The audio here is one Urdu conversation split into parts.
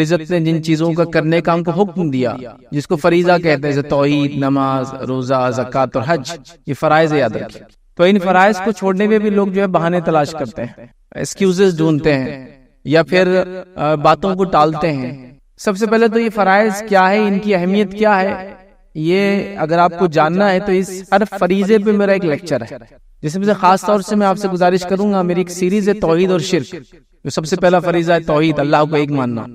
عزت نے جن چیزوں کا کرنے کا ہم کو حکم دیا، جس کو فریضہ کہتے ہیں، جیسے توحید، نماز، روزہ، زکوٰۃ اور حج، یہ فرائض یاد رکھیں۔ تو ان فرائض کو چھوڑنے میں بھی لوگ جو ہے بہانے تلاش کرتے ہیں، ایکسکیوزز ڈھونڈتے ہیں یا پھر باتوں کو ٹالتے ہیں۔ سب سے پہلے تو یہ فرائض کیا ہے، ان کی اہمیت کیا ہے، یہ اگر آپ کو جاننا ہے تو اس ہر فریضے پہ میرا ایک لیکچر ہے، جس میں سے خاص طور سے میں آپ سے گزارش کروں گا، میری ایک سیریز ہے توحید اور شرک، جو سب سے پہلا فریضہ ہے توحید، اللہ کو ایک ماننا،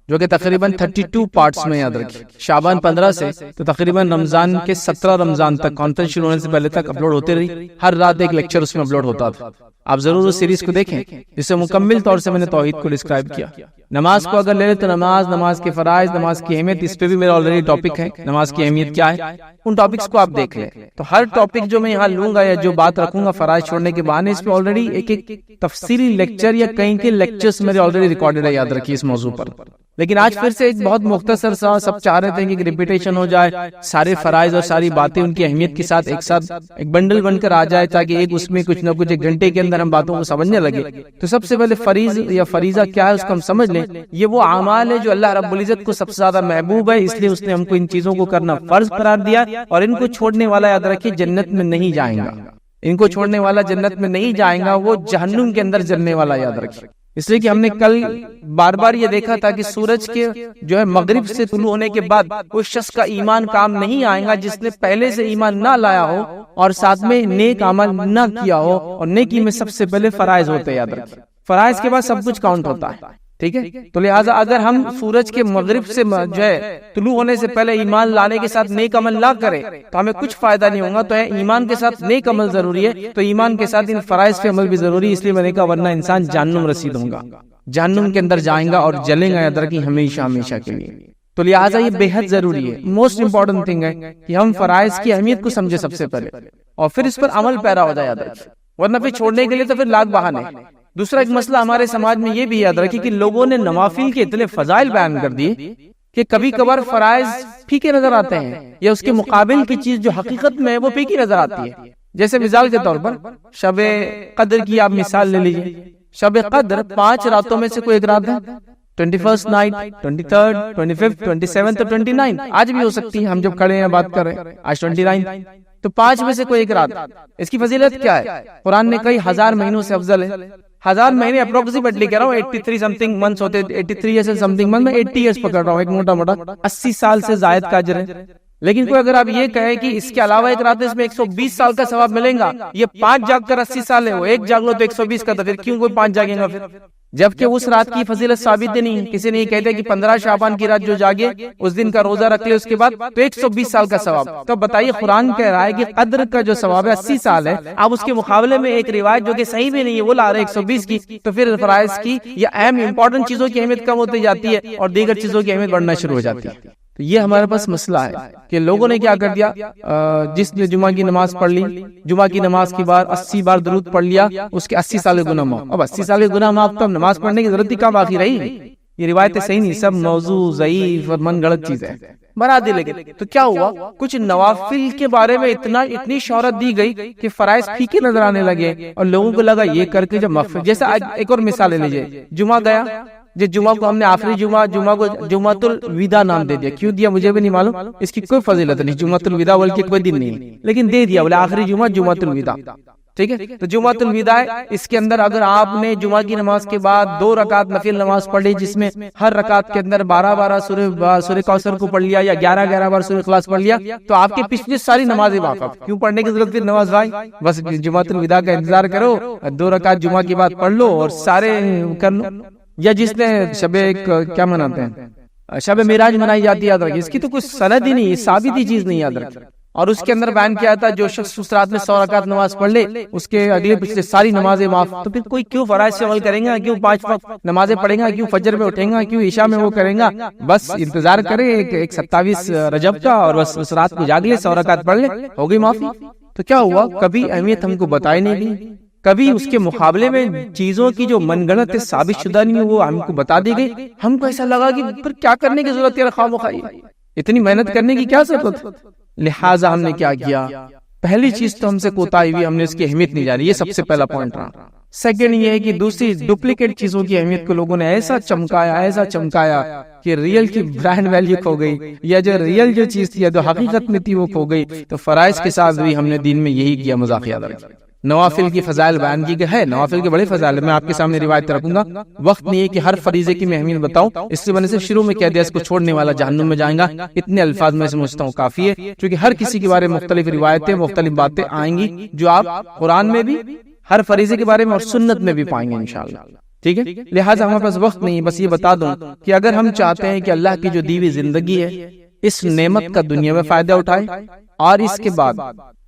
جو کہ تقریباً 32 پارٹس میں یاد رکھیں۔ شعبان 15 سے تو تقریباً رمضان کے 17 رمضان تک، کانفرنس شروع ہونے سے پہلے تک اپلوڈ ہوتے رہی، ہر رات ایک لیکچر اس میں اپلوڈ ہوتا تھا۔ آپ ضرور اس سیریز کو دیکھیں، جس سے مکمل طور سے میں نے توحید کو ڈسکرائب کیا۔ نماز کو اگر لے لیں تو نماز کے فرائض، نماز کی اہمیت، اس پہ بھی میرا آلریڈی ٹاپک ہے، نماز کی اہمیت کیا ہے، ان ٹاپکس کو آپ دیکھ لیں۔ تو ہر ٹاپک جو میں یہاں لوں گا یا جو بات رکھوں گا فرائض چھوڑنے کے بہانے، اس پہ آلریڈی ایک تفصیلی لیکچر یا کہیں کے لیکچرز میرے آلریڈی ریکارڈڈ ہے، یاد رکھیے اس موضوع پر۔ لیکن آج پھر سے ایک بہت مختصر سا، سب چاہ رہے تھے کہ ریپیٹیشن ہو جائے، سارے فرائض اور ساری باتیں ان کی اہمیت کے ساتھ ایک بنڈل بن کر آ جائے، تاکہ ایک اس میں کچھ نہ کچھ ایک گھنٹے کے اندر ہم باتوں کو سمجھنے لگے۔ تو سب سے پہلے فریض یا فریضہ کیا ہے اس کو ہم سمجھ لیں۔ یہ وہ اعمال ہے جو اللہ رب العزت کو سب سے زیادہ محبوب ہے، اس لیے اس نے ہم کو ان چیزوں کو کرنا فرض قرار دیا، اور ان کو چھوڑنے والا یاد رکھیے جنت میں نہیں جائیں گا، ان کو چھوڑنے والا جنت میں نہیں جائیں گا، وہ جہنم کے اندر جلنے والا یاد رکھیے۔ اس لیے کہ ہم نے کل بار بار یہ دیکھا تھا کہ سورج کے جو ہے مغرب سے طلوع ہونے کے بعد اس شخص کا ایمان کام نہیں آئے گا جس نے پہلے سے ایمان نہ لایا ہو اور ساتھ میں نیک عمل نہ کیا ہو، اور نیکی میں سب سے پہلے فرائض ہوتے ہیں، یاد رکھیں فرائض کے بعد سب کچھ کاؤنٹ ہوتا ہے، ٹھیک ہے۔ تو لہٰذا اگر ہم سورج کے مغرب سے جو ہے طلوع ہونے سے پہلے ایمان لانے کے ساتھ نیک عمل نہ کریں تو ہمیں کچھ فائدہ نہیں ہوگا۔ تو ایمان کے ساتھ نیک عمل ضروری ہے، تو ایمان کے ساتھ ان فرائض پہ عمل بھی ضروری ہے، اس لیے میں نے کہا ورنہ انسان جہنم رسید ہوگا، جہنم کے اندر جائیں گا اور جلیں گا، یاد رکھیں ہمیشہ ہمیشہ کے لیے۔ تو لہٰذا یہ بے حد ضروری ہے، موسٹ امپورٹنٹ تھنگ ہے کہ ہم فرائض کی اہمیت کو سمجھے سب سے پہلے، اور پھر اس پر عمل پیرا ہو جائے، یاد رکھیں، ورنہ پھر چھوڑنے کے لیے تو پھر لاکھ بہانے۔ دوسرا ایک مسئلہ ہمارے سماج میں یہ بھی یاد رکھیں کہ لوگوں نے نوافل کے اتنے فضائل بیان کر دیے کہ کبھی کبھار فرائض پھیکے نظر آتے ہیں، یا اس کے مقابل کی چیز جو حقیقت میں ہے وہ پھیکی نظر آتی ہے۔ جیسے مثال کے طور پر شب قدر کی آپ مثال لے لیجئے، شب قدر 5 راتوں میں سے کوئی ایک رات ہے، 21st night, 23rd، 25th، 27th اور 29، آج بھی ہو سکتی ہے، ہم جب کھڑے ہیں بات کر رہے ہیں آج 29، تو 5 میں سے کوئی ایک رات۔ اس کی فضیلت کیا ہے؟ قرآن نے کئی ہزار مہینوں سے افضل ہے، ہزار مہینے اپروکسیمیٹلی کہہ رہا ہوں، 83 سمتنگ منتھس ہوتے، 83 ایئرس سمتنگ منتھ، میں 80 ایئرس پکڑ رہا ہوں، ایک موٹا 80 سال سے زائد کا اجر ہے۔ لیکن کوئی اگر آپ یہ کہے کہ اس کے علاوہ ایک رات اس میں 120 سال کا ثواب ملے گا، یہ 5 جاگ کر 80 سال ہے، وہ ایک جاگ لو تو 120 کا، تو پھر کیوں کوئی 5 جاگے گا پھر؟ جبکہ اس رات کی فضیلت ثابت نہیں ہے، کسی نے یہ کہتے کہ 15 شعبان کی رات جو جاگے اس دن کا روزہ رکھ لے اس کے بعد تو 120 سال کا ثواب۔ تو بتائیے قرآن کہہ رہا ہے کہ قدر کا جو ثواب ہے 80 سال ہے، آپ اس کے مقابلے میں ایک روایت جو کہ صحیح بھی نہیں ہے وہ لا رہے 120 کی، تو پھر فرائض کی یا اہم امپورٹنٹ چیزوں کی اہمیت کم ہوتی جاتی ہے اور دیگر چیزوں کی اہمیت بڑھنا شروع ہو جاتی ہے۔ تو یہ ہمارے پاس مسئلہ ہے کہ لوگوں نے کیا کر دیا، جس نے جمعہ کی نماز پڑھ لی، جمعہ کی نماز کی بار 80 بار درود پڑھ لیا، اس کے 80 سال کے گناہ معاف۔ اب 80 سال کے گناہ معاف تو نماز پڑھنے کی ضرورت ہی کہاں باقی رہی؟ یہ روایتیں صحیح نہیں، سب موضوع، ضعیف اور من گڑت چیزیں بنا دی۔ لیکن تو کیا ہوا، کچھ نوافل کے بارے میں اتنی شہرت دی گئی کہ فرائض پھیکے نظر آنے لگے، اور لوگوں کو لگا یہ کر کے جب مغفرت، جیسا ایک اور مثال لے لیجیے، جمعہ گیا، جس جمعہ کو ہم نے آخری جمعہ کو جمعۃ الوداع نام دے دیا، کیوں دیا مجھے بھی نہیں معلوم، اس کی کوئی فضیلت نہیں، جمعۃ الوداع بلکہ کوئی دن نہیں، لیکن دے دیا، بولے آخری جمعہ جمعۃ الوداع، ٹھیک ہے۔ تو جمعۃ الوداع اس کے اندر اگر آپ نے جمعہ کی نماز کے بعد 2 رکعت نفل نماز پڑھ لی، جس میں ہر رکعت کے اندر 12 سورہ کوثر کو پڑھ لیا یا 11 بار سورہ اخلاص پڑھ لیا، تو آپ کی پچھلی ساری نمازیں واقف، کیوں پڑھنے کی ضرورت پھر نماز بھائی؟ بس جمعۃ الوداع کا انتظار کرو، 2 رکعت جمعہ کی بعد پڑھ لو اور سارے کر لو۔ یا جس نے کیا مناتے ہیں، شب معراج منائی جاتی ہے، یاد رکھیں اس کی تو کوئی سند ہی نہیں، ثابت ہی چیز نہیں، یاد رکھیں۔ اور اس کے اندر بیان کیا تھا جو شخص اس رات میں 100 رکعت نماز پڑھ لے اس کے اگلے پچھلے ساری نمازیں معاف۔ تو پھر کوئی کیوں فرائض سے عمل کریں گا، کیوں 5 وقت نمازیں پڑھیں گا، کیوں فجر میں اٹھیں گا، کیوں عشاء میں وہ کریں گا؟ بس انتظار کرے ایک 27 رجب کا، اور بس اس رات کو جاگ لے، 100 رکعت پڑھ لے، ہو گئی معافی۔ تو کیا ہوا، کبھی اہمیت ہم کو بتائی نہیں گئی، کبھی اس کے مقابلے میں چیزوں کی جو من گڑت ثابت شدہ نہیں وہ ہم کو بتا دی گئی۔ ہم کو ایسا لگا کہ پھر کیا کرنے کی ضرورت ہے، خواہ مخواہ اتنی محنت کرنے کی کیا ضرورت؟ لہٰذا ہم نے کیا کیا، پہلی چیز تو ہم سے کوتاہی ہوئی، ہم نے اس کی اہمیت نہیں جانی، یہ سب سے پہلا پوائنٹ رہا۔ سیکنڈ یہ ہے کہ دوسری ڈپلیکیٹ چیزوں کی اہمیت کو لوگوں نے ایسا چمکایا کہ ریئل کی برانڈ ویلیو کھو گئی، یا جو ریئل جو چیز تھی یا جو حقیقت میں تھی وہ کھو گئی۔ تو فرائض کے ساتھ بھی ہم نے دین میں یہی کیا، مذاق یاد رکھیں۔ نوافل کی فضائل بیان کی ہے، نوافل کے بڑے فضائل میں آپ کے سامنے روایت رکھوں گا، وقت نہیں ہے کہ ہر فریضے کی میں اہمیت بتاؤں، اس سے میں نے صرف شروع میں کہہ دیا اس کو چھوڑنے والا جہنم میں جائے گا، اتنے الفاظ میں سمجھتا ہوں کافی ہے، کیونکہ ہر کسی کے بارے میں مختلف روایتیں مختلف باتیں آئیں گی جو آپ قرآن میں بھی ہر فریضے کے بارے میں اور سنت میں بھی پائیں گے انشاءاللہ، ٹھیک ہے۔ لہٰذا ہمارے پاس وقت نہیں، بس یہ بتا دوں کہ اگر ہم چاہتے ہیں کہ اللہ کی جو دی ہوئی زندگی ہے اس نعمت کا دنیا میں فائدہ اٹھائے، اور اس کے بعد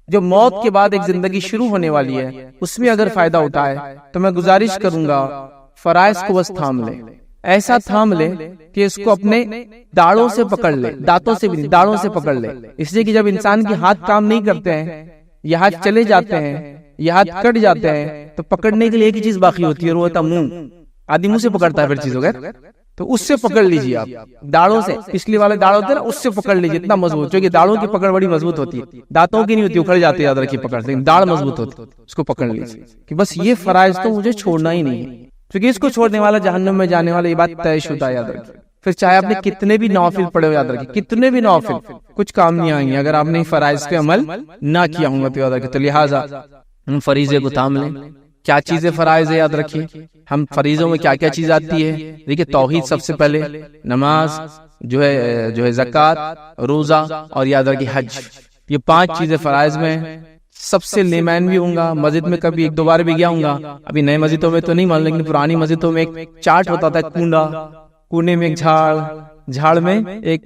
جو موت کے بعد ایک زندگی شروع ہونے والی ہے اس میں اگر فائدہ اٹھائے، تو میں گزارش کروں گا فرائض کو بس تھام لے، ایسا تھام لے کہ اس کو اپنے داڑوں سے پکڑ لے، دانتوں سے بھی نہیں، داڑوں سے پکڑ لے، اس لیے کہ جب انسان کے ہاتھ کام نہیں کرتے ہیں، یہ ہاتھ چلے جاتے ہیں، یہ ہاتھ کٹ جاتے ہیں، تو پکڑنے کے لیے ایک ہی چیز باقی ہوتی ہے اور وہ ہوتا منہ۔ آدمی منہ سے پکڑتا ہے پھر چیزوں کا، تو اس سے پکڑ لیجیے آپ، داڑوں سے، پچھلی والے داڑ ہوتے ہیں نا، اس سے پکڑ لیجیے اتنا مضبوط، کیونکہ داڑوں کی پکڑ بڑی مضبوط ہوتی ہے، دانتوں کی نہیں ہوتی، اکھڑ جاتے یاد رکھیے پکڑ سے، داڑ مضبوط ہوتی ہے، اس کو پکڑ لیجیے کہ بس یہ فرائض تو مجھے چھوڑنا ہی نہیں ہے، کیونکہ اس کو چھوڑنے والا جہنم میں جانے والا، یہ بات طے شدہ یاد رکھیے۔ پھر چاہے آپ نے کتنے بھی نوافل پڑھے ہو، یاد رکھیے کتنے بھی نوافل کچھ کام نہیں آئیں گے اگر آپ نے فرائض پہ عمل نہ کیا ہوں گا، تو یاد رکھیے۔ تو لہٰذا ہم فریضے کو تھام لیں۔ کیا چیزیں فرائض ہے یاد رکھیے، ہم فریضوں میں کیا کیا چیز آتی ہے، دیکھیے توحید سب سے پہلے، نماز جو ہے زکوٰۃ، روزہ اور یاد رکھیے حج، یہ 5 چیزیں فرائض میں ہیں۔ سب سے لیمین بھی ہوں گا، مسجد میں کبھی 1-2 بار بھی گیا ہوں گا، ابھی نئے مسجدوں میں تو نہیں مان، لیکن پرانی مسجدوں میں ایک چارٹ ہوتا تھا، کونے میں ایک جھاڑ میں ایک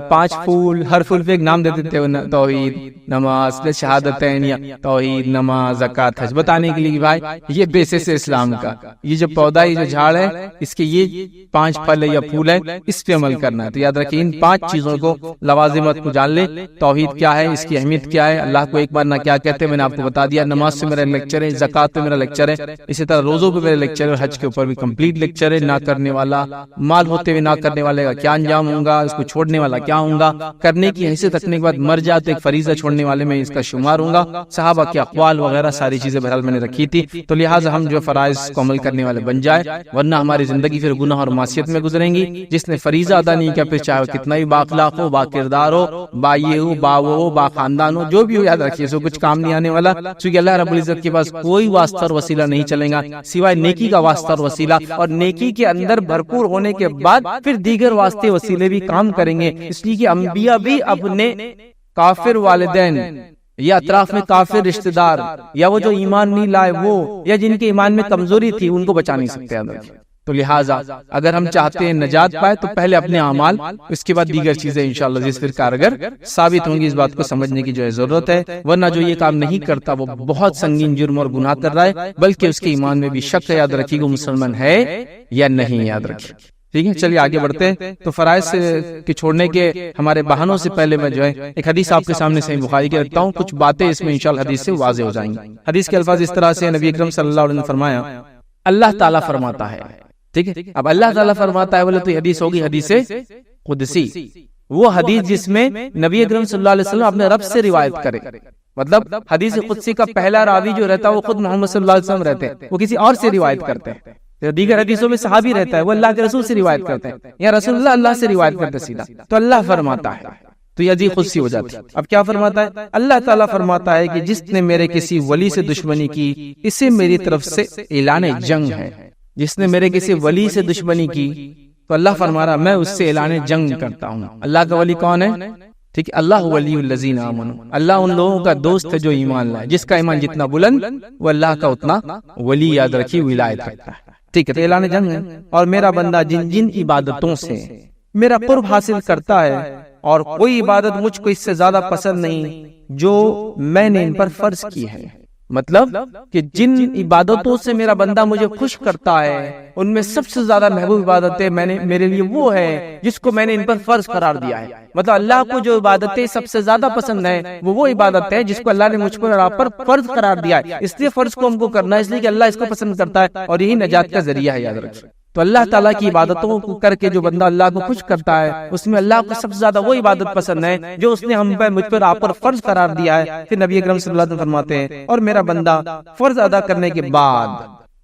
5 پھول، ہر پھول پہ ایک نام دیتے تھے، توحید، نماز، شہادتین، توحید، نماز، زکوٰۃ، حج، بتانے کے لیے کہ بھائی یہ بیسس ہے اسلام کا، یہ جو پودا، یہ جو جھاڑ ہے، اس کے یہ 5 پھل یا پھول ہے، اس پہ عمل کرنا ہے۔ تو یاد رکھیے ان 5 چیزوں کو، لوازمات کو جان لے، توحید کیا ہے، اس کی اہمیت کیا ہے، اللہ کو ایک بار نہ کیا کہتے ہیں میں نے آپ کو بتا دیا، نماز سے میرا لیکچر ہے، زکوٰۃ پہ میرا لیکچر ہے، اسی طرح روزوں پہ میرا لیکچر ہے، اور حج کے اوپر بھی کمپلیٹ لیکچر ہے، نہ کرنے والا، مال ہوتے ہوئے نہ کرنے والے کا کیا انجام ہوگا، اس کو چھوڑنے والا کیا ہوگا، کرنے کی حیثیت رکھنے کے بعد مر جائے تو ایک فریضہ چھوڑنے والے میں اس کا شمار ہوگا، صحابہ کے اقوال وغیرہ ساری چیزیں بہرحال میں نے رکھی تھی۔ تو لہٰذا ہم جو فرائض کو عمل کرنے والے بن جائے، ورنہ ہماری زندگی پھر گناہ اور معصیت میں گزریں گی۔ جس نے فریضہ ادا نہیں کیا، پھر چاہے کتنا بھی بااخلاق ہو، با کردار ہو، با یہ ہو، با وہ ہو، با خاندان ہو، جو بھی ہو، یاد رکھیے سو کچھ کام نہیں آنے والا، کیونکہ اللہ رب العزت کے پاس کوئی واسطہ اور وسیلہ نہیں چلے گا سوائے نیکی کا واسطہ اور وسیلہ، اور نیکی کے اندر بھرپور ہونے کے بعد پھر دیگر واسطے وسیلے بھی کام کریں گے، اس لیے کہ انبیاء بھی اپنے کافر والدین یا اطراف میں کافر رشتہ دار، یا وہ جو ایمان نہیں لائے وہ، یا جن کے ایمان میں کمزوری تھی، ان کو بچا نہیں سکتے۔ تو لہٰذا اگر ہم چاہتے ہیں نجات پائے تو پہلے اپنے اعمال، اس کے بعد دیگر چیزیں انشاءاللہ جس پھر کارگر ثابت ہوں گی، اس بات کو سمجھنے کی جو ہے ضرورت ہے، ورنہ جو یہ کام نہیں کرتا وہ بہت سنگین جرم اور گناہ کر رہا ہے، بلکہ اس کے ایمان میں بھی شک ہے، یاد رکھیے گا مسلمان ہے یا نہیں، یاد رکھیے۔ ٹھیک ہے، چلیے آگے بڑھتے ہیں۔ تو فرائض کے چھوڑنے کے ہمارے بہانوں سے پہلے میں جو ہے ایک حدیث آپ کے سامنے صحیح بخاری کے رکھتا ہوں، کچھ باتیں اس میں انشاءاللہ حدیث سے واضح ہو جائیں گی۔ حدیث کے الفاظ اس طرح سے، نبی اکرم صلی اللہ علیہ وسلم نے فرمایا، اللہ تعالیٰ فرماتا ہے، ٹھیک ہے، اب اللہ تعالیٰ فرماتا ہے بولے تو حدیث ہوگی حدیث قدسی، وہ حدیث جس میں نبی اکرم صلی اللہ علیہ وسلم اپنے رب سے روایت کرے، مطلب حدیث قدسی کا پہلا راوی جو رہتا ہے وہ خود محمد صلی اللہ علیہ وسلم رہتے ہیں، وہ کسی اور سے روایت کرتے ہیں۔ دیگر حدیثوں میں صحابی رہتا ہے، وہ اللہ کے رسول سے روایت کرتے ہیں، یا رسول اللہ اللہ سے روایت کرتے سیدھا، تو اللہ فرماتا ہے، تو یہ حدیث قدسی ہو جاتی ہے۔ اب کیا فرماتا ہے؟ اللہ تعالیٰ فرماتا ہے کہ جس نے میرے کسی ولی سے دشمنی کی، اسے میری طرف سے اعلان جنگ ہے۔ جس نے میرے کسی ولی سے دشمنی کی تو اللہ فرما رہا میں اس سے اعلان جنگ کرتا ہوں۔ اللہ کا ولی کون ہے؟ ٹھیک ہے، اللہ ولی الذین آمنوا، اللہ ان لوگوں کا دوست ہے جو ایمان لائے، جس کا ایمان جتنا بلند وہ اللہ کا اتنا ولی، یاد رکھیے، ولایت رکھتا ہے۔ ٹھیک ہے، تو اعلان جنگ ہے۔ اور میرا بندہ جن جن عبادتوں سے میرا قرب حاصل کرتا ہے، اور کوئی عبادت مجھ کو اس سے زیادہ پسند نہیں جو میں نے ان پر فرض کی ہے، مطلب کہ جن عبادتوں سے میرا بندہ مجھے خوش کرتا ہے ان میں سب سے زیادہ محبوب عبادت ہے میرے لیے وہ ہے جس کو میں نے ان پر فرض قرار دیا ہے۔ مطلب اللہ کو جو عبادتیں سب سے زیادہ پسند ہے وہ عبادت ہے جس کو اللہ نے مجھ پر اور آپ پر فرض قرار دیا ہے، اس لیے فرض کو ہم کو کرنا ہے، اس لیے کہ اللہ اس کو پسند کرتا ہے، اور یہی نجات کا ذریعہ ہے، یاد رکھیں۔ تو اللہ تعالیٰ کی عبادتوں کو کر کے جو بندہ اللہ کو خوش کرتا ہے، اس میں اللہ کو سب سے زیادہ وہ عبادت پسند ہے جو اس نے ہم پہ، مجھ پر، آپ پر فرض قرار دیا ہے۔ پھر نبی اکرم صلی اللہ علیہ وسلم فرماتے ہیں، اور میرا بندہ فرض ادا کرنے کے بعد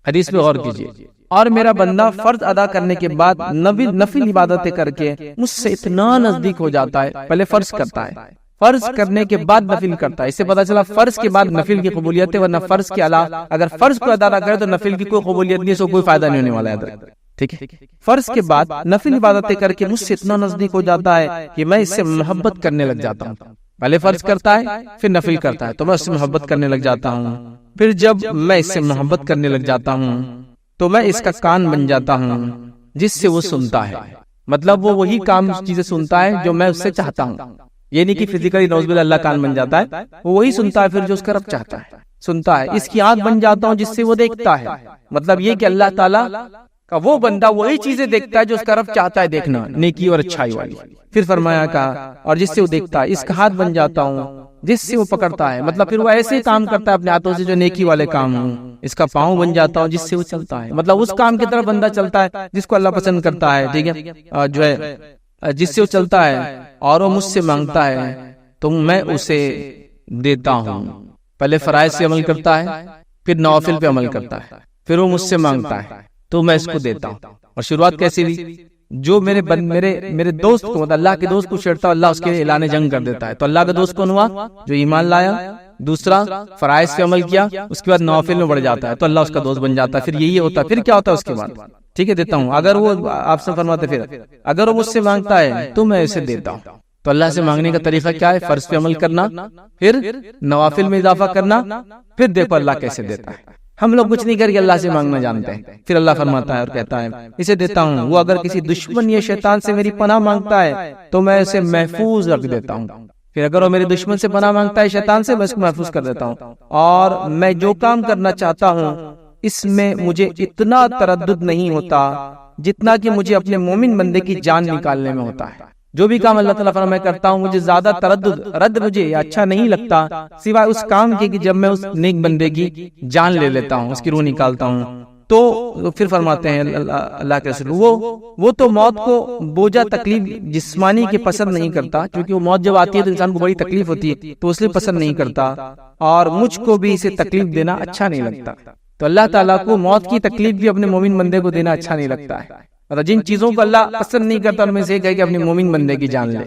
حدیث پہ غور کیجیے. اور میرا بندہ فرض ادا کرنے کے بعد نفل عبادتیں کر کے مجھ سے اتنا نزدیک ہو جاتا ہے. پہلے فرض کرتا ہے, فرض کرنے کے بعد نفل کرتا ہے. اس سے پتا چلا فرض کے بعد نفل کی قبولیت ہے, ورنہ فرض کے علاوہ اگر فرض کو ادا نہ کرے تو نفل کی کوئی قبولیت نہیں, سو کوئی فائدہ نہیں ہونے والا ہے. ٹھیک ہے, فرض کے بعد نفل عبادتیں کر کے مجھ سے اتنا نزدیک ہو جاتا ہے کہ میں اس سے محبت کرنے لگ جاتا ہوں. پہلے فرض کرتا ہے پھر نفل کرتا ہے تو میں اس سے محبت کرنے لگ جاتا ہوں. پھر جب میں اس سے محبت کرنے لگ جاتا ہوں تو میں اس کا کان بن جاتا ہوں جس سے وہ سنتا ہے. مطلب وہ وہی کام چیزیں سنتا ہے جو میں اس سے چاہتا ہوں. یہ نہیں کہ فزیکلی نوز باللہ اللہ کان بن جاتا ہے, وہ وہی سنتا ہے پھر جو اس کا رب چاہتا ہے سنتا ہے. اس کی آنکھ بن جاتا ہوں جس سے وہ دیکھتا ہے. مطلب یہ کہ اللہ تعالیٰ کا وہ بندہ وہی چیزیں دیکھتا ہے جو اس کا رب چاہتا ہے دیکھنا, نیکی اور اچھائی والی. پھر فرمایا کہا اور جس سے وہ دیکھتا ہے. اس کا ہاتھ بن جاتا ہوں جس سے وہ پکڑتا ہے. مطلب پھر وہ ایسے کام کرتا ہے اپنے ہاتھوں سے جو نیکی والے کام ہوں. اس کا پاؤں بن جاتا ہوں جس سے وہ چلتا ہے. مطلب اس کام کی طرف بندہ چلتا ہے جس کو اللہ پسند کرتا ہے. ٹھیک ہے, جو ہے جس سے وہ چلتا ہے اور وہ مجھ سے مانگتا ہے تو میں اسے دیتا ہوں. پہلے فرائض سے عمل کرتا ہے, پھر نوافل پہ عمل کرتا ہے, پھر وہ مجھ سے مانگتا ہے تو میں اس کو دیتا ہوں. اور شروعات کیسی ہوئی؟ جو میرے دوست کو, مطلب اللہ کے دوست کو چھیڑتا ہے اللہ اس کے لیے اعلان جنگ کر دیتا ہے. تو اللہ کا دوست کون ہوا؟ جو ایمان لایا, دوسرا فرائض پہ عمل کیا, اس کے بعد نوافل میں بڑھ جاتا ہے تو اللہ اس کا دوست بن جاتا ہے. پھر یہی ہوتا ہے. پھر کیا ہوتا ہے اس کے بعد؟ ٹھیک ہے, دیتا ہوں. اگر وہ آپ سے فرماتے پھر اگر وہ مجھ سے مانگتا ہے تو میں اسے دیتا ہوں. تو اللہ سے مانگنے کا طریقہ کیا ہے؟ فرض پہ عمل کرنا, پھر نوافل میں اضافہ کرنا, پھر دیکھو اللہ کیسے دیتا ہے. ہم لوگ کچھ نہیں کر کے اللہ سے مانگنا جانتے ہیں. پھر اللہ فرماتا ہے اور کہتا ہے اسے دیتا ہوں. وہ اگر کسی دشمن یا شیطان سے میری پناہ مانگتا ہے تو میں اسے محفوظ رکھ دیتا ہوں. پھر اگر وہ میرے دشمن سے پناہ مانگتا ہے شیطان سے, میں اس کو محفوظ کر دیتا ہوں. اور میں جو کام کرنا چاہتا ہوں اس میں مجھے اتنا تردد نہیں ہوتا جتنا کہ مجھے اپنے مومن بندے کی جان نکالنے میں ہوتا ہے. جو بھی کام اللہ تعالیٰ فرماتا میں کرتا ہوں مجھے زیادہ رد مجھے اچھا نہیں لگتا سوائے اس کام کے کہ جب میں اس نیک بندے کی جان لے لیتا ہوں, اس کی روح نکالتا ہوں. تو پھر فرماتے ہیں اللہ کے رسول وہ تو موت کو بوجھا تکلیف جسمانی کے پسند نہیں کرتا, کیونکہ وہ موت جب آتی ہے تو انسان کو بڑی تکلیف ہوتی ہے تو اس لیے پسند نہیں کرتا, اور مجھ کو بھی اسے تکلیف دینا اچھا نہیں لگتا. تو اللہ تعالیٰ کو موت کی تکلیف بھی اپنے مومن بندے کو دینا اچھا نہیں لگتا ہے. مطلب جن چیزوں کو اللہ پسند نہیں کرتا ان میں سے ایک ہے کہ اپنے مومن بندے کی جان لے.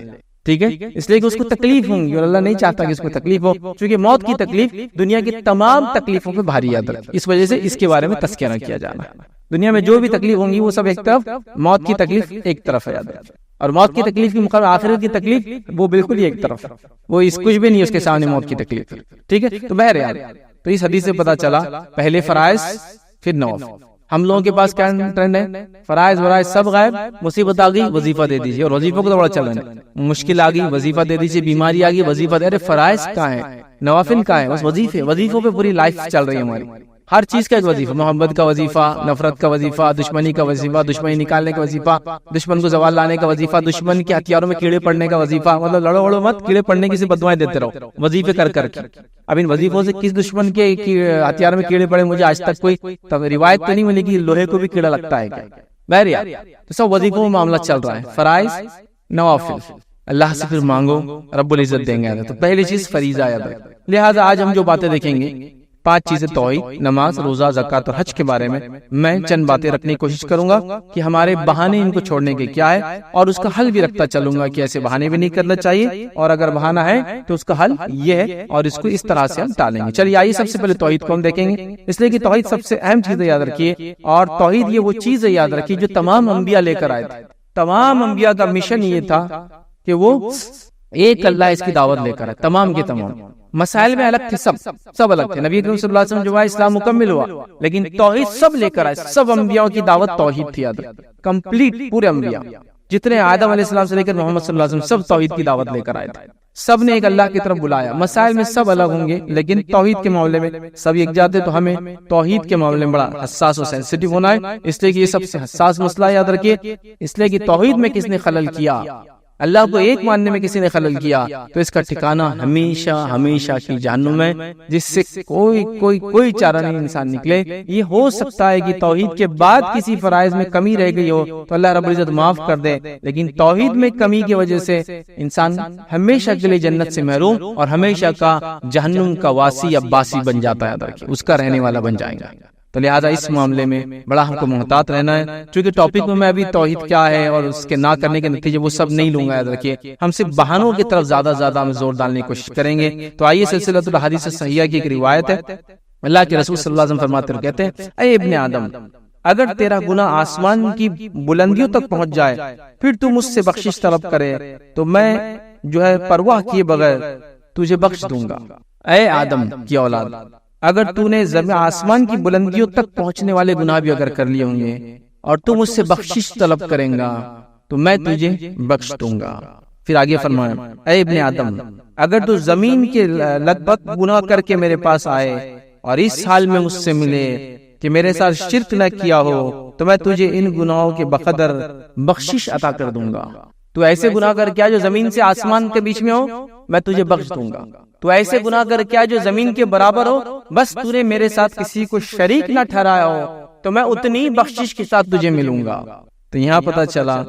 ٹھیک ہے, اس لیے کہ اس کو تکلیف ہوں گی اور اللہ نہیں چاہتا کہ اس کو تکلیف ہو, کیونکہ موت کی تکلیف دنیا کی تمام تکلیفوں پہ بھاری یاد رکھتی. اس وجہ سے اس کے بارے میں تذکرہ کیا جانا. دنیا میں جو بھی تکلیف ہوں گی وہ سب ایک طرف, موت کی تکلیف ایک طرف ہے یاد رکھیں. اور موت کی تکلیف کے مقابلے آخرت کی تکلیف وہ بالکل ہی ایک طرف, وہ اس کچھ بھی نہیں اس کے سامنے موت کی تکلیف. ٹھیک ہے, تو بہرحال تو اس حدیث سے پتا چلا پہلے فرائض پھر نوافل. ہم لوگوں کے پاس کیا ٹرینڈ ہے؟ فرائض ورائض سب غائب, مصیبت آ گئی وظیفہ دے دیجیے, اور وظیفوں کو تو بڑا چل رہا ہے. مشکل آ گئی وظیفہ دے دیجیے, بیماری آ گئی وظیفہ دے. ارے فرائض کہاں ہے؟ نوافل کہاں ہے؟ بس وظیفوں پہ پوری لائف چل رہی ہے ہماری. ہر چیز کا ایک وظیفہ, محبت کا وظیفہ, نفرت کا وظیفہ, دشمنی کا وظیفہ, دشمنی نکالنے کا وظیفہ, دشمن کو زوال لانے کا وظیفہ, دشمن کے ہتھیاروں میں کیڑے پڑنے کا وظیفہ. مطلب لڑو مت, کیڑے پڑنے کی سے بدوائیں دیتے رہو وظیفے کر کے. اب ان وظیفوں سے کس دشمن کے ہتھیار میں کیڑے پڑے مجھے آج تک کوئی روایت تو نہیں ملی کہ لوہے کو بھی کیڑا لگتا ہے. بہرحال تو سب وظیفوں میں معاملہ چل رہا ہے, فرائض نوافل. اللہ سے پھر مانگو, رب العزت دیں گے. تو پہلی چیز فریضہ ہے. لہٰذا آج ہم جو باتیں دیکھیں گے 5 چیزیں, توحید, نماز, روزہ, زکات اور حج کے بارے میں چند باتیں رکھنے کی کوشش کروں گا کہ ہمارے بہانے ان کو چھوڑنے کے کیا ہے, اور اس کا حل بھی رکھتا چلوں گا کہ ایسے بہانے بھی نہیں کرنا چاہیے, اور اگر بہانہ ہے تو اس کا حل یہ ہے, اور اس کو اس طرح سے ہم ٹالیں گے. چلیے آئیے سب سے پہلے توحید کو ہم دیکھیں گے, اس لیے کہ توحید سب سے اہم چیز یاد رکھیے. اور توحید یہ وہ چیز یاد رکھیے جو تمام انبیاء لے کر آئے تھے. تمام انبیاء کا مشن یہ تھا کہ وہ ایک اللہ اس کی دعوت لے کر آئے. تمام کے تمام مسائل میں الگ تھے, سب الگ تھے. نبی کریم صلی اللہ علیہ وسلم جو آئے اسلام مکمل ہوا, لیکن توحید سب لے کر آئے. سب انبیاء کی دعوت توحید تھی, کمپلیٹ پورے انبیاء جتنے آدم علیہ السلام سے لے کر محمد صلی اللہ علیہ وسلم سب توحید کی دعوت لے کر آئے تھے. سب نے ایک اللہ کی طرف بلایا. مسائل میں سب الگ ہوں گے لیکن توحید کے معاملے میں سب ایک جاتے. تو ہمیں توحید کے معاملے میں بڑا حساس اور سینسیٹیو ہونا ہے, اس لیے کہ یہ سب سے حساس مسئلہ یاد رکھیے. اس لیے کہ توحید میں کس نے خلل کیا, اللہ کو ایک ماننے میں کسی نے خلل کیا, تو اس کا ٹھکانہ ہمیشہ ہمیشہ کی جہنم ہے, جس سے کوئی چارہ نہیں انسان نکلے. یہ ہو سکتا ہے کہ توحید کے بعد کسی فرائض میں کمی رہ گئی ہو تو اللہ رب العزت معاف کر دے, لیکن توحید میں کمی کی وجہ سے انسان ہمیشہ کے لیے جنت سے محروم اور ہمیشہ کا جہنم کا واسی یا باسی بن جاتا ہے, اس کا رہنے والا بن جائے گا. تو لہٰذا اس معاملے میں بڑا ہم کو محتاط رہنا ہے. چونکہ ٹاپک میں ابھی توحید کیا ہے اور اس کے نہ کرنے کے نتیجے وہ سب نہیں لوں گا. یاد رکھیے ہم صرف بہانوں کی طرف زیادہ ہم زور ڈالنے کی کوشش کریں گے. تو آئیے سلسلہ الحدیث صحیحہ کی ایک روایت ہے. اللہ کے رسول صلی اللہ علیہ وسلم فرماتے ہیں، کہتے ہیں اے ابن آدم، اگر تیرا گناہ آسمان کی بلندیوں تک پہنچ جائے پھر تو مجھ سے بخشش طلب کرے تو میں جو ہے پرواہ کیے بغیر تجھے بخش دوں گا. اے آدم کی اولاد، اگر تو نے آسمان کی بلندیوں تک پہنچنے والے گناہ بھی اگر کر لیے ہوں گے اور تو مجھ سے بخشش طلب کریں گا تو میں تجھے بخش دوں گا. پھر آگے فرمایا، اے ابن آدم، اگر تو زمین کے لگ بھگ گناہ کر کے میرے پاس آئے اور اس حال میں مجھ سے ملے کہ میرے ساتھ شرک نہ کیا ہو تو میں تجھے ان گناہوں کے بقدر بخشش عطا کر دوں گا. تو ایسے گناہ کر کیا جو زمین سے آسمان کے بیچ میں ہو، میں تجھے بخش دوں گا. تو ایسے گناہ کر کیا جو زمین کے برابر ہو، بس تو نے میرے ساتھ کسی کو شریک نہ ٹھہرایا ہو تو میں اتنی بخشش کے ساتھ تجھے ملوں گا. تو یہاں پتہ چلا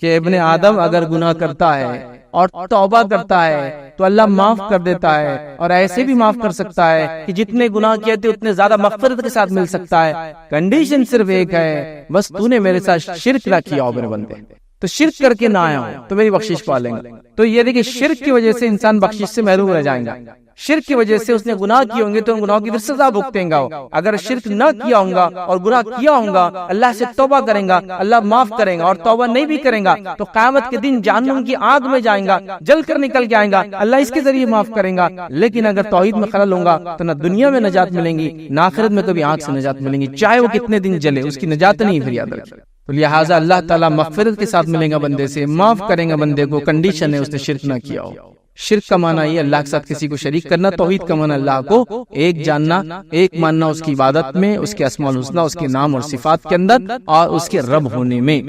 کہ ابن آدم اگر گناہ کرتا ہے اور توبہ کرتا ہے تو اللہ معاف کر دیتا ہے، اور ایسے بھی معاف کر سکتا ہے کہ جتنے گناہ کیے تھے اتنے زیادہ مغفرت کے ساتھ مل سکتا ہے. کنڈیشن صرف ایک ہے، بس تو نے میرے ساتھ شرک نہ کیا ہو میرے بندے. تو شرک کر کے نہ آیا ہو تو میری بخشش پا لیں گے. تو یہ دیکھیں شرک کی وجہ سے انسان بخشش سے محروم رہ جائیں گا. شرک کی وجہ سے اس نے گناہ کیے ہوں گے تو ان گناہوں کی پھر سزا بھگتیں گا. اگر شرک نہ کیا ہوں گا اور گناہ کیا ہوں گا، اللہ سے توبہ کریں گا، اللہ معاف کریں گا. اور توبہ نہیں بھی کریں گا تو قیامت کے دن جہنم کی آگ میں جائیں گا، جل کر نکل کے آئیں گا، اللہ اس کے ذریعے معاف کریں گا. لیکن اگر توحید میں خلل ہوں گا تو نہ دنیا میں نجات ملیں گی نہ آخرت میں کبھی آگ سے نجات ملیں گی، چاہے وہ کتنے دن جلے، اس کی نجات نہیں. پھر یاد رکھیں، تو لہٰذا اللہ تعالیٰ مغفرت کے ساتھ ملیں گا بندے سے، معاف کریں گا بندے کو. کنڈیشن ہے اس نے شرک نہ کیا ہو. شرک کا معنی یہ اللہ کے ساتھ کسی کو شریک کرنا. توحید کا معنی اللہ کو ایک جاننا، ایک ماننا اس کی عبادت میں، اس کے اسماء الحسنی، اس کے نام اور صفات کے اندر، اور اس کے رب ہونے میں.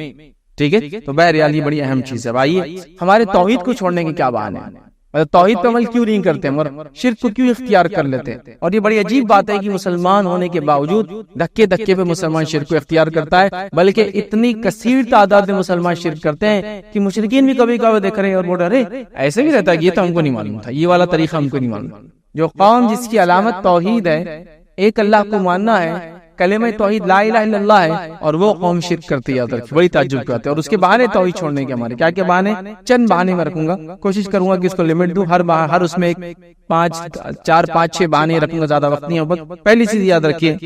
ٹھیک ہے، تو بہرحال یہ بڑی اہم چیز ہے. آئیے ہمارے توحید کو چھوڑنے کے کیا بہانے ہیں، توحید پہ عمل کیوں نہیں کرتے مگر شرک کو کیوں اختیار کر لیتے. اور یہ بڑی عجیب بات ہے کہ مسلمان ہونے کے باوجود دھکے دھکے پہ مسلمان شرک کو اختیار کرتا ہے. بلکہ اتنی کثیر تعداد میں مسلمان شرک کرتے ہیں کہ مشرکین بھی کبھی کبھی دیکھ رہے ہیں اور بول رہے ایسے بھی رہتا ہے، یہ تو ہم کو نہیں معلوم تھا، یہ والا طریقہ ہم کو نہیں معلوم. جو قوم جس کی علامت توحید ہے، ایک اللہ کو ماننا ہے، کلمہ توحید لا الہ الا اللہ ہے، اور وہ قوم شرک کرتی ہے، بڑی تعجب کرتے ہیں. اور اس کے بہانے توحید چھوڑنے کے ہمارے کیا کیا بہانے، چند بہانے میں رکھوں گا، کوشش کروں گا کہ اس کو لمٹ دوں. ہر اس میں ایک 4-5-6 بہانے رکھوں گا، زیادہ وقت نہیں ہوگا. پہلی چیز یاد رکھیے،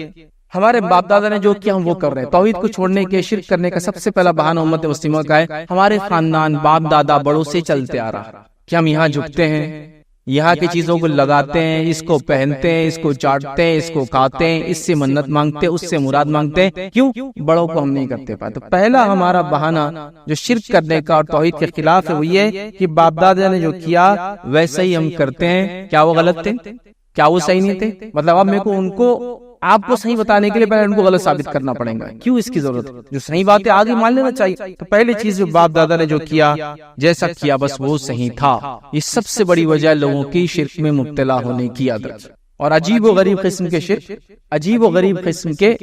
ہمارے باپ دادا نے جو کیا ہم وہ کر رہے ہیں. توحید کو چھوڑنے کے، شرک کرنے کا سب سے پہلا بہانہ امت مسلمہ کا ہے ہمارے خاندان، باپ دادا بڑوں سے چلتے آ رہا کہ ہم یہاں جھکتے ہیں، یہاں کی چیزوں کو لگاتے ہیں، اس کو پہنتے ہیں، اس کو چاٹتے ہیں، اس کو کھاتے ہیں، اس سے منت مانگتے ہیں، اس سے مراد مانگتے ہیں. کیوں؟ بڑوں کو ہم نہیں کرتے پائے. تو پہلا ہمارا بہانہ جو شرک کرنے کا اور توحید کے خلاف ہے وہ یہ کہ باپ دادا نے جو کیا ویسے ہی ہم کرتے ہیں. کیا وہ غلط تھے؟ کیا وہ صحیح نہیں تھے؟ مطلب اب میرے کو ان کو آپ کو صحیح بتانے کے لیے پہلے ان کو غلط ثابت کرنا پڑے گا. کیوں اس کی ضرورت؟ جو صحیح بات ہے آگے مان لینا چاہیے. تو پہلی چیز جو باپ دادا نے جو کیا جیسا کیا بس وہ صحیح تھا. یہ سب سے بڑی وجہ لوگوں کی شرک میں مبتلا ہونے کی عادت. اور عجیب و غریب قسم کے شرک، عجیب و غریب قسم کے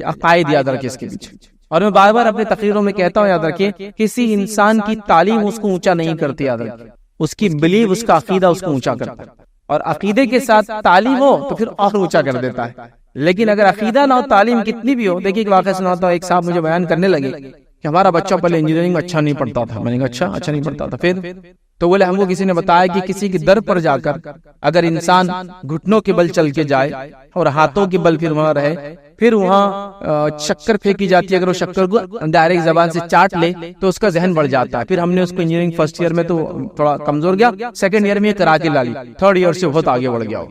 عقائد یاد رکھے اس کے پیچھے. اور میں بار بار اپنے تقریروں میں کہتا ہوں یاد رکھیے، کسی انسان کی تعلیم اس کو اونچا نہیں کرتی. یاد رکھیے اس کی بلیف، اس کا عقیدہ اس کو اونچا کرتا ہے. اور عقیدے کے ساتھ تعلیم ہو تو پھر اور اونچا کر دیتا ہے. لیکن اگر عقیدہ نہ ہو، تعلیم کتنی بھی ہو. دیکھیے ایک واقعہ سناتا ہوں. ایک صاحب مجھے بیان کرنے لگے کہ ہمارا بچہ پہلے انجینئرنگ میں اچھا نہیں پڑھتا تھا. میں نے کہا اچھا نہیں پڑھتا تھا. پھر تو بولے ہم کو کسی نے بتایا کہ کسی کے در پر جا کر اگر انسان گھٹنوں کے بل چل کے جائے اور ہاتھوں کے بل پھر وہاں رہے، پھر وہاں شکر پھینکی جاتی ہے، اگر وہ شکر کو ڈائریکٹ زبان سے چاٹ لے تو اس کا ذہن بڑھ جاتا ہے. پھر ہم نے اس کو انجینئرنگ فرسٹ ایئر میں تو تھوڑا کمزور گیا، سیکنڈ ایئر میں یہ کرا کے لالی، تھرڈ ایئر سے بہت آگے بڑھ گیا.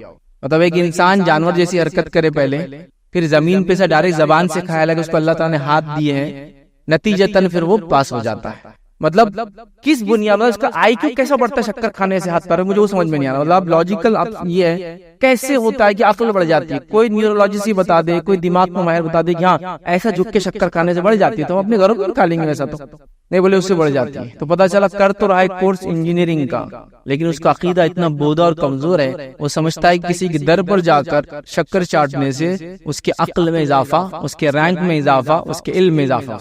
مطلب ایک انسان جانور جیسی حرکت کرے پہلے، پھر زمین پہ سے ڈائریکٹ زبان سے کھایا لگے، اس کو اللہ تعالیٰ نے ہاتھ دیے ہیں، نتیجتاً پھر وہ پاس ہو جاتا ہے. مطلب کس بنیاد پر اس کا آئی کیو کیسا بڑھتا ہے شکر کھانے سے ہاتھ پر؟ مجھے وہ سمجھ میں نہیں آ رہا. مطلب لاجیکل یہ ہے کیسے ہوتا ہے کہ عقل بڑھ جاتی ہے. کوئی نیورولوجسٹ ہی بتا دے، کوئی دماغ کو ماہر بتا دے کہ ہاں ایسا جھک کے شکر کھانے سے بڑھ جاتی ہے، تو ہم اپنے گھروں کو کھا لیں گے ویسا. تو نہیں بولے اس سے بڑھ جاتی ہے. تو پتا چلا کر تو رہا ہے کورس انجینئرنگ کا، لیکن اس کا عقیدہ اتنا بودا اور کمزور ہے، وہ سمجھتا ہے کہ کسی کے در پر جا کر شکر چاٹنے سے اس کے عقل میں اضافہ، اس کے رینک میں اضافہ، اس کے علم میں اضافہ.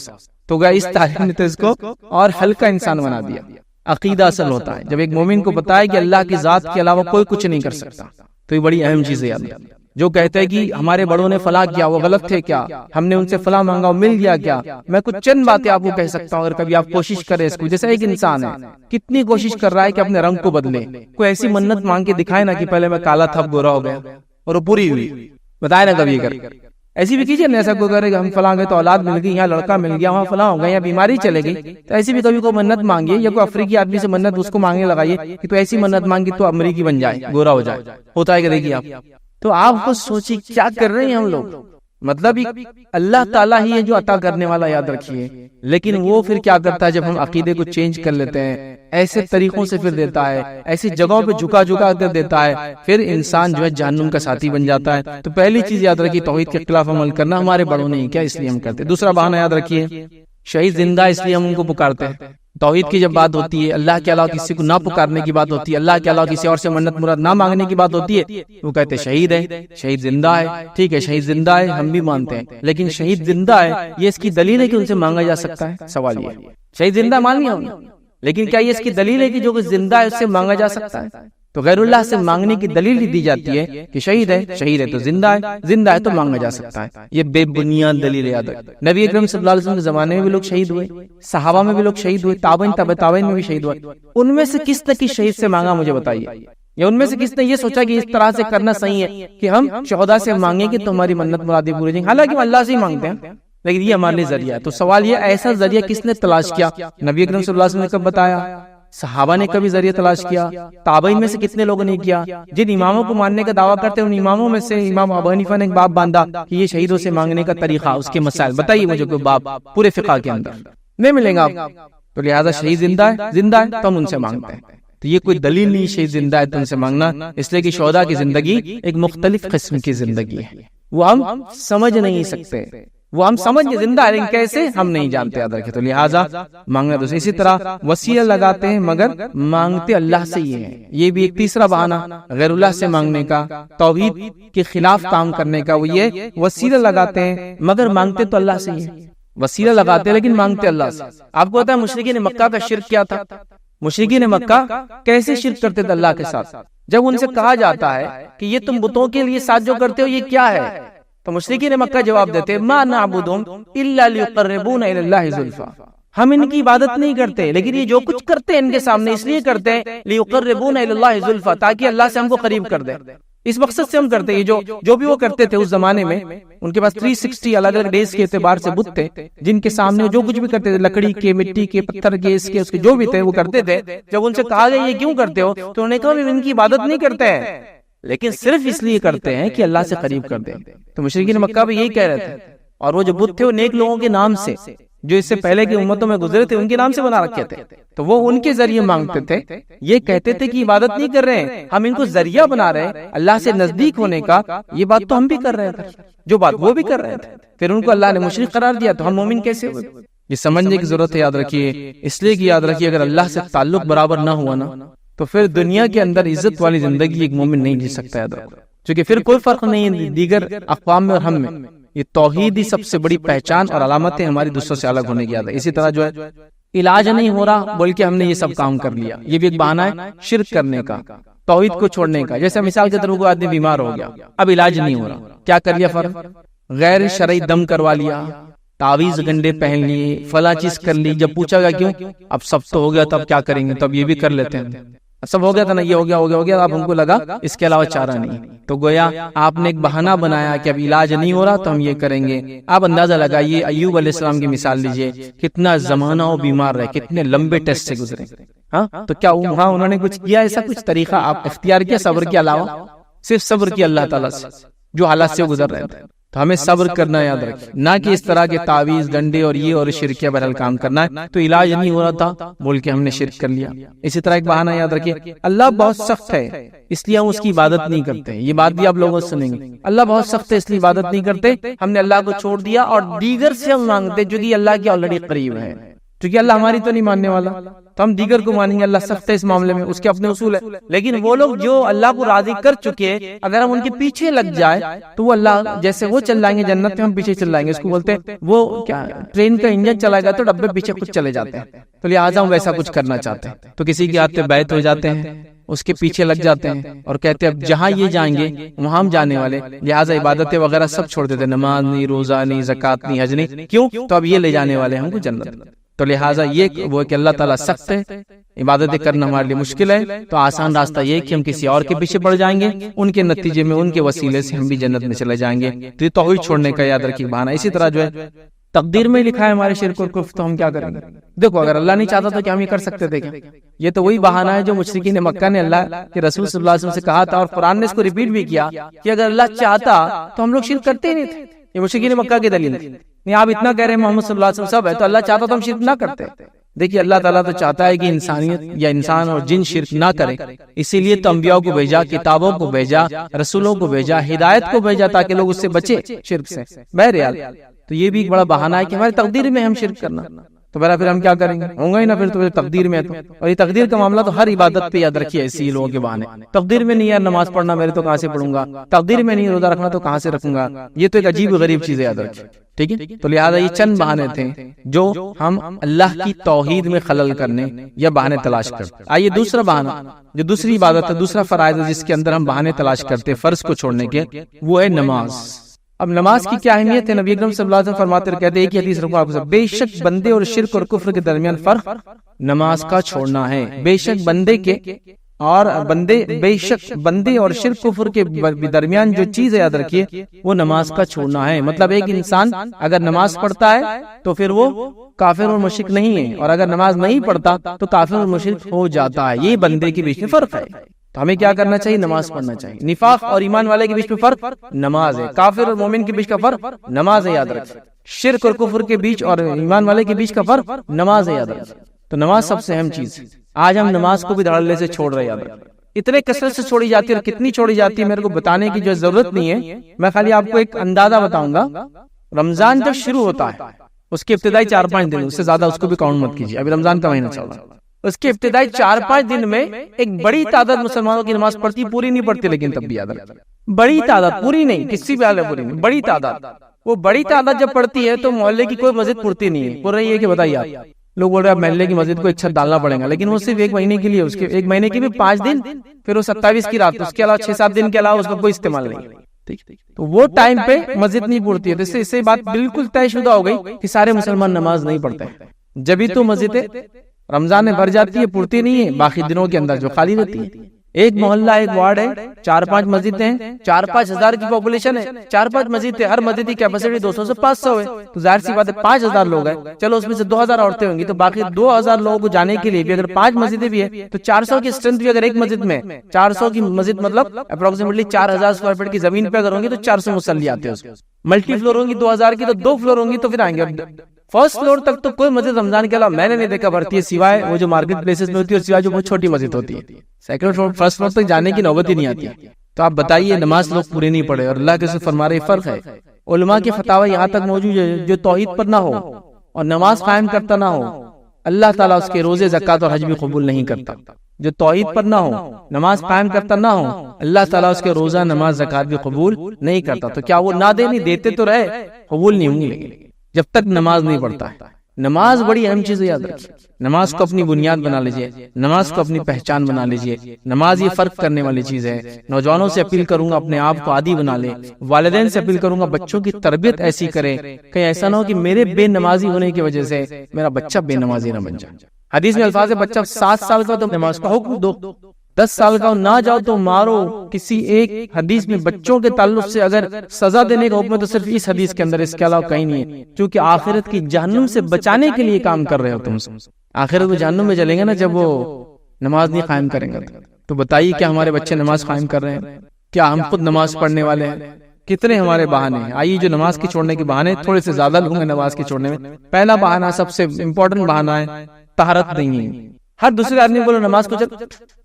تو گیا اس تعلیم نے تو اس کو اور ہلکا انسان بنا دیا. عقیدہ اصل ہوتا ہے. جب ایک مومن کو بتایا کہ اللہ کی ذات کے علاوہ کوئی کچھ نہیں کر سکتا، تو یہ بڑی اہم چیز ہے. یاد جو کہتے ہیں کہ ہمارے بڑوں نے فلاں کیا وہ غلط تھے کیا، ہم نے ان سے فلاں مانگا وہ مل گیا کیا. میں کچھ چند باتیں آپ کو کہہ سکتا ہوں، اگر کبھی آپ کوشش کریں اس کو. جیسے ایک انسان ہے کتنی کوشش کر رہا ہے کہ اپنے رنگ کو بدلے، کوئی ایسی منت مانگ کے دکھائے نا کہ پہلے میں کالا تھا اب گورا ہو گیا، اور وہ پوری ہوئی. بتائے نا کبھی کر ایسی بھی کیجیے نا. ایسا کوئی کرے گا ہم فلاں گئے تو اولاد مل گئی، یہاں لڑکا مل گیا، وہاں فلاں ہو گیا، یا بیماری چلے گئی، تو ایسی بھی کبھی کوئی منت مانگیے، یا کوئی افریقی آدمی سے منت اس کو مانگنے لگائیے کہ تو ایسی منت مانگی تو امریکی بن جائے، گورا ہو جائے. ہوتا ہے کہ دیکھیے آپ. تو آپ کو سوچیے کیا کر رہے ہیں ہم لوگ. مطلب اللہ تعالیٰ ہی ہے جو عطا کرنے والا، یاد رکھیے. لیکن وہ پھر کیا کرتا ہے، جب ہم عقیدے کو چینج کر لیتے ہیں، ایسے طریقوں سے پھر دیتا ہے، ایسی جگہوں پہ جھکا جھکا کر دیتا ہے، پھر انسان جو ہے جہنم کا ساتھی بن جاتا ہے. تو پہلی چیز یاد رکھیے، توحید کے خلاف عمل کرنا. ہمارے بڑوں نے کیا اس لیے ہم کرتے. دوسرا بہانہ یاد رکھیے، شہید زندہ اس لیے ہم ان کو پکارتے ہیں. توحید کی جب بات ہوتی ہے، اللہ کے علاوہ کسی کو نہ پکارنے کی بات ہوتی ہے، اللہ کے علاوہ کسی اور سے منت مراد نہ مانگنے کی بات ہوتی ہے، وہ کہتے ہیں شہید ہے، شہید زندہ ہے. ٹھیک ہے شہید زندہ ہے ہم بھی مانتے ہیں، لیکن شہید زندہ ہے یہ اس کی دلیل ہے کہ ان سے مانگا جا سکتا ہے. سوال یہ شہید زندہ مان لیا ہم نے، لیکن کیا یہ اس کی دلیل ہے کہ جو زندہ ہے اس سے مانگا جا سکتا ہے؟ تو غیر اللہ سے مانگنے کی دلیل ہی دی جاتی ہے کہ شہید ہے تو زندہ ہے، زندہ ہے تو مانگا جا سکتا ہے. یہ بے بنیاد دلیل ہے. یاد رکھیں نبی اکرم صلی اللہ علیہ وسلم کے زمانے میں بھی لوگ شہید ہوئے، صحابہ میں بھی لوگ شہید ہوئے، تابعین تبع تابعین میں بھی شہید ہوئے. ان میں سے کس نے کس شہید سے مانگا مجھے بتائیے؟ یا ان میں سے کس نے یہ سوچا کہ اس طرح سے کرنا صحیح ہے کہ ہم شہداء سے مانگیں کہ تمہاری منت مرادی پوری جائیں؟ حالانکہ ہم اللہ سے ہی مانگتے ہیں، لیکن یہ ہمارے لیے ذریعہ ہے. تو سوال یہ ایسا ذریعہ کس نے تلاش کیا؟ نبی اکرم صلی اللہ علیہ وسلم نے کب بتایا؟ صحابہ نے کبھی ذریعہ تلاش کیا؟ تابعین میں سے کتنے لوگوں نے کیا؟ جن اماموں کو ماننے کا دعویٰ کرتے ہیں ان اماموں میں سے امام ابو حنیفہ نے ایک باب باندھا کہ یہ شہیدوں سے مانگنے کا طریقہ، اس کے مسائل بتائیے مجھے کوئی باب پورے فقہ کے اندر نہیں ملیں گا آپ. تو لہٰذا شہید زندہ ہے تو ہم ان سے مانگتے ہیں. تو یہ کوئی دلیل نہیں شہید زندہ ہے تو ان سے مانگنا، اس لیے کہ شہداء کی زندگی ایک مختلف قسم کی زندگی ہے، وہ ہم سمجھ نہیں سکتے. وہ ہم سمجھ زندہ ہے لیکن کیسے ہم نہیں جانتے. یاد رکھیں تو لہٰذا مانگنا دوسرے. اسی طرح وسیلہ لگاتے ہیں مگر مانگتے اللہ سے ہی ہے. یہ بھی ایک تیسرا بہانہ غیر اللہ سے مانگنے کا، توحید کے خلاف کام کرنے کا. وہ یہ وسیلہ لگاتے ہیں مگر مانگتے تو اللہ سے ہی ہے. وسیلہ لگاتے لیکن مانگتے اللہ سے. آپ کو پتا ہے مشرکین مکہ کا شرک کیا تھا؟ مشرکین مکہ کیسے شرک کرتے تھے اللہ کے ساتھ؟ جب ان سے کہا جاتا ہے کہ یہ تم بتوں کے لیے ساتھ جو کرتے ہو یہ کیا ہے، تو مشرکین مکہ جواب دیتے ما نعبدہم الا لیقربونا الی اللہ زلفی، ہم ان کی عبادت نہیں کرتے لیکن یہ جو کچھ کرتے ہیں ان کے سامنے اس لیے کرتے ہیں لیقربونا الی اللہ زلفی، تاکہ اللہ سے ہم کو قریب کر دے. اس مقصد سے ہم کرتے ہیں. جو بھی وہ کرتے تھے اس زمانے میں ان کے پاس 360 الگ الگ ڈیز کے اعتبار سے بت تھے جن کے سامنے جو کچھ بھی کرتے تھے، لکڑی کے، مٹی کے، پتھر کے، اس کے جو بھی تھے وہ کرتے تھے. جب ان سے کہا گیا یہ کیوں کرتے ہو تو انہوں نے کہا ان کی عبادت نہیں کرتے ہیں لیکن صرف اس لیے کرتے ہیں کہ اللہ سے قریب کر دیں. تو مشرکین مکہ بھی یہی کہہ رہے تھے. اور وہ جو بت تھے وہ نیک لوگوں کے نام سے جو اس سے پہلے کی امتوں میں گزرے تھے ان کے نام سے بنا رکھے تھے، تو وہ ان کے ذریعے مانگتے تھے. یہ کہتے تھے کہ عبادت نہیں کر رہے ہیں، ہم ان کو ذریعہ بنا رہے ہیں اللہ سے نزدیک ہونے کا. یہ بات تو ہم بھی کر رہے تھے، جو بات وہ بھی کر رہے تھے. پھر ان کو اللہ نے مشرک قرار دیا تو ہم مومن کیسے ہوئے؟ یہ سمجھنے کی ضرورت ہے. یاد رکھیے اس لیے کہ یاد رکھیے اگر اللہ سے تعلق برابر نہ ہوا نا تو پھر دنیا کے اندر عزت والی زندگی ایک مومن نہیں جی سکتا. یاد رکھو کیونکہ پھر کوئی فرق نہیں ہے دیگر اقوام میں اور ہم میں. یہ توحید ہی سب سے بڑی پہچان اور علامت ہے ہماری دوسروں سے الگ ہونے کی. یاد ہے اسی طرح جو ہے علاج نہیں ہو رہا بلکہ ہم نے یہ سب کام کر لیا، یہ بھی ایک بہانہ ہے شرک کرنے کا، توحید کو چھوڑنے کا. جیسے مثال کے طور پر کوئی آدمی بیمار ہو گیا، اب علاج نہیں ہو رہا، کیا کر لیا فرق؟ غیر شرعی دم کروا لیا، تعویذ گنڈے پہن لیے، فلاں چیز کر لی. جب پوچھا گیا کیوں؟ اب سب تو ہو گیا تب کیا کریں گے، تب یہ بھی کر لیتے ہیں. سب ہو گیا تھا نا، یہ ہو گیا اب ہم کو لگا اس کے علاوہ چارہ نہیں. تو گویا آپ نے ایک بہانہ بنایا کہ اب علاج نہیں ہو رہا تو ہم یہ کریں گے. آپ اندازہ لگائیے ایوب علیہ السلام کی مثال لیجئے، کتنا زمانہ وہ بیمار رہے، کتنے لمبے ٹیسٹ سے گزرے. ہاں تو کیا وہاں انہوں نے کچھ کیا ایسا کچھ طریقہ آپ اختیار کیا صبر کے علاوہ؟ صرف صبر کیا اللہ تعالیٰ سے جو حالات سے گزر رہے تھے. تو ہمیں صبر کرنا یاد رکھیں، نہ کہ اس طرح کے تعویذ گنڈے اور یہ اور شرکیہ بہرحال کام کرنا ہے. تو علاج نہیں ہو رہا تھا بول کے ہم نے شرک کر لیا. اسی طرح ایک بہانہ یاد رکھیے، اللہ بہت سخت ہے اس لیے ہم اس کی عبادت نہیں کرتے. یہ بات بھی آپ لوگوں سے سنیں گے، اللہ بہت سخت ہے اس لیے عبادت نہیں کرتے. ہم نے اللہ کو چھوڑ دیا اور دیگر سے ہم مانگتے جو کہ اللہ کے آلریڈی قریب ہے. کیونکہ اللہ ہماری تو نہیں ماننے والا تو ہم دیگر کو مانیں گے. اللہ سخت ہے اس معاملے میں، اس کے اپنے اصول ہے. لیکن وہ لوگ جو اللہ کو راضی کر چکے اگر ہم ان کے پیچھے لگ جائے تو وہ اللہ جیسے وہ چل جائیں گے جنت میں، ہم پیچھے چل جائیں گے. اس کو بولتے ہیں وہ کیا ٹرین کا انجن چلائے گا تو ڈبے پیچھے کچھ چلے جاتے ہیں. تو لہٰذا ہم ویسا کچھ کرنا چاہتے ہیں تو کسی کے ہاتھ پہ بیعت ہو جاتے ہیں، اس کے پیچھے لگ جاتے ہیں اور کہتے ہیں اب جہاں یہ جائیں گے وہاں ہم جانے والے، لہٰذا عبادتیں وغیرہ سب چھوڑ دیتے، نماز نہیں، روزہ نہیں، زکوٰۃ نہیں، حج نہیں، کیوں؟ تو اب یہ لے جانے والے ہم کو جنت۔ تو لہٰذا یہ وہ کہ اللہ تعالیٰ سخت ہے، عبادتیں کرنا ہمارے لیے مشکل ہے، تو آسان راستہ یہ کہ ہم کسی اور کے پیچھے پڑ جائیں گے، ان کے نتیجے میں ان کے وسیلے سے ہم بھی جنت میں چلے جائیں گے۔ تو یہ توحید چھوڑنے کا یاد رکھیے بہانہ۔ اسی طرح جو ہے تقدیر میں لکھا ہے ہمارے شرک اور کفر، تو ہم کیا کریں گے؟ دیکھو اگر اللہ نہیں چاہتا تو کیا ہم یہ کر سکتے تھے کیا؟ یہ تو وہی بہانہ ہے جو مشرکین مکہ نے اللہ کے رسول صلی اللہ علیہ وسلم سے کہا تھا، اور قرآن نے اس کو ریپیٹ بھی کیا کہ اگر اللہ چاہتا تو ہم لوگ شرک کرتے ہی نہیں تھے۔ یہ مشرکین مکہ کی دلیل ہے۔ نہیں آپ اتنا کہہ رہے ہیں محمد صلی اللہ علیہ وسلم سب ہے، تو اللہ چاہتا تو ہم شرک نہ کرتے۔ دیکھیے اللہ تعالیٰ تو چاہتا ہے کہ انسانیت یا انسان اور جن شرک نہ کرے، اسی لیے تو انبیاء کو بھیجا، کتابوں کو بھیجا، رسولوں کو بھیجا، ہدایت کو بھیجا تاکہ لوگ اس سے بچے شرک سے۔ بہرحال تو یہ بھی ایک بڑا بہانہ ہے کہ ہماری تقدیر میں ہم شرک کرنا، تو برا پھر ہم کیا کریں گے؟ ہوں گا ہی نہ پھر تو تقدیر میں ہے تو، اور یہ تقدیر کا معاملہ تو ہر عبادت پہ یاد رکھیے، ایسی لوگوں کے بہانے تقدیر میں نہیں یار نماز پڑھنا میرے تو کہاں سے پڑھوں گا، تقدیر میں نہیں روزہ رکھنا تو کہاں سے رکھوں گا، یہ تو ایک عجیب غریب چیز ہے، یاد رکھیے ٹھیک ہے۔ تو لہٰذا یہ چند بہانے تھے جو ہم اللہ کی توحید میں خلل کرنے یا بہانے تلاش کرتے۔ آئیے دوسرا بہانہ جو دوسری عبادت ہے، دوسرا فرائض ہے جس کے اندر ہم بہانے تلاش کرتے فرض کو چھوڑنے کے، وہ ہے نماز۔ اب نماز کی کیا اہمیت ہے؟ نبی اکرم صلی اللہ علیہ وسلم فرماتے کہتے ہیں، ایک حدیث رکھو آپ کو، بے شک بندے اور شرک اور کفر کے درمیان فرق نماز کا چھوڑنا ہے۔ بے شک بندے اور شرک کفر کے درمیان جو چیز یاد رکھیے وہ نماز کا چھوڑنا ہے۔ مطلب ایک انسان اگر نماز پڑھتا ہے تو پھر وہ کافر اور مشرک نہیں ہے، اور اگر نماز نہیں پڑھتا تو کافر اور مشرک ہو جاتا ہے۔ یہ بندے کے بیچ میں فرق ہے، تو ہمیں کیا کرنا چاہیے؟ نماز پڑھنا چاہیے۔ نفاق اور ایمان والے کے بیچ میں فرق نماز ہے، کافر اور مومن کے بیچ کا فرق نماز ہے، یاد رکھیں۔ شرک اور کفر کے بیچ اور ایمان والے کے بیچ کا فرق نماز ہے، یاد رکھیں۔ تو نماز سب سے اہم چیز ہے۔ آج ہم نماز کو بھی دھڑلے سے چھوڑ رہے ہیں، یاد رکھیں۔ اتنے کثرت سے چھوڑی جاتی ہے، اور کتنی چھوڑی جاتی ہے میرے کو بتانے کی جو ضرورت نہیں ہے، میں خالی آپ کو ایک اندازہ بتاؤں گا۔ رمضان جب شروع ہوتا ہے اس کے ابتدائی 4-5 دن، اس سے زیادہ اس کو بھی کاؤنٹ مت کیجیے، ابھی رمضان کا مہینہ چل رہا ہے، اس کے ابتدائی 4-5 دن میں ایک بڑی تعداد مسلمانوں کی نماز پڑھتی، پوری نہیں پڑھتی، لیکن تب بھی یاد رکھیں بڑی تعداد، پوری نہیں، کسی بھی حال میں پوری نہیں، بڑی تعداد۔ وہ بڑی تعداد جب پڑھتی ہے تو محلے کی کوئی مسجد پڑتی نہیں ہے، پڑھ رہی ہے کہ بتائیے آپ؟ لوگ بول رہے ہیں محلے کی مسجد کو ایک چھت ڈالنا پڑے گا، لیکن وہ صرف ایک مہینے کے لیے، اس کے ایک مہینے کے بھی 5 دن، پھر وہ 27 کی رات، اس کے علاوہ 6-7 دن کے علاوہ اس کا کوئی استعمال نہیں۔ تو وہ ٹائم پہ مسجد نہیں پڑتی ہے، تو اس سے بات بالکل طے شدہ ہو گئی کہ سارے مسلمان نماز نہیں پڑھتے، جبھی تو مسجدیں رمضان میں بھر جاتی ہے، پڑتی نہیں ہے، باقی دنوں کے اندر جو خالی رہتی ہے۔ ایک محلہ ایک وارڈ ہے، 4-5 مسجدیں ہیں، 4-5 ہزار کی پاپولیشن ہے، 4-5 مسجد ہے، ہر مسجد کی کیپیسٹی 200 سے 500 ہے، تو ظاہر سی بات ہے 5000 لوگ ہیں، چلو اس میں سے 2000 عورتیں ہوں گی، تو باقی 2000 لوگوں کو جانے کے لیے بھی اگر 5 مسجدیں بھی ہیں تو 400 کی اسٹرینتھ بھی اگر ایک مسجد میں، 400 کی مسجد مطلب اپروکسیمیٹلی 4000 اسکوائر فٹ کی زمین پہ اگر ہوں گی تو 400 مصلی آتے ہیں، اس ملٹی فلور ہوں گی 2000 کی تو 2 فلور ہوں گی تو پھر آئیں گے۔ فرسٹ فلور تک تو کوئی مسجد رمضان کے علاوہ میں نے نہیں دیکھا بھرتی ہے، سوائے وہ جو مارکیٹ پلیسز میں ہوتی ہے، اور سوائے جو بہت چھوٹی مسجد ہوتی ہے، سیکنڈ فلور فرسٹ فلور تک جانے کی نوبت ہی نہیں آتی۔ تو آپ بتائیے نماز لوگ پوری نہیں پڑھے، اور اللہ کے رسول فرما رہے فرق ہے۔ علماء کے فتاوی یہاں تک موجود ہے، جو توحید پر نہ ہو اور نماز قائم کرتا نہ ہو، اللہ تعالیٰ اس کے روزے، زکوٰۃ اور حج بھی قبول نہیں کرتا۔ جو توحید پر نہ ہو، نماز قائم کرتا نہ ہو، اللہ تعالیٰ اس کے روزہ، نماز، زکوٰۃ بھی قبول نہیں کرتا۔ تو کیا وہ نہ دے؟ نہیں دیتے تو رہے، قبول نہیں ہوں گے جب تک نماز نہیں پڑھتا ہے۔ نماز بڑی اہم چیز ہے، یاد رکھیے۔ نماز کو اپنی بنیاد بنا لیجئے، نماز کو اپنی پہچان بنا لیجئے۔ نماز یہ فرق کرنے والی چیز ہے۔ نوجوانوں سے اپیل کروں گا اپنے آپ کو عادی بنا لے، والدین سے اپیل کروں گا بچوں کی تربیت ایسی کریں، کہیں ایسا نہ ہو کہ میرے بے نمازی ہونے کی وجہ سے میرا بچہ بے نمازی نہ بن جائے۔ حدیث میں الفاظ ہے بچہ 7 سال کا تو نماز کا حکم دو، 10 سال کا نہ جاؤ تو مارو۔ کسی ایک حدیث میں بچوں کے تعلق سے اگر سزا دینے کا حکم ہے تو صرف اس حدیث کے اندر، اس کے علاوہ کہیں نہیں ہے، کیونکہ آخرت کی جہنم سے بچانے کے لیے کام کر رہے ہو تم۔ آخرت وہ جہنم میں چلیں گے نا جب وہ نماز نہیں قائم کریں گے۔ تو بتائیے کیا ہمارے بچے نماز قائم کر رہے ہیں؟ کیا ہم خود نماز پڑھنے والے ہیں؟ کتنے ہمارے بہانے ہیں؟ آئیے جو نماز کے چھوڑنے کے بہانے تھوڑے سے زیادہ لوگ ہیں نماز کے چھوڑنے میں۔ پہلا بہانہ سب سے امپورٹنٹ بہانہ ہے طہارت نہیں ہے۔ ہر دوسرے آدمی بولو نماز کو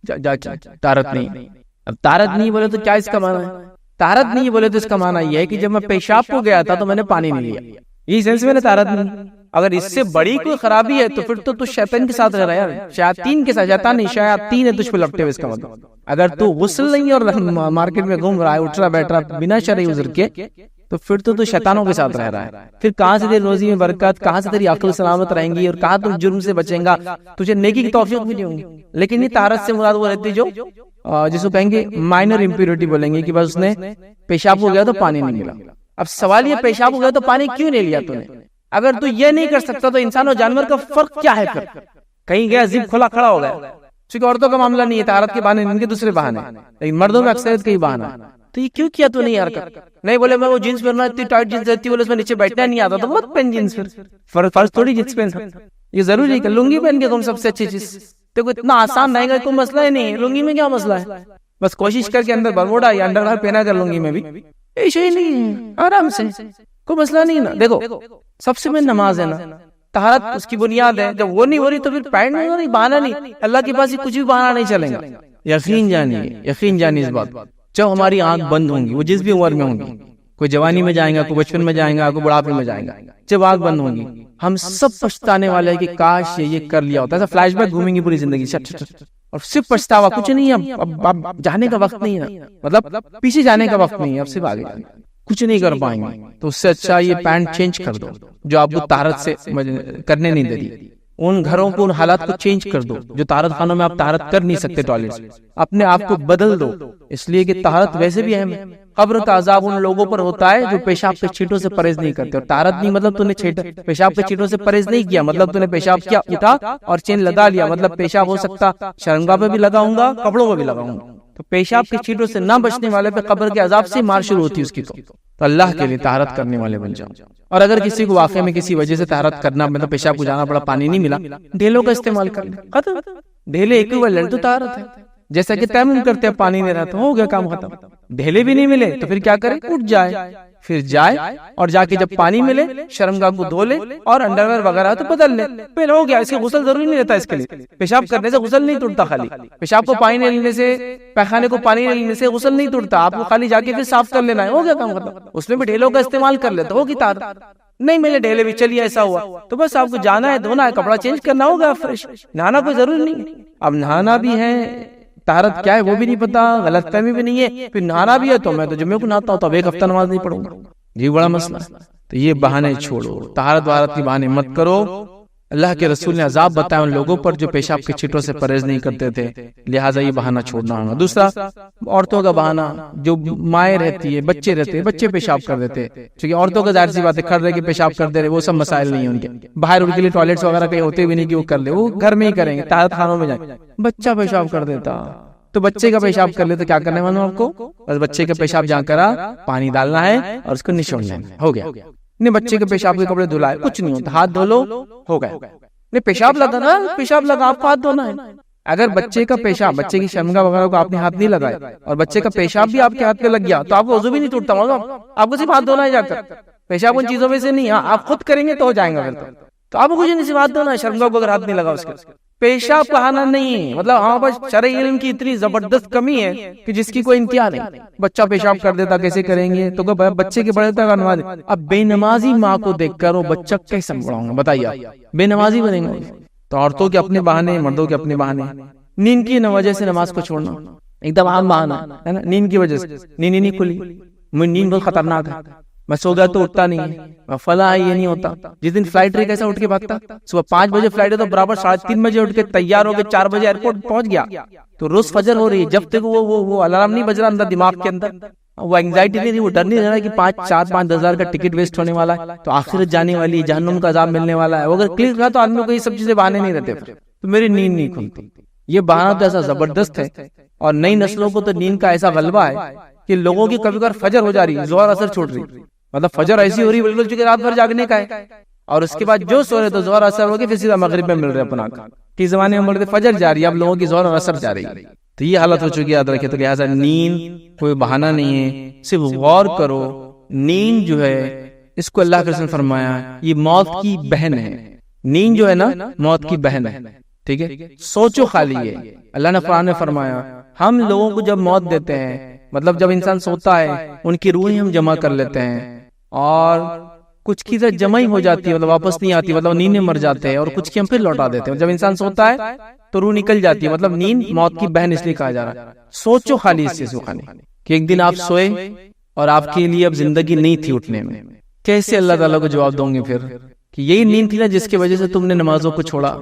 جا طہارت نہیں۔ اب طہارت نہیں بولے تو کیا اس کا معنی ہے؟ طہارت نہیں بولے تو اس کا معنی یہ ہے کہ جب میں پیشاب کو گیا تھا تو میں نے پانی نہیں لیا، یہ سینس میں نے طہارت نہیں۔ اگر اس سے بڑی کوئی خرابی ہے تو پھر تو شیطان کے ساتھ رہ رہا ہے یار، شیاطین کے ساتھ، شیطان نہیں شیاطین ہے تجھ پہ لپٹے ہوئے، اس کا مطلب اگر تو غسل نہیں اور مارکیٹ میں گھوم رہا ہے، اٹھ رہا بیٹھ رہا بنا شرعی عذر کے، تو پھر تو شیطانوں کے ساتھ رہ رہا ہے۔ پھر کہاں سے تیری روزی میں برکت، کہاں سے تیری عقل سلامت رہیں گی، اور کہاں تم جرم سے بچیں گا، تجھے نیکی کی توفیق بھی نہیں ہوگی۔ لیکن یہ طہارت سے مراد وہ رہتی جو جس کو کہیں گے مائنر امپیورٹی بولیں گے کہ بس اس نے پیشاب ہو گیا تو پانی نہیں ملا. اب سوال یہ پیشاب ہو گیا تو پانی کیوں نہیں لیا تو نے؟ اگر تو یہ نہیں کر سکتا تو انسان اور جانور کا فرق کیا ہے پھر؟ کہیں گیا زب کھلا کھڑا ہو گیا. چونکہ عورتوں کا معاملہ نہیں ہے طہارت کے بہانے، ان کے دوسرے بہانے، لیکن مردوں میں اکثریت کا ہی بہانا. تو یہ کیوں کیا تو نہیں یار کر؟ نہیں بولے میں وہ جینس پہننا اتنی ٹائٹ جینس رہتی بولے اس میں نیچے بیٹھنا نہیں آتا تو مت پہن جینس. پھر فرض تھوڑی جینس پہن سکتا، یہ ضروری ہے کہ لنگی پہن کے تم سب سے اچھی چیز. دیکھو اتنا آسان رہے گا، کوئی مسئلہ ہی نہیں ہے. لنگی میں کیا مسئلہ ہے؟ بس کوشش کر کے اندر برموڈا یا انڈر ویئر پہنا کر لنگی میں بھی ایشو ہی نہیں ہے، آرام سے کوئی مسئلہ نہیں نا. دیکھو سب سے میں نماز ہے نا، طہارت اس کی بنیاد ہے. جب وہ نہیں ہو رہی تو پھر پینٹ نہیں ہو رہی، بہانا نہیں. اللہ کے پاس کچھ بھی بہانا نہیں چلے گا. یقین جانیے اس بات. جب ہماری آنکھ بند ہوں گی، وہ جس بھی عمر میں ہوں گی، کوئی جوانی میں جائیں گا، کوئی بچپن میں جائیں گا، کوئی بڑھاپے میں جائیں گا، جب آنکھ بند ہوں گی ہم سب پچھتانے والے ہیں کہ کاش یہ کر لیا ہوتا. ایسا فلیش بیک گھومیں گی پوری زندگی اور صرف پچھتاوا، کچھ نہیں ہے. اب جانے کا وقت نہیں ہے، مطلب پیچھے جانے کا وقت نہیں ہے، اب صرف آگے جانے. کچھ نہیں کر پائیں گے تو اس سے اچھا یہ پینٹ چینج کر دو جو آپ کو طہارت سے کرنے نہیں دے رہی. ان گھروں کو، ان حالات کو چینج کر دو جو طہارت خانوں میں آپ طہارت کر نہیں سکتے. ٹوائلٹ اپنے آپ کو بدل دو، اس لیے کہ طہارت ویسے بھی اہم ہے. قبر کا عذاب ان لوگوں پر ہوتا ہے جو پیشاب کے چھینٹوں سے پرہیز نہیں کرتے. اور طہارت نہیں مطلب تو نے پیشاب کے چھینٹوں سے پرہیز نہیں کیا، مطلب تو نے پیشاب کیا اٹھا اور چین لگا لیا. مطلب پیشاب ہو سکتا شرمگاہ پہ بھی لگاؤں گا، کپڑوں پہ بھی لگاؤں گا. تو پیشاب کے چھینٹوں سے نہ بچنے والے پہ قبر کے عذاب سے مار شروع ہوتی ہے اس کی. تو اللہ کے لیے طہارت کرنے والے بن جاؤ. اور اگر کسی کو واقعے میں کسی وجہ سے طہارت کرنا، مطلب پیشاب کو جانا پڑا، پانی نہیں ملا، ڈھیلوں کا استعمال کر لیں، ختم. ڈھیلے ایکویولنٹ تو طہارت ہے. جیسا کہ تیمم کرتے ہیں پانی نہیں رہا تو ہو گیا کام ختم. ڈھیلے بھی نہیں ملے تو پھر کیا کرے؟ اٹھ جائے، پھر جائے اور جا کے جب پانی ملے شرمگاہ کو دھو لے اور انڈر ویئر وغیرہ تو بدل لے. پھر ہو گیا. اس کے غسل ضروری نہیں رہتا. اس کے لیے پیشاب کرنے سے غسل نہیں ٹوٹتا، خالی پیشاب کو پانی نہیں لینے سے، پیخانے کو پانی نہیں لینے سے غسل نہیں ٹوٹتا. آپ کو خالی جا کے پھر صاف کر لینا ہے، ہو گیا کام ختم. اس میں بھی ڈھیلوں کا استعمال کر لیتا ہوگی طہارت. نہیں ملے ڈھیلے بھی، چلیے ایسا ہوا تو بس آپ کو جانا ہے، دھونا ہے، کپڑا چینج کرنا ہوگا، فریش. نہانا کوئی ضروری نہیں. اب نہانا بھی ہے، طہارت کیا ہے وہ بھی نہیں پتا، غلط فہمی بھی نہیں ہے. پھر نہانا بھی ہے تو میں تو جمعے کو نہاتا ہوں تو اب ایک ہفتہ نماز نہیں پڑھوں گا، یہ بڑا مسئلہ. تو یہ بہانے چھوڑو، طہارت وارت کی بہانے مت کرو. اللہ کے رسول نے عذاب بتایا ان لوگوں پر جو پیشاب کے چھینٹوں سے پرہیز نہیں کرتے تھے، لہٰذا یہ بہانہ چھوڑنا ہوگا. دوسرا عورتوں کا بہانہ، جو مائیں رہتی ہے، بچے رہتے ہیں، بچے پیشاب کر دیتے. چونکہ عورتوں کا ظاہر سی بات ہے کر رہے کہ پیشاب کر دے رہے، وہ سب مسائل نہیں ہیں ان کے. باہر ان کے لیے ٹوائلٹس وغیرہ کہیں ہوتے بھی نہیں کہ وہ کر لے، وہ گھر میں ہی کریں گے، طہارت خانوں میں جائیں. بچہ پیشاب کر دیتا تو بچے کا پیشاب کر لے تو کیا کرنے والا آپ کو؟ بس بچے کا پیشاب جہاں کرا پانی ڈالنا ہے اور اس کو نچوڑ لینا، ہو گیا. نہیں بچے کے پیشاب کے کپڑے دھلائے کچھ نہیں ہوتا، ہاتھ دھو لو، ہو گیا. نہیں پیشاب لگا نا، پیشاب لگا آپ کو ہاتھ دھونا ہے. اگر بچے کا پیشاب، بچے کی شرمگاہ وغیرہ کو آپ نے ہاتھ نہیں لگائے اور بچے کا پیشاب بھی آپ کے ہاتھ پہ لگ گیا تو آپ کو وضو بھی نہیں ٹوٹتا ہوگا، آپ کو صرف ہاتھ دھونا ہے جا کر. پیشاب ان چیزوں میں سے نہیں، آپ خود کریں گے تو ہو جائیں گا. پھر تو آپ کو کچھ نہیں، صرف ہاتھ دھونا ہے. شرمگاہ کو اگر ہاتھ نہیں لگا اس کے پیشاب کہانا نہیں ہے. مطلب ہمارے پاس شرعی علم کی اتنی زبردست کمی ہے کہ جس کی کوئی انتہا نہیں. بچہ پیشاب کر دیتا کیسے کریں گے؟ تو بچے کے بڑے تک نماز. اب بے نمازی ماں کو دیکھ کر وہ بچہ کیسے بڑھاؤں گا بتائیے؟ بے نمازی بنیں گے. تو عورتوں کے اپنے بہانے، مردوں کے اپنے بہانے. نیند کی وجہ سے نماز کو چھوڑنا ایک دم عام بہانہ ہے نا. نیند کی وجہ سے نیند نہیں کھلی، مجھے نیند بہت خطرناک ہے، میں سو گیا تو اٹھتا نہیں ہے، فلاں یہ نہیں ہوتا. جس دن فلائٹ رہی کیسا اٹھ کے بھاگتا، صبح 5 بجے فلائٹ ہے تو برابر 3:30 بجے اٹھ کے تیار ہو کے 4 بجے ایئرپورٹ پہنچ گیا. تو روز فجر ہو رہی ہے، جب تک وہ الارم نہیں بج رہا اندر دماغ کے اندر، وہ اینگزائٹی نہیں، وہ ڈر نہیں رہا کہ 5 ہزار کا ٹکٹ ویسٹ ہونے والا ہے، تو آخرت جانے والی، جہنم کا عذاب ملنے والا ہے. وہ اگر کلیئر رہا تو آدمی کو یہ سب چیزیں بہانے نہیں رہتے. تو میری نیند نہیں کھلتی. یہ بہانہ تو ایسا زبردست ہے. اور نئی نسلوں کو تو نیند کا ایسا غلبہ ہے کہ لوگوں کی کبھی کبھار فجر ہو جا رہی ہے، ظہر اثر چھوڑ رہی، مطلب فجر ایسی ہو رہی بالکل چونکہ رات بھر جاگنے کا ہے، اور اس کے بعد جو سو رہے تو ظہر اثر ہو کے پھر سیدھا مغرب میں مل رہے اپنا کی زمانے میں بولتے فجر جا رہی ہے، اب لوگوں کی ظہر اور اثر جا رہی ہے. تو یہ حالت ہو چکی ہے، یاد رکھیں. تو لہٰذا نیند کوئی بہانہ نہیں ہے، صرف غور کرو. نیند جو ہے اس کو اللہ کے رسول نے فرمایا یہ موت کی بہن ہے. نیند جو ہے نا موت کی بہن ہے، ٹھیک ہے. سوچو خالی ہے. اللہ نے قرآن میں فرمایا ہم لوگوں کو جب موت دیتے ہیں، مطلب جب انسان سوتا ہے ان کی روحیں ہم جمع کر لیتے ہیں اور کچھ کی طرح جمع ہی ہو جاتی ہے، مطلب واپس نہیں آتی، مطلب نیند میں مر جاتے ہیں، اور کچھ کی ہم پھر لوٹا دیتے ہیں. جب انسان سوتا ہے تو روح نکل جاتی ہے، مطلب نیند موت کی بہن اس لیے کہا جا رہا ہے. سوچو خالی اس چیز کو کہ ایک دن آپ سوئے اور آپ کے لیے اب زندگی نہیں تھی اٹھنے میں، کیسے اللہ تعالیٰ کو جواب دوں گے پھر کہ یہی نیند تھی نا جس کی وجہ سے تم نے نمازوں کو چھوڑا،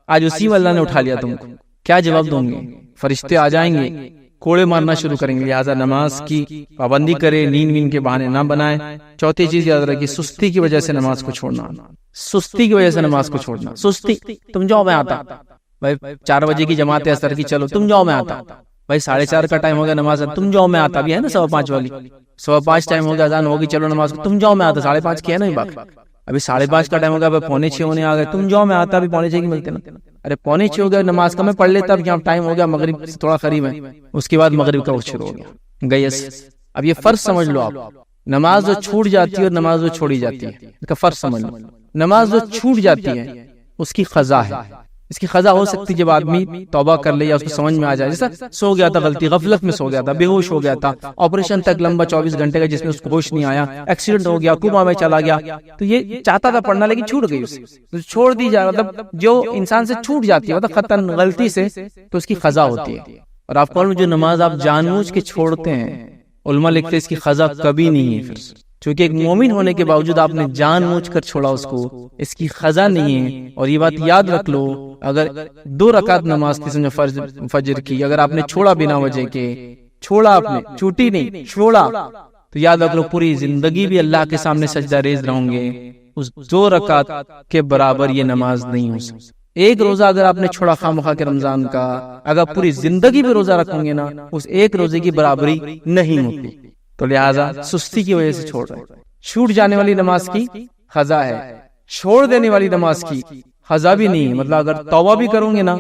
آج اسی میں اللہ نے اٹھا لیا تم کو. کیا جواب دوں گے؟ فرشتے آ جائیں گے، کوڑے مارنا شروع کریں گے. لہٰذا نماز کی پابندی کرے، نیند وین کے بہانے نہ بنائے. چوتھی چیز یاد رکھیے، سستی کی وجہ سے نماز کو چھوڑنا. سستی کی وجہ سے نماز کو چھوڑنا. سستی، تم جاؤ میں آتا. بھائی 4 بجے کی جماعت ہے اثر کی، چلو تم جاؤ میں آتا. بھائی 4:30 کا ٹائم ہو گیا نماز، تم جاؤ میں آتا. بھی ہے نا 5:15 والی، 5:15 ٹائم ہو گیا اذان ہوگی، چلو نماز تم جاؤ میں آتا. 5:30 کی ہے نا یہ بات. ابھی 5:30 کا ٹائم ہو گیا، 5:45 ہونے آ گئے، تم جاؤ میں آتا. ابھی 5:45 کی ملتے نا. ارے 5:45 ہو گیا، نماز کا میں پڑھ لیتا. اب یہاں ٹائم ہو گیا مغرب سے تھوڑا قریب ہے، اس کے بعد مغرب کا وقت شروع ہو گیا. گیس. اب یہ فرض سمجھ لو آپ، نماز جو چھوٹ جاتی ہے اور نماز جو چھوڑی جاتی ہے اس کا فرض سمجھ لو. نماز جو چھوٹ جاتی ہے اس کی قضا ہے. اس کی قضا ہو سکتی جب آدمی توبہ کر لے یا اس کو سمجھ میں آ جائے. جیسا سو گیا تھا، غلطی غفلت میں سو گیا تھا، بے ہوش ہو گیا تھا، آپریشن تک لمبا 24 گھنٹے کا جس میں اس کو ہوش نہیں آیا، ایکسیڈنٹ ہو گیا، کوما میں چلا گیا. تو یہ چاہتا تھا پڑھنا لیکن چھوٹ گئی اسے، تو چھوڑ دی جائے. مطلب جو انسان سے چھوٹ جاتی ہے مطلب خطاً غلطی سے، تو اس کی قضا ہوتی ہے. اور آپ کو جو نماز آپ جان بوجھ کے چھوڑتے ہیں، علماء لکھتے ہیں اس کی قضا کبھی نہیں ہے. پھر چونکہ ایک مومن ہونے کے باوجود آپ نے جان بوجھ کر چھوڑا اس کو، اس کی قضا نہیں ہے. اور یہ بات یاد رکھ لو، اگر 2 رکعت نماز کی سمجھو فجر کی اگر آپ نے چھوڑا بنا وجہ کے، چھوڑا آپ نے، چھوٹی نہیں چھوڑا، تو یاد رکھ لو پوری زندگی بھی اللہ کے سامنے سجدہ ریز رہوں گے. اس 2 رکعت کے برابر یہ نماز نہیں ہو سکتی. ایک روزہ اگر آپ نے چھوڑا خواہ کے رمضان کا، اگر پوری زندگی بھی روزہ رکھیں گے نا، اس ایک روزے کی برابری نہیں ہوتی. تو لہٰذا سستی کی وجہ سے چھوڑ رہے. چھوٹ جانے والی نماز کی قضا ہے، چھوڑ دینے والی نماز کی قضا بھی نہیں. مطلب اگر توبہ بھی کروں گے نا،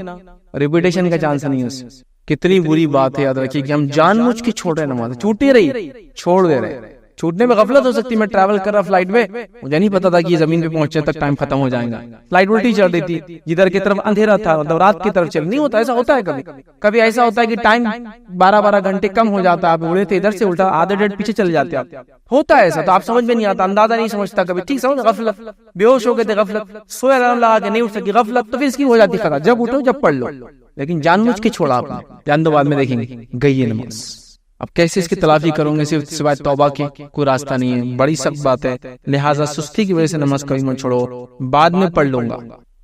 ریپیٹیشن کا چانس نہیں ہے اس. کتنی بری بات ہے، یاد رکھیے کہ ہم جان بوجھ کے چھوڑ رہے نماز، چھوٹی رہی چھوڑ دے رہے. چھوٹنے میں غفلت ہو سکتی. میں ٹریول کر رہا فلائٹ میں، مجھے نہیں پتا تھا کہ یہ زمین پہ پہنچنے تک ٹائم ختم ہو جائے گا. فلائٹ الٹی چل رہی تھی، جدھر کی طرف اندھیرا تھا، مطلب رات کی طرف چل. نہیں ہوتا ایسا، ہوتا ہے کبھی کبھی ایسا ہوتا ہے کہ ٹائم 12 گھنٹے کم ہو جاتا ہے. آپ اڑے تھے ادھر سے الٹا آدھے ڈیڑھ پیچھے چل جاتے آپ. ہوتا ہے ایسا، تو آپ سمجھ میں نہیں آتا، اندازہ نہیں سمجھتا کبھی. ٹھیک سمجھ، غفلت، بے ہوش ہو گئے تھے، غفلت، سویا الارم لگا کے نہیں اٹھ سکی، غفلت، تو پھر اس کی ہو جاتی خطا. جب اٹھو جب پڑھ لو. لیکن جان بوجھ کے چھوڑا آپ نے، جان دو بعد میں دیکھیں گے گئی نماز. اب کیسے اس کی تلافی کروں گے؟ صرف سوائے توبہ کے کوئی راستہ نہیں ہے. بڑی سخت بات ہے. لہٰذا سستی کی وجہ سے نماز کبھی مت چھوڑو. بعد میں پڑھ لوں گا،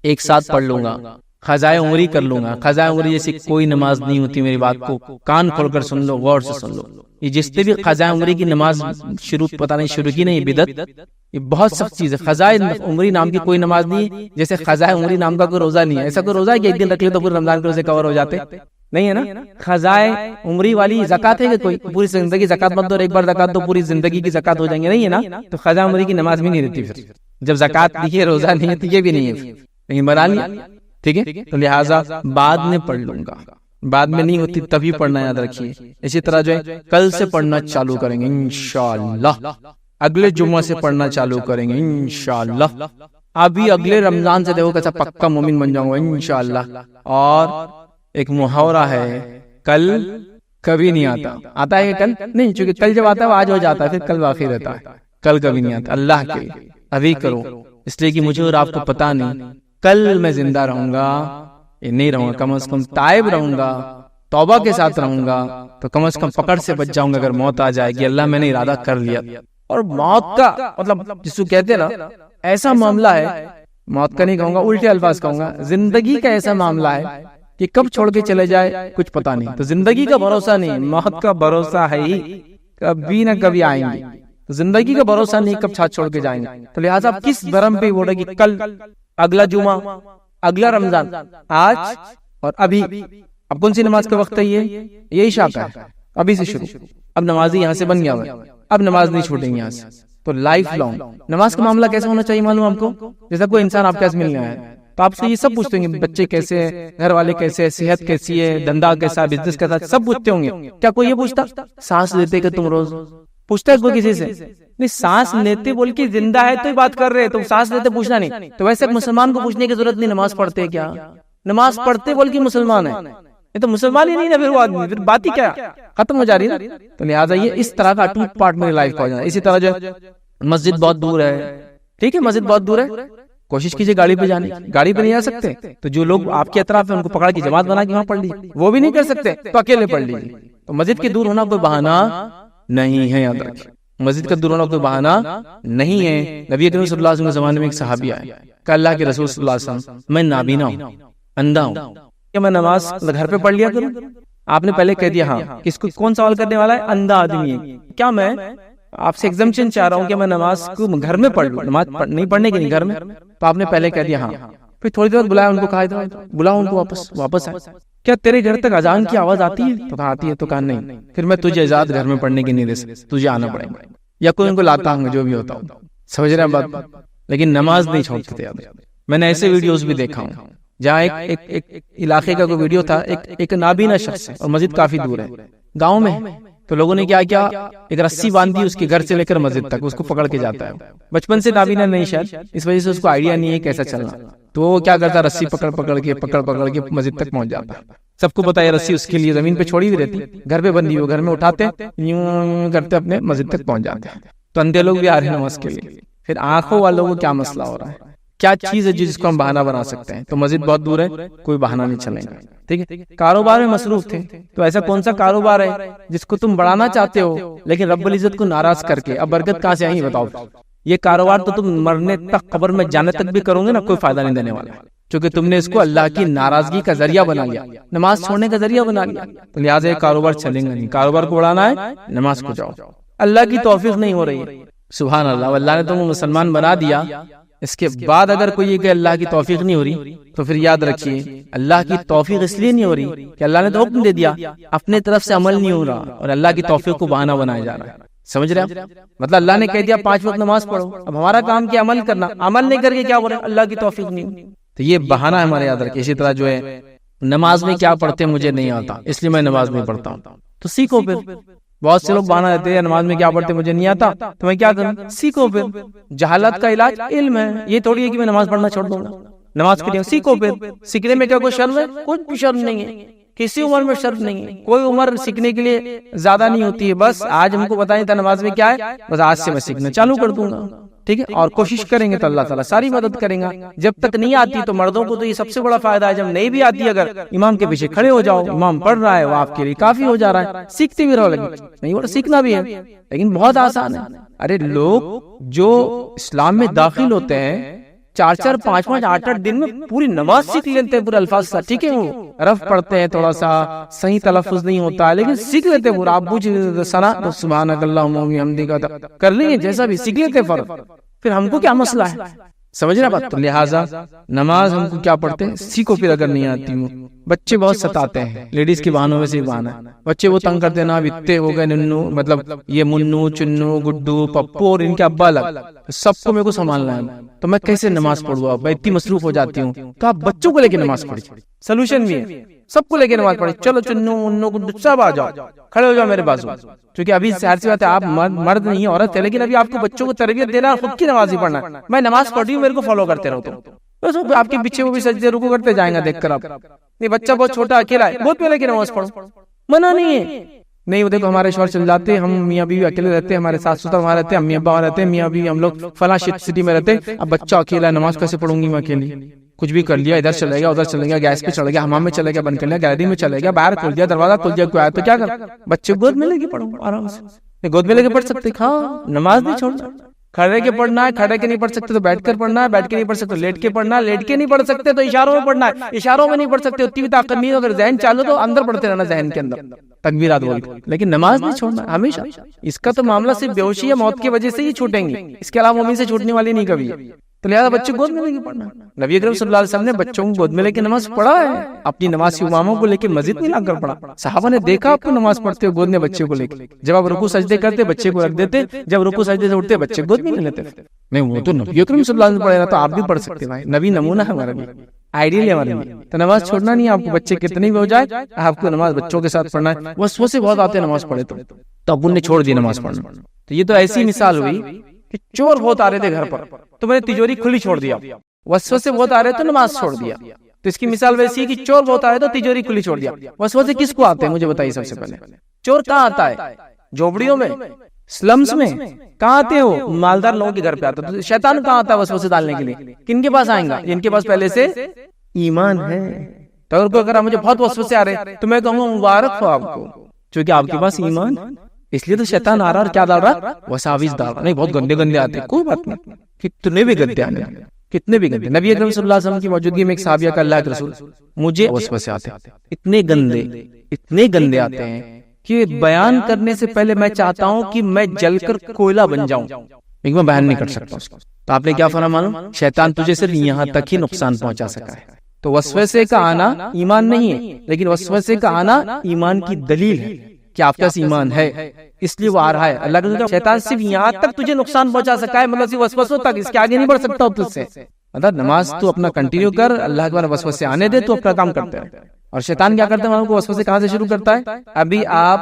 ایک ساتھ پڑھ لوں گا، قضائے عمری کر لوں گا. قضائے عمری جیسی کوئی نماز نہیں ہوتی. میری بات کو کان کھول کر سن لو، غور سے سن لو. یہ جتنے بھی قضائے عمری کی نماز شروع کی نہیں، بدعت، یہ بہت سخت چیز ہے. قضائے عمری نام کی کوئی نماز نہیں، جیسے قضائے عمری نام کا کوئی روزہ نہیں ہے. ایسا کوئی روزہ ہے کہ ایک دن رکھ لے تو پورے رمضان کے روزے کور ہو جاتے؟ نہیں ہے نا. قضائے عمری والی زکات ہے کہ کوئی پوری زندگی زکات مت دو، ایک بار زکات دو پوری زندگی کی زکات ہو جائیں گے؟ نہیں ہے نا. تو قضائے عمری کی نماز بھی نہیں رہتی. پھر جب زکات نہیں ہے، روزہ نہیں ہے، تو یہ بھی نہیں ہے. لیکن بنا لیا، ٹھیک ہے. تو لہٰذا بعد میں پڑھ لوں گا. بعد میں نہیں ہوتی تبھی پڑھنا، یاد رکھیے. اسی طرح جو ہے کل سے پڑھنا چالو کریں گے انشاءاللہ. اگلے جمعہ سے پڑھنا چالو کریں گے انشاءاللہ. ابھی اگلے رمضان سے دیکھو کیسا پکا مومن بن جاؤں گا انشاءاللہ. اور ایک محاورہ ہے، کل کبھی نہیں آتا. آتا ہے کہ کل نہیں، چونکہ کل جب آتا ہے وہ آج ہو جاتا ہے، پھر کل باقی رہتا ہے. کل کبھی نہیں آتا. اللہ کے ابھی کرو، اس لیے کہ مجھے اور آپ کو پتا نہیں کل میں زندہ رہوں گا یہ نہیں رہوں گا. کم از کم تائب رہوں گا، توبہ کے ساتھ رہوں گا، تو کم از کم پکڑ سے بچ جاؤں گا. اگر موت آ جائے گی، اللہ میں نے ارادہ کر لیا. اور موت کا مطلب جس کو کہتے ہیں نا، ایسا معاملہ ہے، موت کا نہیں کہوں گا، الٹے الفاظ کہوں گا، زندگی کا ایسا معاملہ ہے کہ کب چھوڑ کے چلے جائے کچھ پتا نہیں. تو زندگی کا بھروسہ نہیں، موت کا بھروسہ ہے ہی، کبھی نہ کبھی آئیں گے. تو زندگی کا بھروسہ نہیں کب ساتھ چھوڑ کے جائیں گے. تو لہٰذا آپ کس بھرم پہ بول رہے کہ کل، اگلا جمعہ، اگلا رمضان، آج اور ابھی. اب کون سی نماز کا وقت ہے؟ یہ عشاء کا ہے. ابھی سے شروع. اب نمازی یہاں سے بن گیا ہوا، اب نماز نہیں چھوٹیں گے یہاں سے. تو لائف لانگ نماز کا معاملہ کیسا ہونا چاہیے معلوم آپ کو؟ جیسا کوئی انسان آپ کے پاس ملنے آیا تو آپ سے یہ سب پوچھتے ہوں گے، بچے کیسے ہیں، گھر والے کیسے ہیں، صحت کیسی ہے، دھندا کیسا، بزنس کیسا، سب پوچھتے ہوں گے. کیا کوئی یہ پوچھتا سانس لیتے کہ تم روز؟ پوچھتا ہے کوئی کسی سے؟ نہیں. سانس لیتے بول کے زندہ ہے تو ہی بات کر رہے، تو سانس لیتے پوچھنا نہیں. تو ویسے مسلمان کو پوچھنے کی ضرورت نہیں نماز پڑھتے کیا. نماز پڑھتے بول کے مسلمان ہے، یہ تو مسلمان ہی نہیں نا. پھر وہ آدمی پھر بات ہی کیا، ختم ہو جا رہی نا. تو لہٰذا یہ اس طرح کا ٹوٹ پارٹ میری لائف کا ہو جانا. اسی طرح جو مسجد بہت دور ہے، ٹھیک ہے، مسجد بہت دور ہے، کوشش کیجیے گاڑی پہ جانے. گاڑی پہ نہیں آ سکتے تو جو لوگ آپ کے اطراف ہیں ان کو پکڑا کے جماعت بنا کے وہاں پڑھ لیجیے. وہ بھی نہیں کر سکتے تو اکیلے پڑھ لیجیے. تو مسجد کے دور ہونا کوئی بہانہ نہیں ہے، یاد رکھیے. مسجد کا دور ہونا کوئی بہانہ نہیں ہے. نبی کریم صلی اللہ علیہ وسلم کے زمانے میں ایک صحابی آئے کہ اللہ کے رسول صلی اللہ علیہ وسلم، میں نابینا ہوں، اندھا ہوں، کہ میں نماز گھر پہ پڑھ لیا کروں؟ آپ نے پہلے کہہ دیا ہاں. کس کو کون سوال کرنے والا ہے؟ اندھا آدمی ہے. کیا میں آپ سے ایگزمپشن چاہ رہا ہوں کہ میں نماز کو گھر میں پڑھ لوں؟ نماز نہیں پڑھنے کی نہیں گھر میں. تو آپ نے پہلے کہہ دیا ہاں. پھر تھوڑی دیر بعد بلایا ان کو، کہا بلاؤ ان کو واپس آئے. کیا تیرے گھر تک اذان کی آواز آتی ہے؟ تو کہا آتی ہے. تو کہا نہیں، پھر میں تجھے اجازت گھر میں پڑھنے کی نہیں دے سکتا، تجھے آنا پڑے گا، یا کوئی ان کو لاتا ہوں جو بھی ہوتا ہوں. سمجھ رہے ہیں بات؟ لیکن نماز نہیں چھوڑتے تھے. میں نے ایسے ویڈیوز بھی دیکھا ہوں جہاں ایک علاقے کا کوئی ویڈیو تھا، ایک نابینا شخص ہے اور مسجد کافی دور ہے گاؤں میں. تو لوگوں نے کیا ایک رسی باندھی اس کے گھر سے لے کر مسجد تک، اس کو پکڑ کے جاتا ہے. بچپن سے نابینا نہیں شاید، اس وجہ سے اس کو آئیڈیا نہیں ہے کیسا چلنا. تو وہ کیا کرتا، رسی پکڑ کے مسجد تک پہنچ جاتا. سب کو پتا ہے رسی اس کے لیے زمین پہ چھوڑی ہوئی رہتی، گھر پہ بندھی ہوئی، گھر میں اٹھاتے یوں کرتے اپنے مسجد تک پہنچ جاتے. تو اندھے لوگ بھی آ رہے ہیں نماز کے لیے. پھر آنکھوں والوں کو کیا مسئلہ ہو رہا ہے؟ کیا چیز ہے جس کو ہم بہانہ بنا سکتے ہیں؟ تو مسجد بہت دور ہے، کوئی بہانہ نہیں چلے گا. ٹھیک ہے، کاروبار میں مصروف تھے. تو ایسا کون سا کاروبار ہے جس کو تم بڑھانا چاہتے ہو لیکن رب العزت کو ناراض کر کے؟ اب برکت کہاں سے آئی بتاؤ؟ یہ کاروبار تو تم مرنے تک، قبر میں جانے تک بھی کرو گے نا، کوئی فائدہ نہیں دینے والا، کیونکہ تم نے اس کو اللہ کی ناراضگی کا ذریعہ بنا لیا، نماز چھوڑنے کا ذریعہ بنا لیا. تو لہٰذا یہ کاروبار چلے گا نہیں. کاروبار کو بڑھانا ہے، نماز کو جاؤ. اللہ کی توفیق نہیں ہو رہی ہے. سبحان اللہ، اللہ نے تمہیں مسلمان بنا دیا. اس کے بعد اگر کوئی یہ کہ اللہ کی توفیق نہیں ہو رہی، تو پھر یاد رکھیے اللہ کی توفیق اس لیے نہیں ہو رہی کہ اللہ نے تو حکم دے دیا، اپنے طرف سے عمل نہیں ہو رہا اور اللہ کی توفیق کو بہانہ بنایا جا رہا ہے. سمجھ رہے آپ؟ مطلب اللہ نے کہہ دیا 5 وقت نماز پڑھو، اب ہمارا کام کیا؟ عمل کرنا. عمل نہیں کر کے کیا بولے؟ اللہ کی توفیق نہیں. تو یہ بہانہ ہے ہمارے، یاد رکھیں. اسی طرح جو ہے نماز میں کیا پڑھتے مجھے نہیں آتا اس لیے میں نماز نہیں پڑھتا ہوں. تو سیکھو. پھر بہت سے لوگ بہانہ دیتے ہیں نماز میں کیا پڑھتے مجھے نہیں آتا، تو میں کیا کروں؟ سیکھو. پھر جہالت کا علاج علم ہے. یہ تھوڑی ہے کہ میں نماز پڑھنا چھوڑ دوں گا. نماز کے لیے سیکھو. پھر سیکھنے میں کیا کوئی شرم ہے؟ کچھ بھی شرم نہیں ہے، کسی عمر میں شرط نہیں ہے. کوئی عمر سیکھنے کے لیے زیادہ نہیں ہوتی ہے. بس آج ہم کو بتائیں تھا نماز میں کیا ہے، بس آج سے میں سیکھنا چالو کر دوں گا. ٹھیک ہے، اور کوشش کریں گے تو اللہ تعالیٰ ساری مدد کریں گا. جب تک نہیں آتی تو مردوں کو تو یہ سب سے بڑا فائدہ ہے، جب نہیں بھی آتی اگر امام کے پیچھے کھڑے ہو جاؤ، امام پڑھ رہا ہے وہ آپ کے لیے کافی ہو جا رہا ہے. سیکھتے بھی رہو، نہیں وہ سیکھنا بھی ہے لیکن بہت آسان ہے. ارے لوگ جو اسلام میں داخل ہوتے ہیں 4 5 5 8 8 دن میں پوری نماز سیکھ لیتے ہیں، پورے الفاظ سے. ٹھیک ہے، وہ رف پڑھتے ہیں، تھوڑا سا صحیح تلفظ نہیں ہوتا ہے لیکن سیکھ لیتے ہیں پورا. آپ پوچھ سنا تو سبحانک اللہم و بحمدک کر لیں گے، جیسا بھی سیکھ لیتے فرق. پھر ہم کو کیا مسئلہ ہے؟ سمجھ رہے بات؟ تو لہٰذا نماز ہم کو کیا پڑھتے ہیں سیکھو. پھر اگر نہیں آتی ہوں، بچے بہت ستاتے ہیں، لیڈیز کی بہانوں میں سے بہانہ ہے. بچے وہ تنگ کرتے ہیں نا، اتنے ہو گئے ننو، مطلب یہ منو چنو گڈو پپو اور ان کے ابا الگ، سب کو میرے کو سنبھالنا ہے. تو میں کیسے نماز پڑھوں؟ میں اتنی مصروف ہو جاتی ہوں. تو آپ بچوں کو لے کے نماز پڑھی، سولوشن بھی ہے. سب کو لے کے نماز پڑھی. چلو چنو منو گڈو سب آ جاؤ، کھڑے ہو جاؤ میرے بازو. کیونکہ ابھی ظاہر سی بات ہے آپ مرد نہیں عورت ہے، لیکن ابھی آپ کو بچوں کو تربیت دینا، خود کی نماز ہی پڑھنا. میں نماز پڑھ رہی ہوں، میرے کو فالو کرتے رہو. تو آپ کے پیچھے وہ بھی سجدے رکوع کرتے جائیں گا دیکھ کر. آپ نہیں بچہ بہت چھوٹا اکیلا ہے، بہت پہلے کی نماز پڑھو، منع نہیں ہے. نہیں وہ دیکھو ہمارے شوہر چل جاتے، ہم میاں بیوی اکیلے رہتے ہیں، ہمارے ساس سسر وہاں رہتے ہیں، امی ابا وہاں رہتے ہیں، میاں بیوی ہم لوگ فلاں سٹی میں رہتے ہیں. اب بچہ اکیلا ہے، نماز کیسے پڑھوں گی میں اکیلی؟ کچھ بھی کر لیا، ادھر چلے گیا ادھر چلے گیا، گیس پہ چڑھ گیا، حمام میں چلے گیا، بند کر لیا، گیلری میں چلے گیا، باہر کھول دیا، دروازہ کھول دیا، کوئی آیا تو کیا کر؟ بچے گود میں لے کے پڑھو آرام سے. گود میں لے کے پڑھ سکتے، ہاں نماز نہیں چھوڑنا. کھڑے کے پڑھنا ہے، کھڑے کے نہیں پڑھ سکتے تو بیٹھ کر پڑھنا ہے، بیٹھ کے نہیں پڑھ سکتے تو لیٹ کے پڑھنا ہے، لیٹ کے نہیں پڑھ سکتے تو اشاروں میں پڑھنا ہے، اشاروں میں نہیں پڑھ سکتے اتنی بھی طاقت نہیں. اگر ذہن چالو تو اندر پڑھتے رہنا، ذہن کے اندر تکبیرات بول کے، لیکن نماز نہیں چھوڑنا ہمیشہ. اس کا تو معاملہ صرف بے ہوشی یا موت کی وجہ سے ہی چھوٹیں گے، اس کے علاوہ مومن سے چھوٹنے والی نہیں کبھی. تو لہٰذا بچے گود میں لے کے پڑھنا. نبی اکرم صلی اللہ علیہ وسلم نے بچوں کو گود میں لے کے نماز پڑھا ہے، اپنی نماز کے اماموں کو لے کے مسجد نہیں لا کر پڑھا. صحابہ نے دیکھا آپ کو نماز پڑھتے ہو گود میں بچے کو لے کے. جب آپ رکوع سجدے کرتے بچے کو رکھ دیتے، جب رکوع سجدے سے اٹھتے بچے گود میں لے لیتے. نہیں وہ تو نبی اکرم صلی اللہ علیہ وسلم پڑھے نا، تو آپ بھی پڑھ سکتے ہیں. نبی نمونہ ہے ہمارا بھی، آئیڈیل ہے ہمارے لیے. تو نماز چھوڑنا نہیں، آپ کو بچے کتنے بھی ہو جائے آپ کو نماز بچوں کے ساتھ پڑھنا ہے. وسوسے بہت آتے ہیں نماز پڑھے تو اب نے چھوڑ دی نماز پڑھنا. تو یہ تو ایسی مثال ہوئی کہ چور بہت آ رہے تھے گھر پر، تو میں نے تجوری کھلی چھوڑ دیا. وسوسے بہت آ رہے تو نماز چھوڑ دیا. تو اس کی مثال ویسی ہے کہ چور بہت آ رہے تو تجوری کھلی چھوڑ دیا. وسوسے کس کو آتے ہیں مجھے بتائیے سب سے پہلے. چور کہاں آتا ہے؟ جھوپڑیوں میں، سلمز میں. کہاں آتے ہو؟ مالدار لوگوں کے گھر پہ آتا. تو شیطان کہاں آتا ہے وسوسے ڈالنے کے لیے؟ کن کے پاس آئیں گا؟ جن کے پاس پہلے سے ایمان ہے. تو اگر مجھے بہت وسوسے آ رہے تو میں کہوں گا مبارک ہو آپ کو، کیونکہ آپ کے پاس ایمان. اس لیے تو شیطان آ رہا اور کیا ڈال رہا؟ وساوس ڈال رہا. نہیں بہت گندے گندے آتے، کوئی بات نہیں، کتنے بھی گندے آنے، کتنے بھی گندے. نبی اکرم صلی اللہ علیہ وسلم کی موجودگی میں ایک صحابیہ کا اللہ کے رسول مجھے وسوسے آتے ہیں اتنے گندے آتے ہیں کہ بیان کرنے سے پہلے میں چاہتا ہوں کہ میں جل کر کوئلہ بن جاؤں، لیکن میں بیان نہیں کر سکتا اس کو. تو آپ نے کیا فرمایا؟ شیطان تجھے صرف یہاں تک ہی نقصان پہنچا سکا ہے. تو وسوسے کا آنا ایمان نہیں ہے، لیکن وسوسے کا آنا ایمان کی دلیل ہے کہ آپ کا ایمان ہے، اس لیے وہ آ رہا ہے. اللہ کا شیطان صرف یہاں تک تجھے نقصان پہنچا سکا ہے، مطلب صرف وسوسوں تک، اس کے آگے نہیں بڑھ سکتا تجھ سے. مطلب نماز تو اپنا کنٹینیو کر، اللہ کے بعد وسوسے آنے دے، تو اپنا کام کرتے رہے. اور شیطان کیا کرتا ہے؟ ہم کو وسوسے کہاں سے شروع کرتا ہے؟ ابھی آپ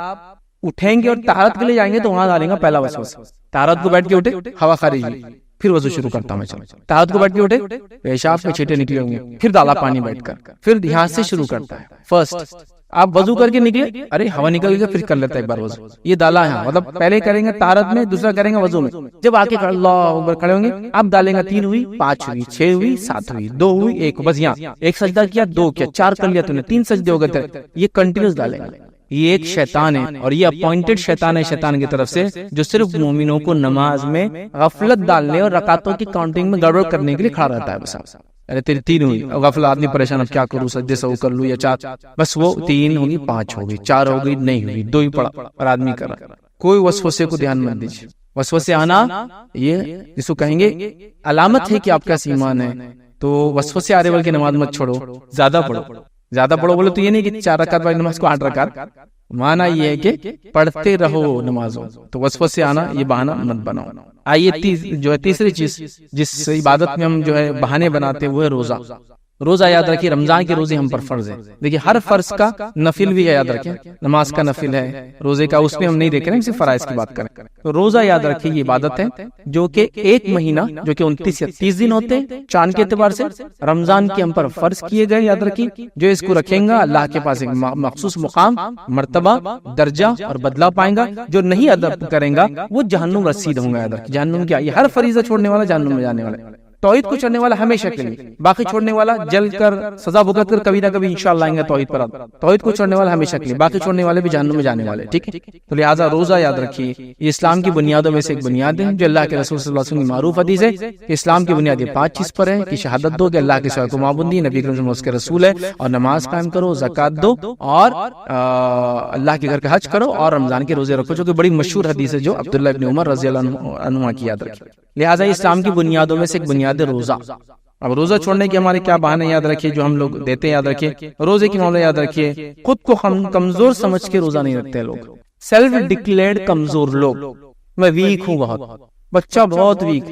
اٹھیں گے اور طہارت کے لیے جائیں گے تو وہاں ڈالیں گا پہلا وسوسہ. طہارت کو بیٹھ کے اٹھے، ہوا خارج ہوئی، پھر وضو شروع کرتا ہوں میں. چلو طہارت کو بیٹھ کے اٹھے، پیشاب کے چھینٹے نکلے ہوں گے، پھر ڈالا پانی بیٹھ کر، پھر یہاں سے شروع کرتا ہے. فرسٹ آپ وضو کر کے نکلے، ارے ہوا نکل گئی، پھر کر لیتا ہے ایک بار وضو. یہ ڈالا ہے، مطلب پہلے کریں گے طہارت میں، دوسرا کریں گے وضو میں. جب آ کے اللہ اکبر کھڑے ہوں گے، اب ڈالیں گے 3 ہوئی، 5 ہوئی، 6 ہوئی، 7 ہوئی، 2 ہوئی، 1، بس یہاں ایک سجدہ کیا، 2 کیا، 4 کر لیا تو نے، 3 سجدے ہو گئے. یہ کنٹینیوس ڈالیں گے. یہ ایک شیطان ہے، اور یہ اپوائنٹڈ شیطان ہے شیطان کی طرف سے، جو صرف مومنوں کو نماز میں غفلت ڈالنے اور رکعتوں کی کاؤنٹنگ میں گڑبڑ کرنے کے لیے کھڑا رہتا ہے. بس ارے تیری 3 ہوئی، غفلت آدمی پریشان، اب کیا کروں، سجدے سو کر لوں یا 4، بس وہ 3 ہوگی، 5 ہوگی، 4 ہو گئی، نہیں ہوئی، 2 ہی پڑا اور آدمی کر رہا. کوئی وسوسے کو دھیان مت دیجیے. وسوسے آنا یہ جس کو کہیں گے علامت ہے کہ آپ کا ایمان ہے. تو وسوسے آ رہے بلکہ نماز مت چھوڑو، زیادہ پڑھو بولے تو یہ نہیں کہ 4 رکعت والی نماز کو 8 رکعت، معنی یہ ہے کہ پڑھتے رہو نمازوں. تو وسوسے آنا یہ بہانہ مت بناؤ. آئیے جو ہے تیسری چیز جس عبادت میں ہم جو ہے بہانے بناتے وہ ہے روزہ. روزہ یاد رکھیے، رمضان کے روزے ہم پر فرض ہے. دیکھیے ہر فرض کا نفل بھی ہے، یاد رکھیں. نماز کا نفل ہے، روزے کا اس میں ہم نہیں دیکھ رہے ہیں، صرف فرائض کی بات کریں. تو روزہ یاد رکھیے یہ عبادت ہے جو کہ ایک مہینہ جو کہ 29 یا 30 دن ہوتے ہیں چاند کے اعتبار سے، رمضان کے ہم پر فرض کیے گئے. یاد رکھیے جو اس کو رکھیں گا اللہ کے پاس ایک مخصوص مقام، مرتبہ، درجہ اور بدلہ پائیں گا. جو نہیں ادب کریں گا وہ جہنم رسید ہوں گا. یاد رکھیے جہنم کیا، یہ ہر فریضہ چھوڑنے والا جہنم میں جانے والا. توحید کو چھوڑنے والا ہمیشہ کے لیے، باقی چھوڑنے والا جل کر سزا بھگت کر کبھی نہ کبھی انشاءاللہ آئیں گے توحید پر. توحید کو چھوڑنے والا ہمیشہ کے لیے، باقی چھوڑنے والے بھی جہنم میں جانے والے. ٹھیک ہے، تو لہٰذا روزہ یاد رکھیے یہ اسلام کی بنیادوں میں سے ایک بنیاد ہے، جو اللہ کے رسول صلی اللہ علیہ وسلم کی معروف حدیث ہے کہ اسلام کی بنیاد یہ 5 چیز پر ہے کہ شہادت دو کہ اللہ کے سوا کوئی معبود نہیں، نبی کریم صلی اللہ علیہ وسلم اس کے رسول ہے، اور نماز قائم کرو، زکات دو، اور اللہ کے گھر کا حج کرو، اور رمضان کے روزے رکھو، جو کہ بڑی مشہور حدیث ہے جو عبداللہ ابن عمر رضی اللہ عنہما کی. یاد رکھیے لہٰذا اسلام کی بنیادوں میں سے ایک بنیاد ہے روزہ. اب روزہ چھوڑنے کے ہمارے کیا بہانے یاد رکھیے جو ہم لوگ دیتے ہیں. یاد رکھیے روزے کی معاملہ یاد رکھیے، خود کو ہم کمزور سمجھ کے روزہ نہیں رکھتے لوگ، سیلف ڈکلیئرڈ کمزور لوگ. میں ویک ہوں، بہت بچہ بہت ویک،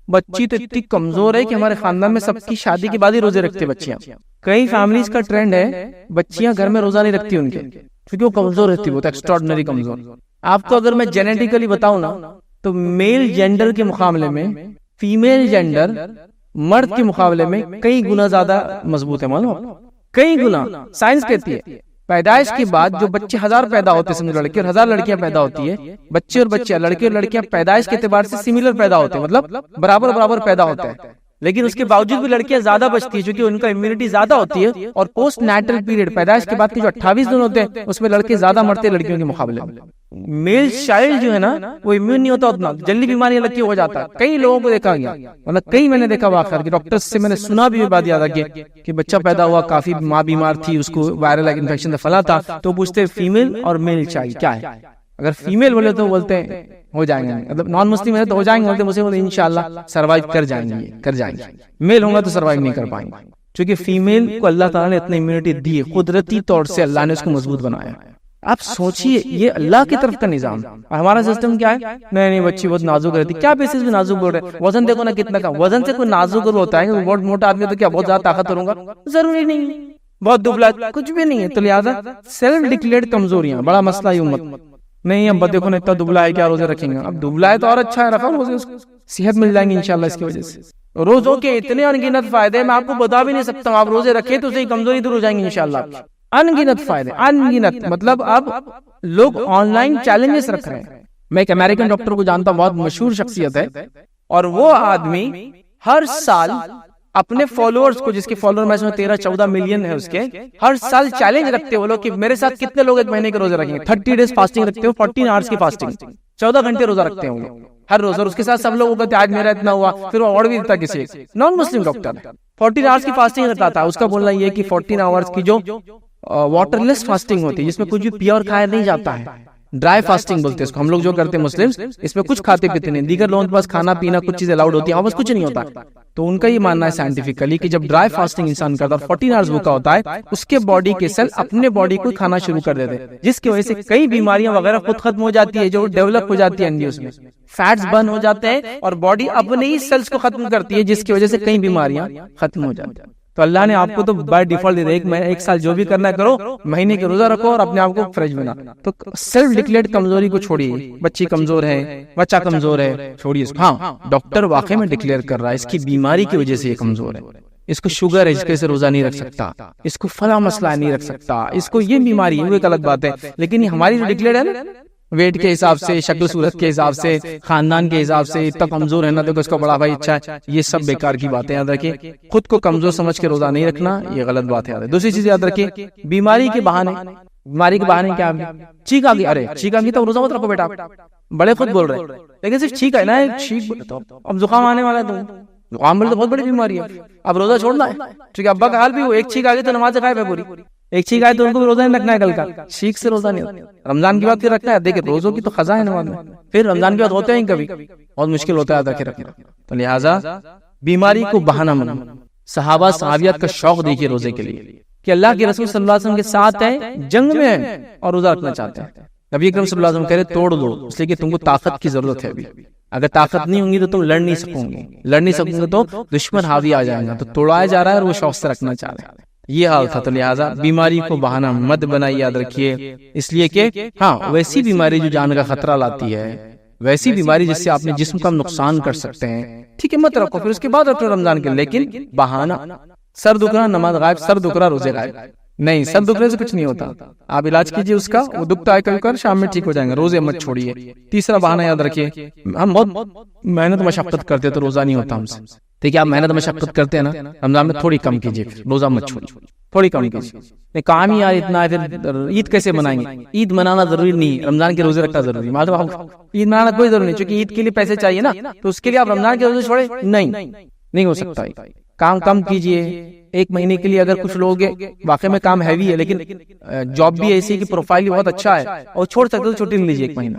بچی تو اتنی کمزور ہے کہ ہمارے خاندان میں سب کی شادی کے بعد ہی روزے رکھتے بچیاں. کئی فیملیز کا ٹرینڈ ہے بچیاں گھر میں روزہ نہیں رکھتی ان کے، کیونکہ وہ کمزور رہتی، بہت ایکسٹراڈنری کمزور. آپ کو اگر میں جینیٹیکلی بتاؤں نا تو میل جینڈر کے مقابلے میں فیمیل جینڈر مرد کے مقابلے میں کئی گنا زیادہ مضبوط ہے. معلوم کئی گنا. سائنس کہتی ہے پیدائش کے بعد جو بچے 1000 پیدا ہوتے ہیں، سمجھو لڑکے اور 1000 لڑکیاں پیدا ہوتی ہے، بچے اور بچے، لڑکے اور لڑکیاں پیدائش کے اعتبار سے سملر پیدا ہوتے ہیں، مطلب برابر پیدا ہوتے ہیں. لیکن اس کے باوجود بھی لڑکیاں زیادہ بچتی ہیں کیونکہ ان کا امیونٹی زیادہ ہوتی ہے. اور پوسٹ نیٹل پیریڈ پیدائش کے بعد کے جو 28 دن ہوتے ہیں اس میں لڑکے زیادہ مرتے ہیں لڑکیوں کے مقابلے میں. میل چائلڈ جو ہے نا وہ امیون نہیں ہوتا اتنا، جلدی بیماریاں لگتی ہو جاتا ہے. کئی لوگوں کو دیکھا گیا، مطلب کئی میں نے دیکھا واقعہ کہ ڈاکٹر سے میں نے سنا بھی بات یاد آ کہ بچہ پیدا ہوا، کافی ماں بیمار تھی، اس کو وائرل انفیکشن فلا تھا، تو پوچھتے فیمیل اور میل چائلڈ کیا ہے. اگر فیمیل بولے تو بولتے ہیں ہو جائیں گے، مطلب نان مسلم ہے تو ہو جائیں گے، بولتے مجھے انشاءاللہ سروائیو کر جائیں گے. میل ہوں گا تو سروائیو نہیں کر پائیں گے، کیونکہ فیمیل کو اللہ تعالیٰ نے اتنی امیونٹی دی ہے، قدرتی طور سے اللہ نے اس کو مضبوط بنایا. آپ سوچئے یہ اللہ کی طرف کا نظام. اور ہمارا سسٹم کیا ہے، نہیں بچی بہت نازک رہتی. کیا بیسس پہ نازک بول رہے؟ وزن دیکھو نا کتنا کم. وزن سے کوئی نازک ہوتا ہے کہ بہت موٹا آدمی تو کیا بہت زیادہ طاقت کروں گا؟ ضروری نہیں. بہت دبلا کچھ بھی نہیں ہے. تو لہٰذا سیلف ڈکلیئرڈ کمزوریاں بڑا مسئلہ ہے امت نہیں. اب دیکھو نا اتنا دبلا ہے، کیا روزے رکھیں گے؟ اب دبلا ہے تو اور اچھا ہے، رکھا روزے، اس کو صحت مل جائیں گی انشاءاللہ اس کی وجہ سے. روزوں کے اتنے انگنت فائدے میں آپ کو بتا بھی نہیں سکتا ہوں. آپ روزے رکھیں تو صحیح کمزوری دور ہو جائیں گی انشاءاللہ. انگنت فائدے، انگنت. مطلب اب لوگ آن لائن چیلنجز رکھ رہے ہیں. میں ایک امریکن ڈاکٹر کو جانتا ہوں، بہت مشہور شخصیت ہے، اور وہ آدمی ہر سال اپنے فالوورز کو، جس کے فالوور میں 13-14 ملین ہے اس کے، ہر سال چیلنج رکھتے ہیں وہ لوگ کہ میرے ساتھ کتنے لوگ ایک مہینے کے روزے رکھیں گے. 30 days فاسٹنگ رکھتے ہو، 14 hours کی فاسٹنگ، 14 گھنٹے روزہ رکھتے ہیں وہ لوگ. ہر روز، اور اس کے ساتھ سب لوگوں کو کہتے آج میرا اتنا ہوا، پھر وہ اور بھی دیتا کسی ایک نان مسلم ڈاکٹر 14 آورس کی فاسٹنگ رکھتا تھا. اس کا بولنا یہ کہ 14 آورس کی جو واٹر لیس فاسٹنگ ہوتی ہے جس میں کچھ بھی پیور کھایا نہیں جاتا ہے، ڈرائی فاسٹنگ بولتے ہیں اس کو. ہم لوگ جو کرتے ہیں مسلمس، اس میں کچھ کھاتے پیتے نہیں، دیگر لوگوں کے پاس کھانا پینا کچھ چیزیں الاؤڈ ہوتی ہیں، بس کچھ نہیں ہوتا. تو ان کا یہ ماننا ہے سائنٹیفکلی کہ جب ڈرائی فاسٹنگ انسان کرتا ہے اور 14 آورس بھوکا ہوتا ہے، اس کے باڈی کے سیل اپنے باڈی کو کھانا شروع کر دیتے ہیں، جس کی وجہ سے کئی بیماریاں وغیرہ خود ختم ہو جاتی ہے جو ڈیولپ ہو جاتی ہے انڈیوس میں، فیٹس برن ہو جاتے ہیں اور باڈی اپنے ہی سیلز کو ختم کرتی ہے، جس کی وجہ سے کئی بیماریاں ختم ہو جاتی ہیں. تو اللہ نے آپ کو تو بائی ڈیفالٹ دے دیا ایک سال جو بھی کرنا ہے کرو، مہینے کے روزہ رکھو اور اپنے آپ کو فریش بنا. تو سیلف ڈکلیئرڈ کمزوری کو چھوڑیے، بچی کمزور ہے، بچہ کمزور ہے، چھوڑیے اس کو. ہاں ڈاکٹر واقعی میں ڈکلیئر کر رہا ہے اس کی بیماری کی وجہ سے یہ کمزور ہے، اس کو شوگر ہے، اس کے سے روزہ نہیں رکھ سکتا، اس کو فلاں مسئلہ نہیں رکھ سکتا، اس کو یہ بیماری ہے، وہ ایک الگ بات ہے. لیکن یہ ہماری جو ڈکلیئر ہے نا، ویٹ کے حساب سے، شکل صورت کے حساب سے، خاندان کے حساب سے اتنا کمزور ہے نا، دیکھو اس کا بڑا بھائی اچھا ہے، یہ سب بیکار کی باتیں. یاد رکھیے خود کو کمزور سمجھ کے روزہ نہیں رکھنا، یہ غلط بات ہے. دوسری چیز یاد رکھیے، بیماری کے بہانے، بیماری کے بہانے کیا ہے؟ چھینک آ گئی، ارے چھینک آ گئی تو روزہ مت رکھو بیٹا. بڑے خود بول رہے لیکن صرف چھینک ہے نا، چھینک اب زکام آنے والا ہے، تو زکام بولے تو بہت بڑی بیماری ہے، اب روزہ چھوڑنا ہے. ٹھیک ہے، ابا کا حال بھی ہو، ایک چھینک آ گئی تو نماز کھائے پہ پوری، ایک چھینک آئے تو ان کو بھی روزہ نہیں رکھنا ہے کل کا، چھینک سے روزہ نہیں رکھنا. رمضان کی بات پھر رکھنا ہے، دیکھیں روزوں کی تو خزاں ہے نماز میں، پھر رمضان کی بات ہوتے ہیں کبھی بہت مشکل ہوتا ہے رکھنا. تو لہٰذا بیماری کو بہانہ مت. صحابہ صحابیات کا شوق دیکھیے روزے کے لیے کہ اللہ کے رسول صلی اللہ علیہ وسلم کے ساتھ ہے، جنگ میں ہے اور روزہ رکھنا چاہتے ہیں. نبی اکرم صلی اللہ علیہ وسلم کہہ رہے توڑ دو، اس لیے کہ تم کو طاقت کی ضرورت ہے. ابھی اگر طاقت نہیں ہوں گی تو تم لڑ نہیں سکوں گے تو دشمن حاوی آ جائیں گا. تو توڑایا جا رہا ہے اور وہ شوق سے رکھنا چاہ رہے ہیں. یہ حال تھا. تو لہٰذا بیماری کو بہانہ مت بنائیے، یاد رکھیے. اس لیے کہ ہاں ویسی بیماری جو جان کا خطرہ لاتی ہے، ویسی بیماری جس سے آپ نے جسم کا نقصان کر سکتے ہیں، ٹھیک ہے مت رکھو، پھر اس کے بعد رکھو رمضان کے. لیکن بہانہ، سر دکھ رہا نماز غائب، سر دکھ رہا روزے غائب نہیں. سر دکھنے سے کچھ نہیں ہوتا، آپ علاج کیجئے اس کا، وہ دکھتا ہے کبھی شام میں ٹھیک ہو جائیں گے. روزے مت چھوڑیے. تیسرا بہانہ یاد رکھیے، ہم بہت محنت مشقت کرتے تو روزہ نہیں ہوتا ہم سے. ٹھیک ہے، آپ محنت مشقت کرتے ہیں نا، رمضان میں تھوڑی کم کیجیے، روزہ مت چھوڑیے، تھوڑی کم کیجیے. کام ہی یار اتنا ہے، پھر عید کیسے منائیں گے؟ عید منانا ضروری نہیں، رمضان کے روزے رکھنا ضروری ہے. عید منانا کوئی ضروری نہیں، چونکہ عید کے لیے پیسے چاہیے نا، تو اس کے لیے آپ رمضان کے روزے چھوڑے نہیں ہو سکتا. کام کم کیجیے. ایک مہینے کے لیے اگر کچھ لوگ واقعی میں کام ہیوی ہے لیکن جاب بھی ایسی کہ پروفائل بہت اچھا ہے اور چھوڑ سکتے تو چھٹی لے لیجیے ایک مہینہ.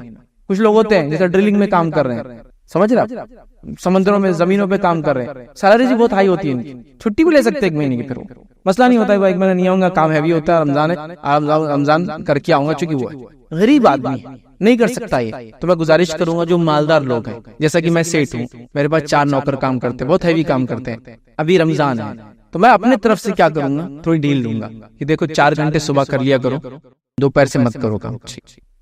کچھ لوگ ہوتے ہیں جیسے ڈرلنگ میں کام کر رہے ہیں، سمجھ رہے آپ، سمندروں میں زمینوں پہ کام کر رہے ہیں، سیلری بھی بہت ہائی ہوتی ہے ان کی، چھٹی بھی لے سکتے ایک مہینے کی. پھر وہ مسئلہ نہیں ہوتا ہے ایک مہینہ نہیں آؤں گا، کام ہیوی ہوتا ہے، رمضان کر کے آؤں گا، چونکہ وہ غریب آدمی نہیں کر سکتا. یہ تو میں گزارش کروں گا جو مالدار لوگ ہیں، جیسا کہ میں سیٹ ہوں، میرے پاس 4 نوکر کام کرتے ہیں، بہت ہیوی کام کرتے ہیں، ابھی رمضان ہے، تو میں اپنے طرف سے کیا کروں گا، تھوڑی ڈیل دوں گا کہ دیکھو 4 گھنٹے صبح کر لیا کرو، دوپہر سے مت کرو کام.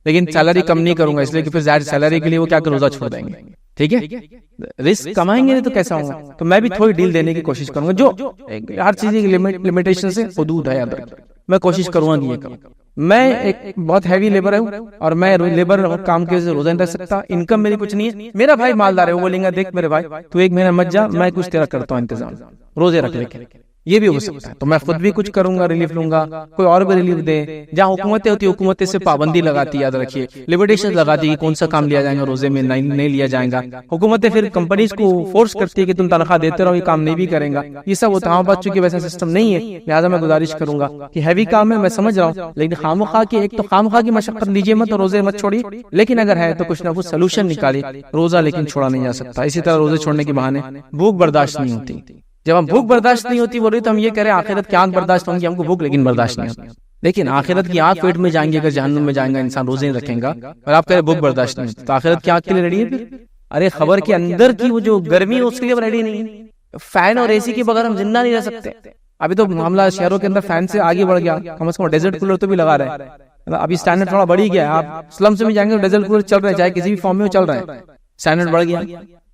لیکن سیلری کم نہیں کروں گا، اس لیے کہ پھر زیادہ سیلری کے لیے وہ کیا کہ روزہ چھوڑ دیں گے. ٹھیک ہے، رسک کمائیں گے نہیں تو کیسا ہوگا. تو میں بھی تھوڑی ڈیل دینے کی کوشش کروں گا، جو ہر چیز کی لمیٹیشن سے حدود ہے، یاد رکھیں. میں کوشش کروں گا کہ یہ کروں. میں ایک بہت ہیوی لیبر ہوں اور میں لیبر کام کے روزہ نہیں رکھ سکتا، انکم میری کچھ نہیں ہے. میرا بھائی مالدار ہے، وہ بولیں گا دیکھ میرے بھائی تو ایک مہینہ مت جا، میں کچھ تیرا کرتا ہوں انتظام، روزے رکھ لے کے. یہ بھی ہو سکتا ہے. تو میں خود بھی کچھ کروں گا، ریلیف لوں گا، کوئی اور بھی ریلیف دے. جہاں حکومتیں ہوتی ہے، حکومتیں سے پابندی لگاتی ہے، یاد رکھیے، لمیٹیشن لگاتی ہے کہ کون سا کام لیا جائے گا روزے میں، نہیں لیا جائے گا. حکومتیں پھر کمپنیز کو فورس کرتی ہے کہ تم تنخواہ دیتے رہو، یہ کام نہیں بھی کریں گا. یہ سب ہوتا ہے، بات چونکہ ویسا سسٹم نہیں ہے، لہٰذا میں گزارش کروں گا کہ ہیوی کام ہے، میں سمجھ رہا ہوں، لیکن خامخواہ کی ایک تو خامخواہ کی مشقت لیجیے مت، روزے مت چھوڑیے. لیکن اگر ہے تو کچھ نہ کچھ سولوشن نکالیے. روزہ لیکن چھوڑا نہیں جا سکتا. اسی طرح روزے چھوڑنے کے بہانے بھوک برداشت نہیں ہوتی. جب ہم بھوک برداشت نہیں ہوتی بول رہی تو ہم یہ کریں آخرت کی آنکھ برداشت ہوں گی، ہم کو بھوک لیکن برداشت نہیں ہوتی. لیکن آخرت کی آنکھ پیٹ میں جائیں گے، اگر جہنم میں جائیں گا انسان روزے نہیں رکھیں گا اور آپ کہہ رہے بھوک برداشت نہیں ہوتی، تو آخرت کی آنکھ کے لیے ریڈی ہے پھر؟ ارے خبر کے اندر کی وہ جو گرمی ہے اس کے لیے ریڈی نہیں ہے. فین اور اے سی کے بغیر ہم زندہ نہیں رہ سکتے. ابھی تو معاملہ شہروں کے اندر فین سے آگے بڑھ گیا، کم از کم ڈیزرٹ کولر تو بھی لگا رہے ہیں. ابھی اسٹینڈرڈ تھوڑا بڑھ ہی گیا ہے. آپ سلم سے بھی جائیں گے ڈیزرٹ کولر چل رہے ہیں، چاہے کسی بھی فارم میں چل رہے ہیں، اسٹینڈرڈ بڑھ گیا.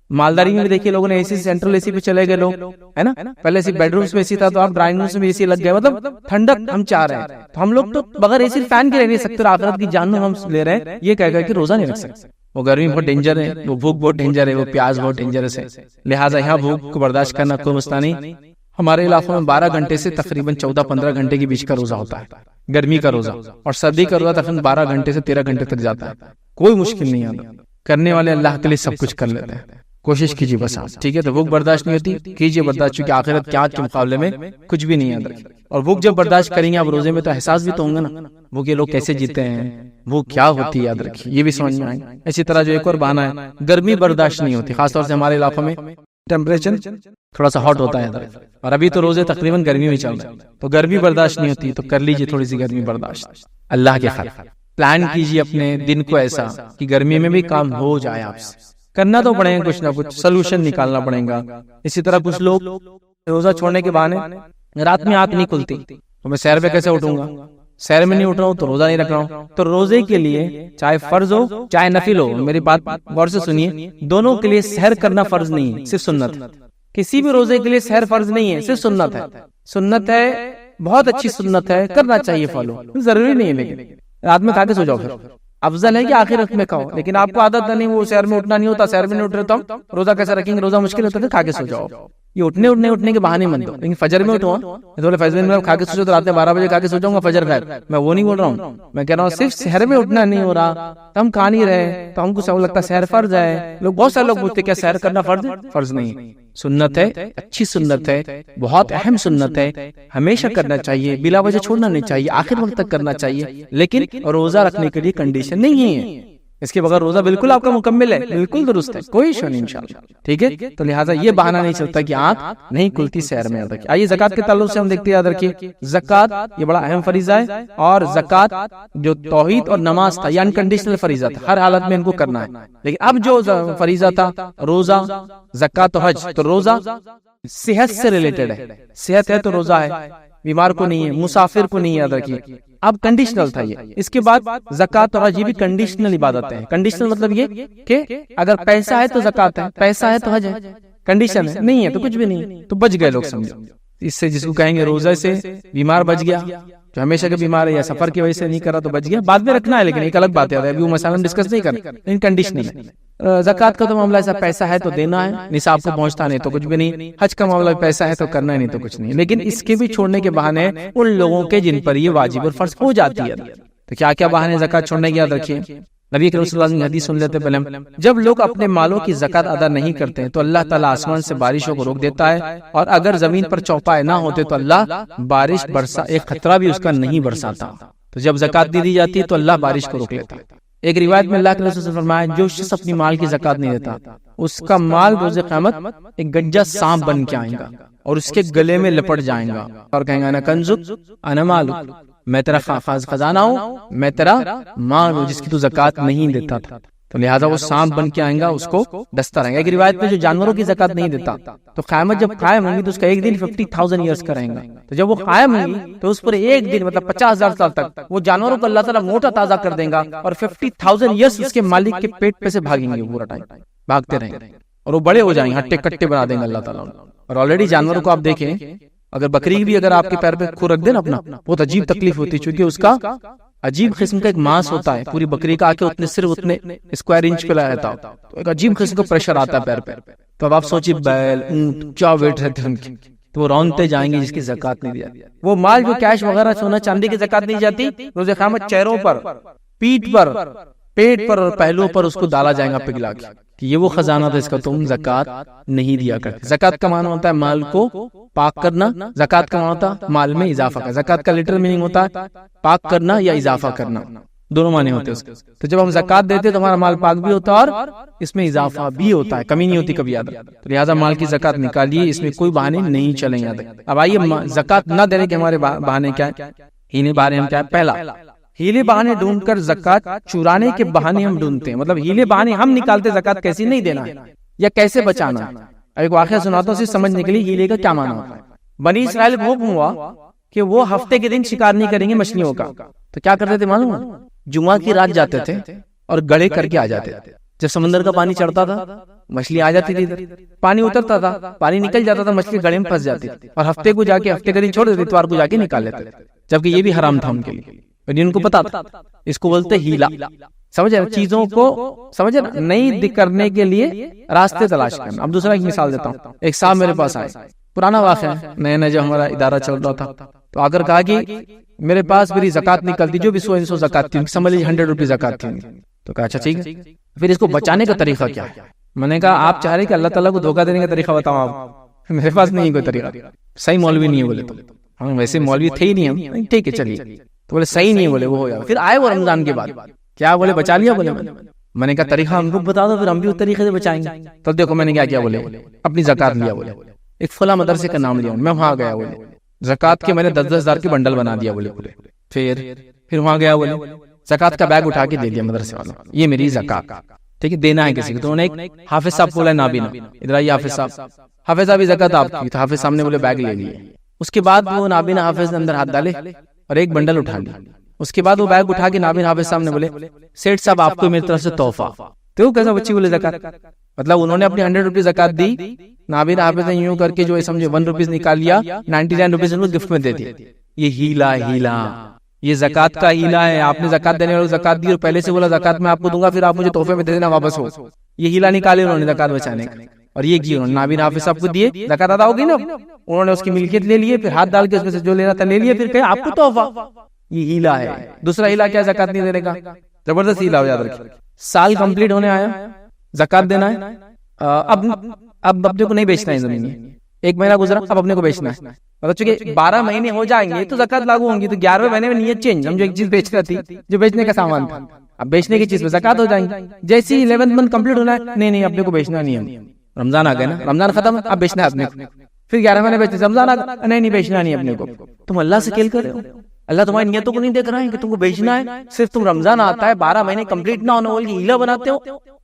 مالداری میں بھی دیکھیے لوگوں نے اے سی سینٹرل اے سی پہ چلے گئے لوگ، ہے نا. پہلے سے بیڈ رومز میں اے سی تھا تو آپ ڈرائنگ رومز میں اے سی لگ گئے. مطلب ٹھنڈک ہم چاہ رہے ہیں. تو ہم لوگ تو بغیر اے سی فین کے رہ نہیں سکتے، آخرت کی جان ہم لے رہے ہیں یہ کہہ کہ روزہ نہیں رکھ سکتے. وہ گرمی بہت ڈینجر ہے، وہ بھوک بہت ڈینجر ہے، وہ پیاس بہت ڈینجرس ہے. لہٰذا یہاں بھوک کو برداشت کرنا کوئی مسئلہ نہیں. ہمارے علاقوں میں 12 گھنٹے سے تقریباً 14-15 گھنٹے کے بیچ کا روزہ ہوتا ہے، گرمی کا روزہ. اور سردی کا روزہ تقریباً 12 گھنٹے سے 13 گھنٹے تک جاتا ہے. کوئی مشکل نہیں آتا. کرنے والے اللہ کے لیے سب کچھ کر لیتے ہیں. کوشش کیجیے بس آپ, ٹھیک ہے. تو بھوک برداشت نہیں ہوتی, کیجیے برداشت, چونکہ آخرت کے آنکھ کے مقابلے میں کچھ بھی نہیں ہے. اور بھوک جب برداشت کریں گے آپ روزے میں تو احساس بھی تو ہوں گا نا بھوک یہ لوگ کیسے جیتے ہیں, وہ کیا ہوتی ہے, یاد رکھیے یہ بھی سمجھ میں آئے. اسی طرح جو ایک اور بہانہ ہے, گرمی برداشت نہیں ہوتی, خاص طور سے ہمارے علاقوں میں ٹیمپریچر تھوڑا سا ہاٹ ہوتا ہے, اور ابھی تو روزے تقریباً گرمی میں چل رہے ہیں, تو گرمی برداشت نہیں ہوتی, تو کر لیجیے تھوڑی سی گرمی برداشت. اللہ کے خیر پلان کیجیے اپنے دن کو ایسا کہ گرمی میں بھی کام ہو جائے. آپ سے کرنا تو پڑے گا, کچھ نہ کچھ سلوشن نکالنا پڑے گا. اسی طرح کچھ لوگ روزہ چھوڑنے کے بہانے رات میں آنکھ نہیں کھلتی, تو میں سحر پہ کیسے اٹھوں گا, سحر میں نہیں اٹھ رہا ہوں تو روزہ نہیں رکھ رہا ہوں. تو روزے کے لیے چاہے فرض ہو چاہے نفل ہو, میری بات غور سے سنیے, دونوں کے لیے سحر کرنا فرض نہیں ہے, صرف سنت. کسی بھی روزے کے لیے سحر فرض نہیں ہے, صرف سنت ہے. سنت ہے, بہت اچھی سنت ہے, کرنا چاہیے فالو, ضروری نہیں ہے. لیکن رات میں کھا کے سو جاؤ, پھر افضل ہے کہ آخرت میں کھاؤ. لیکن آپ کو عادت نہیں, وہ سحر میں اٹھنا نہیں ہوتا, سحر میں نہیں اٹھ رہتا ہوں, روزہ کیسے رکھیں گے, روزہ مشکل ہوتا ہے, کھا کے سو جاؤ. یہ اٹھنے کے بہانے مت دو. لیکن فجر میں اٹھو, فجر میں کھا کے سو جاؤ تو رات میں 12 بجے کھا کے سو جاؤں گا فجر خیر, میں وہ نہیں بول رہا ہوں. میں کہہ رہا ہوں صرف سحر میں اٹھنا نہیں ہو رہا, تو ہم کھا نہیں رہے, تو ہم کو سب لگتا ہے سحر فرض ہے. لوگ بہت سارے لوگ پوچھتے کیا سحر کرنا فرض ہے؟ فرض نہیں, سنت ہے, اچھی سنت ہے, بہت اہم سنت ہے, ہمیشہ کرنا چاہیے, بلا وجہ چھوڑنا نہیں چاہیے, آخر وقت تک کرنا چاہیے. لیکن روزہ رکھنے کے لیے کنڈیشن نہیں ہے, اس کے بغیر روزہ بالکل آپ کا مکمل ہے, بالکل درست ہے, کوئی ایشو نہیں انشاءاللہ, ٹھیک ہے. تو لہٰذا یہ بہانہ نہیں چلتا کہ آنکھ نہیں کھلتی سحر میں. آئیے زکات کے تعلق سے ہم دیکھتے ہیں, یاد رکھیے زکات یہ بڑا اہم فریضہ ہے, اور زکات جو توحید اور نماز تھا یہ انکنڈیشنل فریضہ تھا, ہر حالت میں ان کو کرنا ہے. لیکن اب جو فریضہ تھا روزہ, زکات و حج, تو روزہ صحت سے ریلیٹڈ ہے, صحت ہے تو روزہ ہے, بیمار کو نہیں ہے, مسافر کو نہیں ہے, یاد رکھیے. اب کنڈیشنل تھا یہ. اس کے بعد زکات اور حج بھی کنڈیشنل عبادت ہے. کنڈیشنل مطلب یہ کہ اگر پیسہ ہے تو زکات ہے, پیسہ ہے تو حج ہے. کنڈیشن ہے, نہیں ہے تو کچھ بھی نہیں, تو بچ گئے لوگ سمجھو. اس سے جس کو کہیں گے روزہ سے بیمار بچ گیا, جو ہمیشہ کے بیمار ہے یا سفر کی وجہ سے نہیں کرا تو بچ گیا, بعد میں رکھنا ہے, لیکن ایک الگ بات ہے, ابھی وہ مسئلہ ہم ڈسکس نہیں کریں, لیکن کنڈیشنل ہے. زکات کا تو معاملہ ایسا, پیسہ ہے تو دینا ہے, نصاب کو پہنچتا نہیں تو کچھ بھی نہیں. حج کا معاملہ پیسہ ہے تو کرنا ہے, نہیں تو کچھ نہیں. لیکن اس کے بھی چھوڑنے کے بہانے ان لوگوں کے جن پر یہ واجب اور فرض ہو جاتی ہے. تو کیا کیا بہانے زکات چھوڑنے کے, یاد رکھیے. نبی کریم صلی اللہ علیہ وسلم کی حدیث سن لیتے پہلے, جب لوگ اپنے مالوں کی زکات ادا نہیں کرتے ہیں تو اللہ تعالیٰ آسمان سے بارشوں کو روک دیتا ہے, اور اگر زمین پر چوپائے نہ ہوتے تو اللہ بارش برسا, ایک خطرہ بھی اس کا نہیں برساتا. تو جب زکات دی جاتی ہے تو اللہ بارش کو روک لیتا ہے. ایک روایت میں اللہ کے رسول نے فرمایا, جو شخص اپنی مال کی زکات نہیں دیتا اس کا مال روز قیامت ایک گنجا سانپ بن کے آئے گا, اور اس کے گلے میں لپٹ جائیں گا, اور کہیں گا انا کنزک انا مالک, میں تیرا خزانہ ہوں, میں تیرا مال ہوں جس کی تو زکات نہیں دیتا تھا. تو لہٰذا وہ سانپ بن کے آئیں گا, اس کو ڈستا رہیں گا. ایک روایت میں جو جانوروں کی زکات نہیں دیتا تو قیامت جب قائم ہوں گی تو اس کا ایک دن 50,000 ایئرس کا رہیں گا. تو جب وہ قائم ہوں گی تو اس پر ایک دن مطلب 50,000 سال تک وہ جانوروں کو اللہ تعالیٰ موٹا تازہ کر دیں گا, اور 50,000 ایئرس اس کے مالک کے پیٹ پہ سے بھاگیں گے, پورا ٹائم بھاگتے رہیں گے, اور وہ بڑے ہو جائیں گے, ہٹے کٹے بنا دیں گے اللہ تعالیٰ. اور آلریڈی جانوروں کو آپ دیکھیں, اگر بکری بھی اگر آپ کے پیر پہ کھو رکھ دے نا اپنا, بہت عجیب تکلیف ہوتی ہے, چونکہ اس کا عجیب قسم کا ایک ماس ہوتا ہے, پوری بکری کا آکے اتنے صرف اتنے اسکوائر انچ پہ رہتا, تو ایک عجیب قسم کا پریشر آتا ہے پیر پہ. تو اب آپ سوچیے بیل اونٹ کیا ویٹ رہتے ہیں ان کی, تو وہ رونتے جائیں گے جس کی زکات نہیں دی جاتی. وہ مال جو کیش وغیرہ سونا چاندی کی زکات نہیں جاتی, روز قیامت چہروں پر, پیٹھ پر, پیٹ پر اور پہلوؤں پر اس کو ڈالا جائے گا پگھلا کے, کہ یہ وہ خزانہ تھا اس کا تم زکات نہیں دیا کرتے. زکات کا معنی ہوتا ہے مال کو پاک کرنا, زکات کا معنی ہوتا ہے مال میں اضافہ کرنا. زکات کا لٹرل میننگ ہوتا ہے پاک کرنا یا اضافہ کرنا, دونوں معنی ہوتے ہیں اس کے. تو جب ہم زکات دیتے تو ہمارا مال پاک بھی ہوتا ہے اور اس میں اضافہ بھی ہوتا ہے, کمی نہیں ہوتی کبھی, یاد. تو لہٰذا مال کی زکات نکالیے, اس میں کوئی بہانے نہیں چلیں, یاد. اب آئیے زکات نہ دینے کے ہمارے بہانے کیا ہے, ہیلے بہانے ہم کیا ہے. پہلا, ہیلے بہانے ڈھونڈ کر زکات چرانے کے بہانے ہم ڈھونڈتے ہیں, مطلب ہیلے بہانے ہم نکالتے زکات کیسے نہیں دینا ہے یا کیسے بچانا ہے. اب ایک واقعہ سناتا ہوں, صرف سمجھنے کے لیے ہیلے کا کیا معنی ہوتا ہے. بنی اسرائیل کو حکم ہوا کہ وہ ہفتے کے دن شکار نہیں کریں گے مچھلیوں کا, تو کیا کرتے تھے معلوم ہے, جمعہ کی رات جاتے تھے اور گڑے کر کے آ جاتے تھے. جب سمندر کا پانی چڑھتا تھا مچھلی آ جاتی تھی, ادھر پانی اترتا تھا, پانی نکل جاتا تھا, مچھلی گڑے میں پھنس جاتی تھی, اور ہفتے کو جا کے, ہفتے کا دن چھوڑ دیتے, اتوار کو جا کے نکال لیتے, جبکہ یہ بھی حرام تھا ان کے لیے, ان کو پتا تھا. اس کو بولتے ہیلا, سمجھے, چیزوں کو سمجھے نہیں کرنے کے لیے راستے تلاش کرنا. اب دوسرا ایک مثال دیتا ہوں. ایک صاحب میرے پاس آئے, پرانا واقعہ ہے, نیا نیا جب ہمارا ادارہ چل رہا تھا, تو آ کر کہا کہ میرے پاس میری زکات نکلتی, جو بھی 100 زکات تھی, سمجھ لیجیے 100 روپیز زکات تھی. تو کہا اچھا ٹھیک ہے, پھر اس کو بچانے کا طریقہ کیا ہے؟ میں نے کہا آپ چاہ رہے کہ اللہ تعالیٰ کو دھوکہ دینے کا طریقہ بتاؤں آپ؟ میرے پاس نہیں کوئی طریقہ، صحیح مولوی نہیں ہے بولے تو ہم ویسے مولوی تھے ہی نہیں ہم، ٹھیک ہے چلیے، تو بولے صحیح نہیں ہے بولے وہ ہو گیا۔ پھر آئے وہ رمضان کے بعد، کیا بولے بچا لیا؟ بولے میں نے کہا طریقہ ہم کو بتا دو پھر ہم بھی اس طریقے سے بچائیں گے۔ تو دیکھو میں نے کیا کیا، بولے اپنی زکات لیا، بولے ایک فلاں مدرسے کا نام لیا، میں وہاں گیا، بولے زکات کے میں نے 10,000 کے بنڈل بنا دیا، بولے پھر وہاں گیا، بولے زکات کا بیگ اٹھا کے دے دیا مدرسے والوں، یہ میری زکات، ٹھیک ہے دینا ہے کسی کو۔ تو انہوں نے ایک حافظ صاحب بولا نابینا، ادھر آئیے حافظ صاحب، حافظ صاحب زکات آپ کی، تو حافظ صاحب نے بولے بیگ لے لیے۔ اس کے بعد وہ نابینا حافظ نے اندر ہاتھ ڈالے اور ایک بنڈل اٹھا لیا۔ اس کے بعد وہ بیگ اٹھا کے نابینا حافظ صاحب نے بولے سیٹھ صاحب آپ کو میری طرف سے تحفہ۔ تو کیسا بچی بولے زکات، مطلب انہوں نے اپنی 100 روپیز زکات دی، نابینا حافظ نے یوں کر کے جو سمجھے 1 روپیز نکال لیا، 99 روپیز ان کو گفٹ میں دے دیا۔ یہ ہیلا، یہ زکات کا ہیلا ہے۔ آپ نے زکات دینے والوں کو زکات دی اور پہلے سے بولا زکات میں آپ کو دوں گا، پھر آپ مجھے تحفے میں دے دینا واپس ہو۔ یہ ہیلا نکالے انہوں نے زکات بچانے کا، اور یہ کی انہوں نے نابینا حافظ صاحب کو دیے، زکات ادا ہوگی نا، انہوں نے اس کی ملکیت لے لیے، پھر ہاتھ ڈال کے اس میں سے جو لینا تھا لے لیے، پھر کہے آپ کو تحفہ۔ یہ ہیلا ہے۔ دوسرا ہیلا کیا؟ زکات نہیں دینے کا، زبردست ہیلا ہو، یاد رکھیے۔ سال کمپلیٹ ہونے آیا، زکات دینا ہے، اب اپنے کو نہیں بیچنا ہے زمین، 1 مہینہ گزرا اب اپنے کو بیچنا ہے، مطلب چونکہ 12 مہینے ہو جائیں گے تو زکات لاگو ہوں گی، تو 11ویں مہینے میں نیت چینج، ہم جو ایک چیز بیچ رہی تھی جو بیچنے کا سامان تھا، اب بیچنے کی چیز پہ زکات ہو جائیں گی۔ جیسے ہی 11th منتھ کمپلیٹ ہونا ہے، نہیں اپنے کو بیچنا نہیں ہے، رمضان آ گیا نا، رمضان ختم، اب بیچنا ہے اپنے کو، پھر 11 مہینے بیچتے، رمضان آ گیا، نہیں بیچنا نہیں اپنے کو۔ تم اللہ سے کھیل کر رہے ہو، اللہ تمہاری نیتوں کو نہیں دیکھ رہا ہے کہ تم کو بیچنا ہے، صرف تم رمضان آتا ہے 12 مہینے کمپلیٹ نہ ہونے والے ہیلا بناتے ہو۔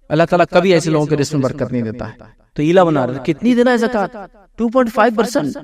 اللہ تعالیٰ کبھی ایسے لوگوں کے رزق میں برکت نہیں دیتا ہے، تو ہیلا بنا رہے۔ کتنی دینا ہے زکات؟ 2.5%،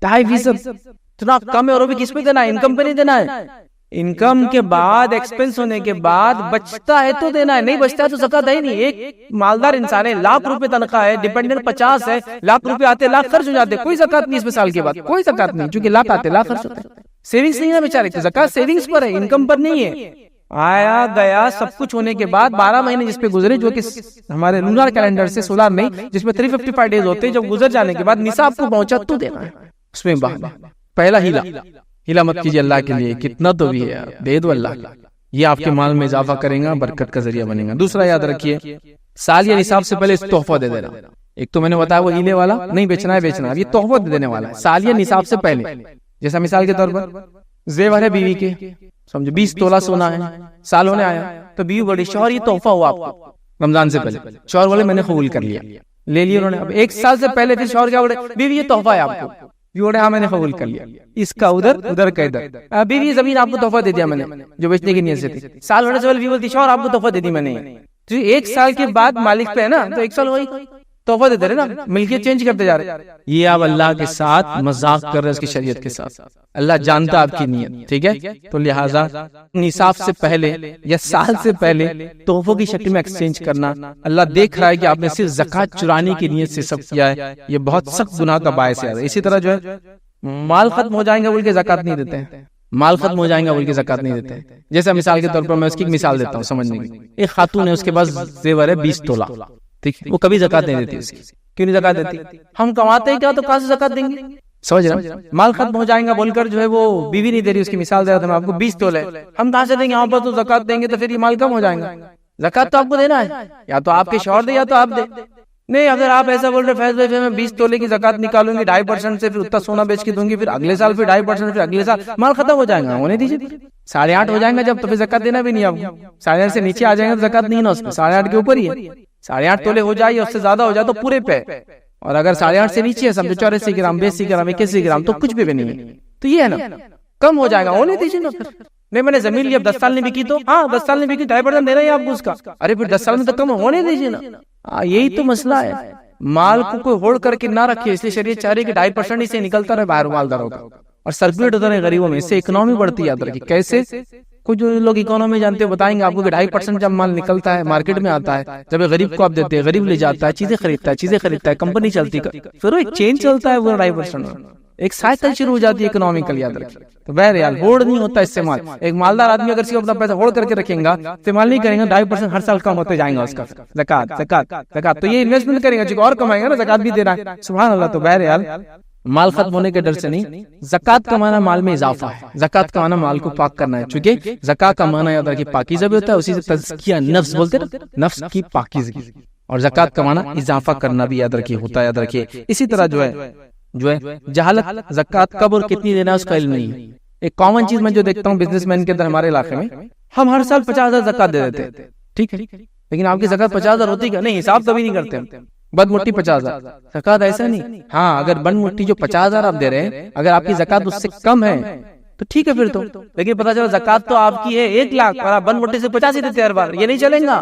2.5%، اتنا کم ہے، اور وہ بھی کس پہ دینا ہے؟ انکم پہ نہیں دینا ہے، انکم کے بعد ایکسپنس ہونے کے بعد بچتا ہے تو دینا ہے، نہیں بچتا ہے تو زکات ہے ہی نہیں۔ ایک مالدار انسان ہے، ₹1,00,000 تنخواہ ہے، ڈیپینڈنٹ 50 ہے، ₹1,00,000 آتے لاکھ خرچ ہو جاتے، کوئی زکات نہیں اس میں سال کے بعد، کوئی زکات نہیں، چونکہ لاکھ آتے لاکھ خرچ ہوتے، سیونگز نہیں ہے بیچارے کی، زکات سیونگز پر ہے، انکم پر نہیں ہے۔ آیا گیا سب کچھ ہونے کے بعد 12 مہینے جس پہ گزرے، جو کہ ہمارے لونر کیلنڈر سے سولار نہیں، جس میں 355 ڈیز ہوتے، جب گزر جانے کے بعد نصاب کو پہنچا تو دینا ہے، اس میں بہانا۔ پہلا ہیلا مت کیجیے اللہ کے لیے، کتنا تو بھی ہے دے دو اللہ کا، یہ آپ کے مال میں اضافہ کرے گا، برکت کا ذریعہ بنے گا۔ دوسرا یاد رکھیے، سال یا نصاب سے پہلے اس تحفہ دے دینا۔ ایک تو میں نے بتایا وہ ہیلے والا، نہیں بیچنا ہے بیچنا ہے، یہ تحفہ دے دینے والا ہے سال یا نصاب سے پہلے۔ جیسا مثال کے طور پر زیور ہے بیوی کے، سمجھو 20 تولہ سونا ہے، سال ہونے آیا تو بیوی بڑی شوہر یہ تحفہ ہوا آپ کو رمضان سے پہلے، شوہر بولے میں نے قبول کر لیا، لے لیا انہوں نے۔ اب 1 سال سے پہلے پھر شوہر کیا بولے بیوی یہ تحفہ ہے آپ کو، بیوی بولے ہاں میں نے قبول کر لیا، اس کا ادھر کا ادھر، بیوی زمین آپ کو تحفہ دے دیا میں نے جو بیچنے کی نیت سے تھی، سال ہونے سے پہلے بیوی بولتی شوہر آپ کو تحفہ دے دی میں نے، تو 1 سال کے بعد مالک پہ ہے نا، تو 1 سال وہی تحفہ دیتے رہے نا، ملکیت چینج کرتے جا رہے۔ یہ آپ اللہ کے ساتھ مذاق کر رہے اس کی شریعت کے ساتھ، اللہ جانتا آپ کی نیت، ٹھیک ہے؟ تو لہٰذا نصاب سے پہلے یا سال سے پہلے تحفوں کی شکل میں ایکسچینج کرنا، اللہ دیکھ رہا ہے کہ آپ نے صرف زکات چرانے کی نیت سے سب کیا ہے، یہ بہت سخت گناہ کا باعث ہے۔ اسی طرح جو ہے مال ختم ہو جائیں گے بول کے زکات نہیں دیتے ہیں، مال ختم ہو جائیں گا بول کے زکات نہیں دیتے ہیں۔ جیسے مثال کے طور پر میں اس کی ایک مثال دیتا ہوں سمجھنے کی، ایک خاتون ہے، اس کے پاس زیور ہے 20 تولہ، ٹھیک، وہ کبھی زکات نہیں دیتی، اس کی کیوں نہیں زکات دیتی؟ ہم کماتے ہی کیا تو کہاں سے زکات دیں گے؟ سمجھ رہے ہیں؟ مال ختم ہو جائیں گا بول کر جو ہے وہ بیوی نہیں دے رہی، اس کی مثال دے رہا تھا میں آپ کو، 20 تولے ہم کہاں سے دیں گے؟ یہاں پر تو زکات دیں گے تو پھر یہ مال کم ہو جائیں گا، زکات تو آپ کو دینا ہے، یا تو آپ کے شوہر دے یا تو آپ دے۔ نہیں اگر آپ ایسا بول رہے فیض بھائی پھر میں 20 تولے کی زکات نکالوں گی 2.5% سے، پھر اتنا سونا بیچ کے دوں گی، پھر اگلے سال پھر 2.5%، پھر اگلے سال مال ختم ہو جائے گا، ہونے دیجیے، 8.5 ہو جائیں گا جب، تو پھر زکات دینا بھی نہیں آپ کو، 8.5 سے نیچے آ جائیں گا تو زکات نہیں نا اس میں، 8.5 کے اوپر ہی ہے، 8.5 تولے ہو جائے یا اس سے زیادہ ہو جائے تو پورے پہ، اور اگر 8.5 سے نیچے ہے سمجھو 84 گرام 82 گرام 81 گرام تو کچھ بھی نہیں ہے، تو یہ ہے نا کم ہو جائے گا، ہونے دیجیے نا۔ پھر نہیں میں نے زمین لی اب 10 سال نہیں بکی تو ہاں 10 سال نہیں بکی 2.5% دینا ہے آپ کو اس کا، ارے پھر 10 سال میں تو کم ہونے دیجیے نا، یہی تو مسئلہ ہے، مال کو کوئی ہولڈ کر کے نہ رکھے، اس لیے شریعت چاہ رہی ہے کہ 2.5% ہی سے نکلتا رہے باہر مالداروں کا، اور سرکولیٹ ہوتا رہے غریبوں میں، اس سے اکنامی بڑھتی ہے۔ یاد رکھیے کیسے، کچھ جو لوگ اکنامی جانتے ہیں بتائیں گے آپ کو کہ 2.5% جب مال نکلتا ہے مارکیٹ میں آتا ہے، جب غریب کو آپ دیتے ہیں، غریب لے جاتا ہے، چیزیں خریدتا ہے، کمپنی چلتی ہے، پھر وہ ایک چین چلتا ہے، وہ 2.5% ایک سائیکل شروع ہو جاتی ہے اکنامیکل۔ یاد رکھیے تو بہرحال ہولڈ نہیں ہوتا استعمال، ایک مالدار آدمی اگر صرف اپنا پیسہ ہولڈ کر کے رکھیں گا، استعمال نہیں کریں گا، 2.5% ہر سال کم ہوتے جائیں گا اس کا زکات۔ تو یہ انویسٹمنٹ کریں گا، چونکہ اور کمائیں گا نا، زکات بھی دینا ہے، سبحان اللہ۔ تو بہرحال مال ختم ہونے کے ڈر سے نہیں. زکات کا معنی مال میں اضافہ ہے. زکات کا معنی مال کو پاک کرنا ہے, چونکہ زکات کا معنی یاد رکھیے پاکیزہ بھی ہوتا ہے, اسی سے تزکیہ نفس بولتے ہیں, نفس کی پاکیزگی. اور زکات کا معنی اضافہ کرنا بھی یاد رکھیے ہوتا ہے, یاد رکھیے. اسی طرح جو ہے جہالت, زکات کب اور کتنی دینا اس کا علم نہیں ہے. ایک کامن چیز میں جو دیکھتا ہوں بزنس مین کے اندر ہمارے علاقے میں, ہم ہر سال 50,000 زکات دے دیتے ہیں, ٹھیک ہے, لیکن آپ کی زکات 50,000 ہوتی کیا نہیں, حساب کبھی نہیں کرتے. بد مٹی 50,000 زکات ایسا نہیں. ہاں اگر بن مٹی جو 50,000 آپ دے رہے ہیں, اگر آپ کی زکات اس سے کم ہے تو ٹھیک ہے پھر تو, لیکن پتا چلا زکات تو آپ کی ہے 1 لاکھ اور آپ بن مٹی سے 50 ہی دیتے ہر بار, یہ نہیں چلے گا.